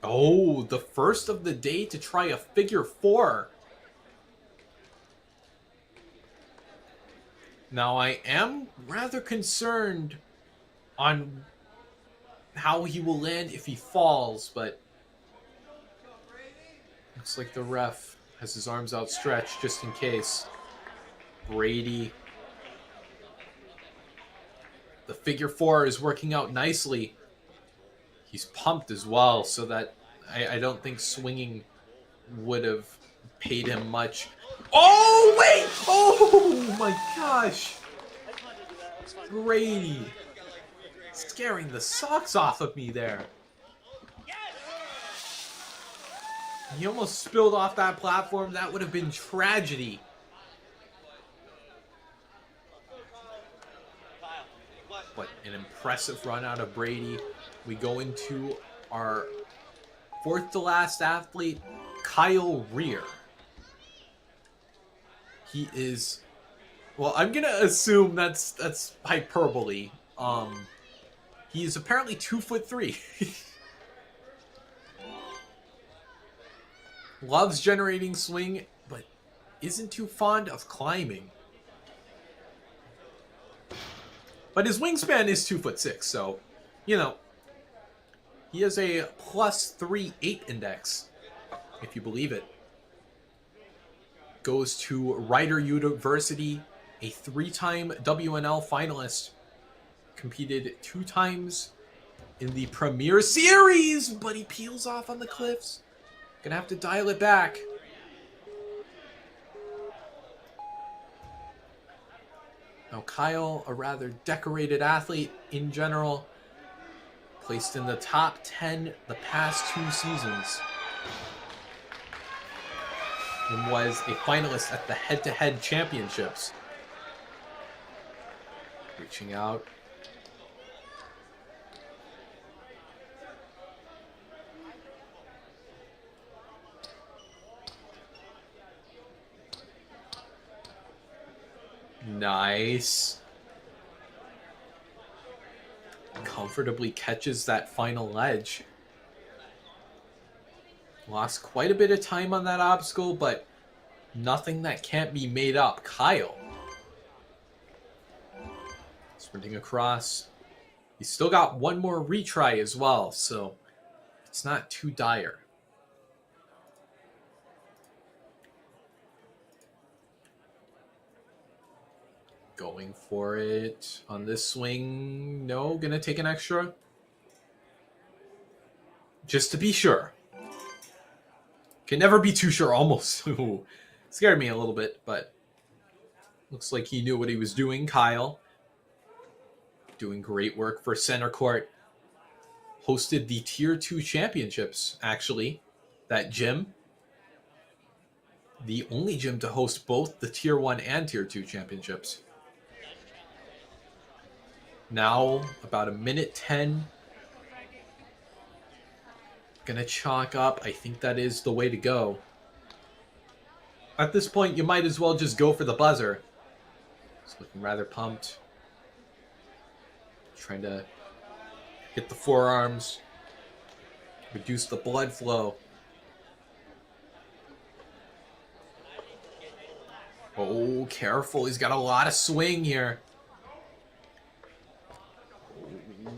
Oh, the first of the day to try a figure four. Now, I am rather concerned on how he will land if he falls, but looks like the ref has his arms outstretched just in case. Brady. The figure four is working out nicely. He's pumped as well, so that I don't think swinging would have paid him much. Oh, wait! Oh, my gosh! Brady. Scaring the socks off of me there. He almost spilled off that platform. That would have been tragedy. But an impressive run out of Brady. We go into our fourth to last athlete, Kyle Rear. He is, well, I'm gonna assume that's hyperbole. He is apparently 2'3". Loves generating swing, but isn't too fond of climbing. But his wingspan is 2'6", so, you know, he has a +3 index, if you believe it. Goes to Rider University, a 3-time WNL finalist. Competed 2 times in the Premier Series, but he peels off on the cliffs. Gonna have to dial it back. Now Kyle, a rather decorated athlete in general, placed in the top 10 the past 2 seasons. And was a finalist at the head-to-head championships. Reaching out. Nice. Comfortably catches that final ledge. Lost quite a bit of time on that obstacle, but nothing that can't be made up. Kyle. Sprinting across. He's still got one more retry as well, so it's not too dire. Going for it on this swing. No, gonna take an extra. Just to be sure. Can never be too sure, almost. Ooh, scared me a little bit, but looks like he knew what he was doing. Kyle. Doing great work for Center Court. Hosted the Tier 2 championships, actually. That gym. The only gym to host both the Tier 1 and Tier 2 championships. Now, about a minute 10. Gonna chalk up. I think that is the way to go. At this point, you might as well just go for the buzzer. He's looking rather pumped. Trying to hit the forearms. Reduce the blood flow. Oh, careful. He's got a lot of swing here. Oh,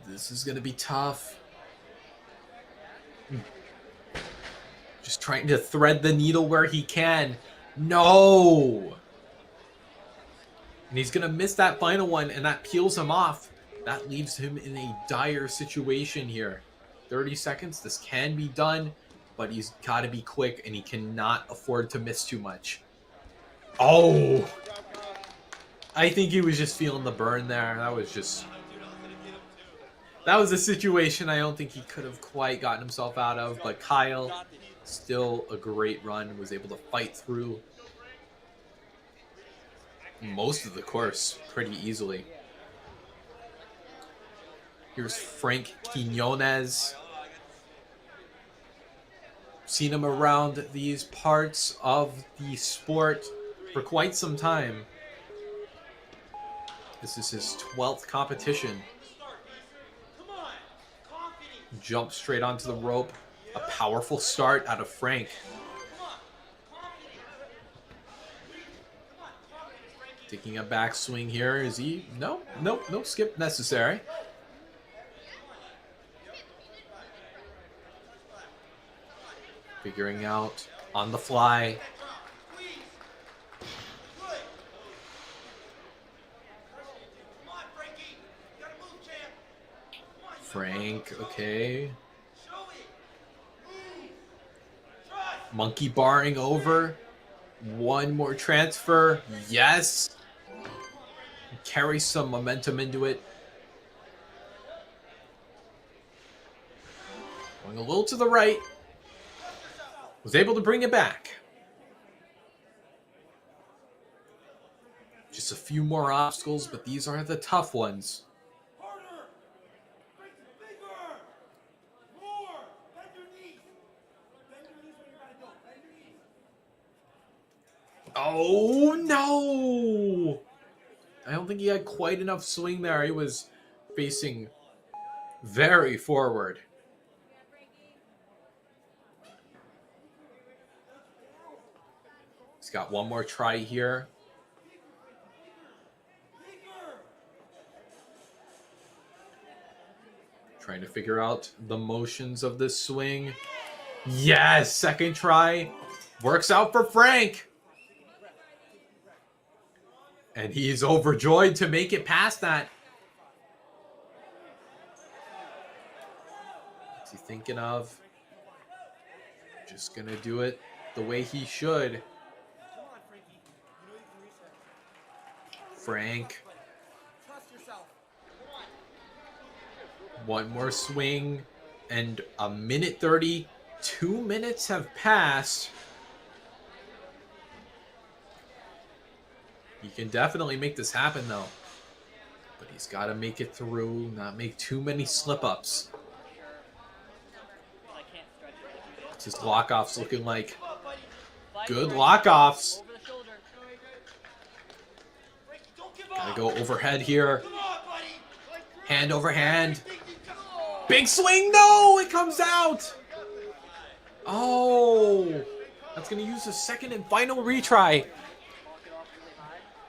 this is going to be tough. Just trying to thread the needle where he can. No! And he's going to miss that final one, and that peels him off. That leaves him in a dire situation here. 30 seconds. This can be done, but he's got to be quick, and he cannot afford to miss too much. Oh! I think he was just feeling the burn there. That was a situation I don't think he could have quite gotten himself out of, but Kyle, still a great run, was able to fight through most of the course pretty easily. Here's Frank Quinones. Seen him around these parts of the sport for quite some time. This is his 12th competition. Jump straight onto the rope. A powerful start out of Frank. Taking a backswing here. Is he? No skip necessary. Figuring out on the fly. Frank, okay. Monkey barring over. One more transfer. Yes. Carry some momentum into it. Going a little to the right. Was able to bring it back. Just a few more obstacles, but these are the tough ones. Oh, no! I don't think he had quite enough swing there. He was facing very forward. He's got one more try here. Trying to figure out the motions of this swing. Yes! Second try. Works out for Frank. And he's overjoyed to make it past that. What's he thinking of? Just gonna do it the way he should. Frank. One more swing. And a minute 30. 2 minutes have passed. He can definitely make this happen, though. But he's got to make it through, not make too many slip-ups. What's his lock-offs looking like? Good lock-offs. Gotta go overhead here. Hand over hand. Big swing! No! It comes out! Oh! That's going to use a second and final retry.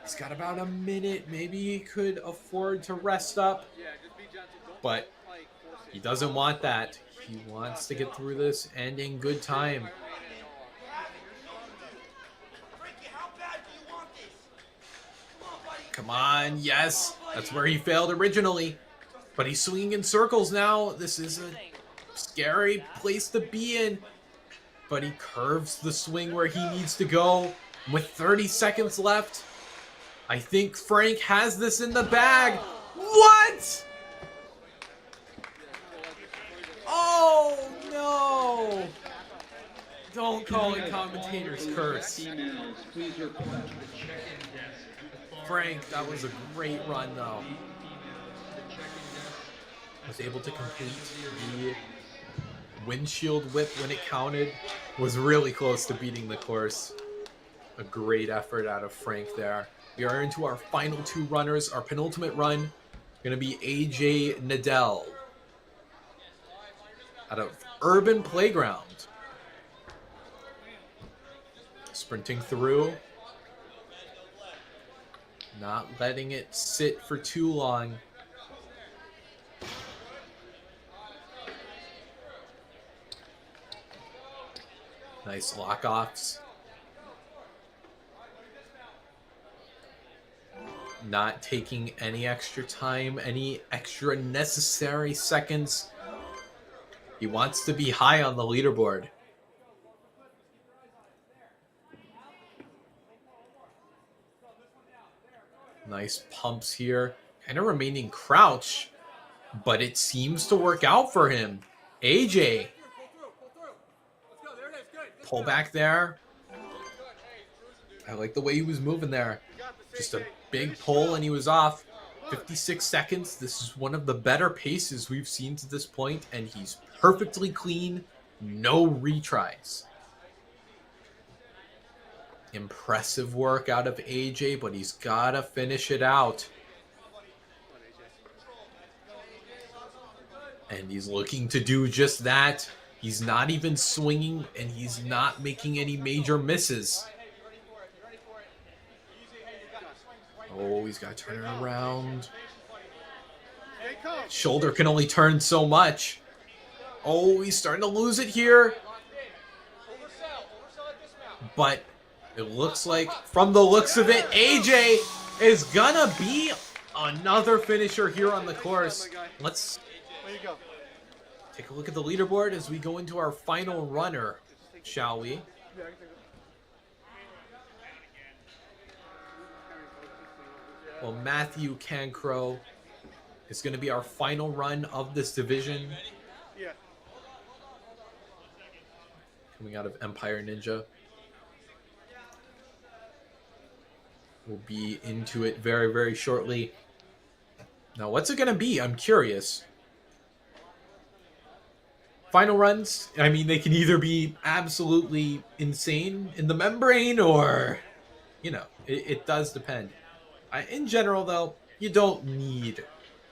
He's got about a minute. Maybe he could afford to rest up. But he doesn't want that. He wants to get through this and in good time. Come on, yes. That's where he failed originally. But he's swinging in circles now. This is a scary place to be in. But he curves the swing where he needs to go. With 30 seconds left, I think Frank has this in the bag. What? Oh, no. Don't call it commentator's curse. Frank, that was a great run, though. Was able to complete the windshield whip when it counted. Was really close to beating the course. A great effort out of Frank there. We are into our final two runners. Our penultimate run going to be AJ Nadell out of Urban Playground. Sprinting through. Not letting it sit for too long. Nice lock-offs. Not taking any extra time, any extra necessary seconds. He wants to be high on the leaderboard. Nice pumps here. Kind of remaining crouch, but it seems to work out for him. AJ. Pull back there. I like the way he was moving there. Just a big pull and he was off. 56 seconds. This is one of the better paces we've seen to this point, and he's perfectly clean. No retries. Impressive work out of AJ, but he's got to finish it out. And he's looking to do just that. He's not even swinging, and he's not making any major misses. Oh, he's got to turn it around. Shoulder can only turn so much. Oh, he's starting to lose it here. But it looks like, from the looks of it, AJ is gonna be another finisher here on the course. Let's take a look at the leaderboard as we go into our final runner, shall we? Well, Matthew Cancro is going to be our final run of this division. Coming out of Empire Ninja. We'll be into it very, very shortly. Now, what's it going to be? I'm curious. Final runs, I mean, they can either be absolutely insane in the membrane or, you know, it does depend. In general, though, you don't need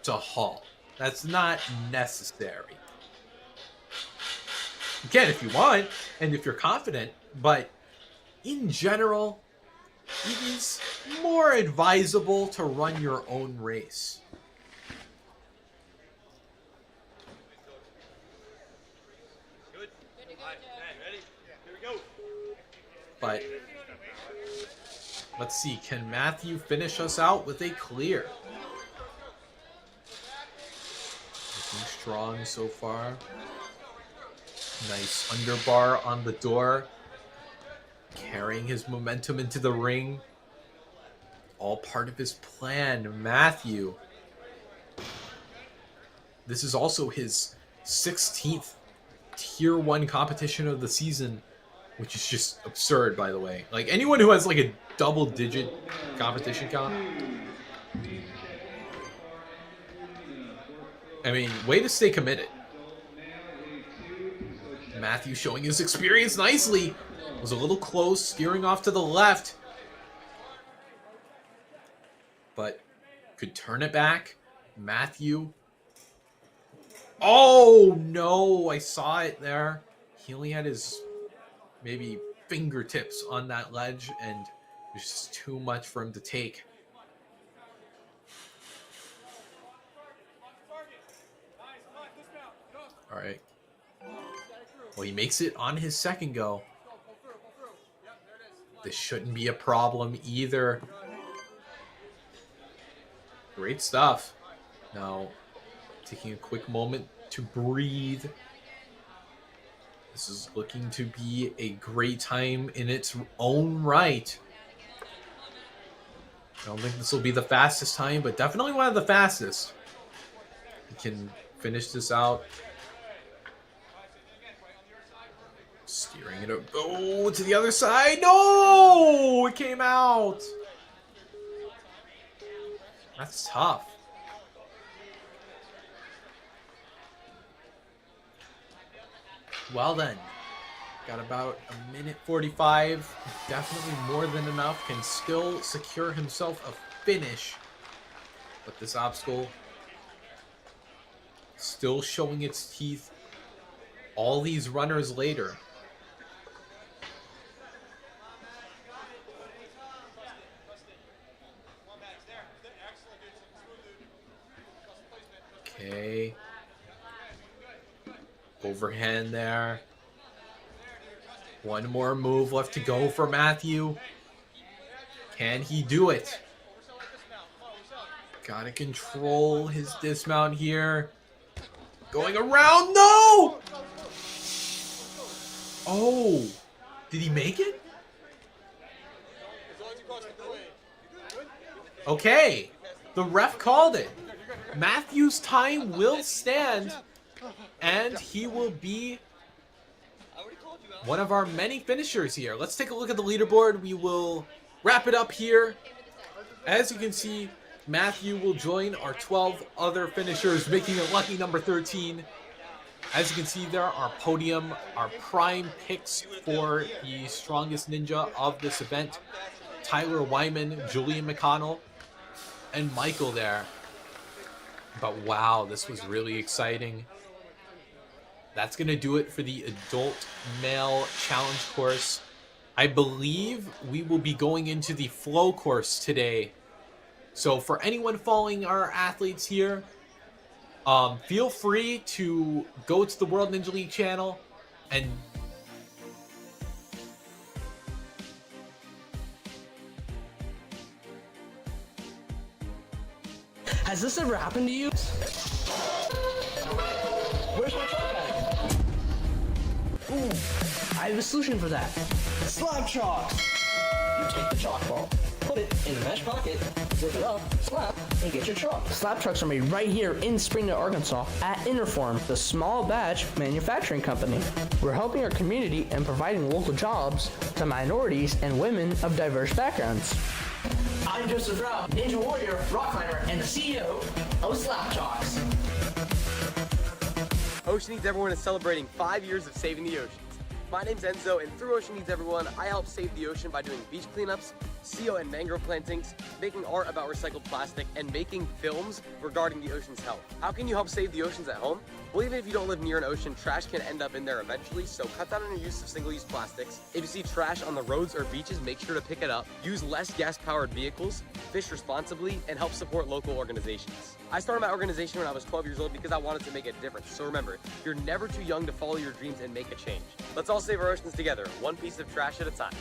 to haul. That's not necessary. You can if you want, and if you're confident, but in general, it is more advisable to run your own race. But let's see, can Matthew finish us out with a clear? Looking strong so far. Nice underbar on the door. Carrying his momentum into the ring. All part of his plan, Matthew. This is also his 16th Tier 1 competition of the season, which is just absurd, by the way. Like, anyone who has, like, a double-digit competition count, I mean, way to stay committed. Matthew showing his experience nicely. Was a little close, steering off to the left. But could turn it back. Matthew. Oh, no. I saw it there. He only had his maybe fingertips on that ledge, and it was just too much for him to take. All right. Well, he makes it on his second go. This shouldn't be a problem either. Great stuff. Now, taking a quick moment to breathe. This is looking to be a great time in its own right. I don't think this will be the fastest time, but definitely one of the fastest. He can finish this out. Steering it up. Oh, to the other side. No! It came out. That's tough. Well then. Got about a minute 45. Definitely more than enough. Can still secure himself a finish. But this obstacle still showing its teeth all these runners later. Okay. Overhand there. One more move left to go for Matthew. Can he do it? Gotta control his dismount here. Going around. No! Oh. Did he make it? Okay. The ref called it. Matthew's time will stand, and he will be one of our many finishers here. Let's take a look at the leaderboard. We will wrap it up here. As you can see, Matthew will join our 12 other finishers, making it lucky number 13. As you can see there, our podium, our prime picks for the strongest ninja of this event. Tyler Wyman, Julian McConnell, and Michael there. But wow, this was really exciting. That's going to do it for the adult male challenge course. I believe we will be going into the flow course today. So for anyone following our athletes here, feel free to go to the World Ninja League channel and Has this ever happened to you? Where's my chalk bag? Ooh, I have a solution for that. Slab chalks! You take the chalk ball, put it in the mesh pocket, zip it up, slap, and get your chalk. Slab trucks are made right here in Springdale, Arkansas at Interform, the small batch manufacturing company. We're helping our community and providing local jobs to minorities and women of diverse backgrounds. I'm Joseph Rao, Ninja Warrior, rock climber, and the CEO of Slap Chalks. Ocean Needs Everyone is celebrating 5 years of saving the oceans. My name's Enzo, and through Ocean Needs Everyone, I help save the ocean by doing beach cleanups, CO and mangrove plantings, making art about recycled plastic, and making films regarding the ocean's health. How can you help save the oceans at home? Well, even if you don't live near an ocean, trash can end up in there eventually, so cut down on your use of single-use plastics. If you see trash on the roads or beaches, make sure to pick it up. Use less gas-powered vehicles, fish responsibly, and help support local organizations. I started my organization when I was 12 years old because I wanted to make a difference. So remember, you're never too young to follow your dreams and make a change. Let's all save our oceans together, one piece of trash at a time.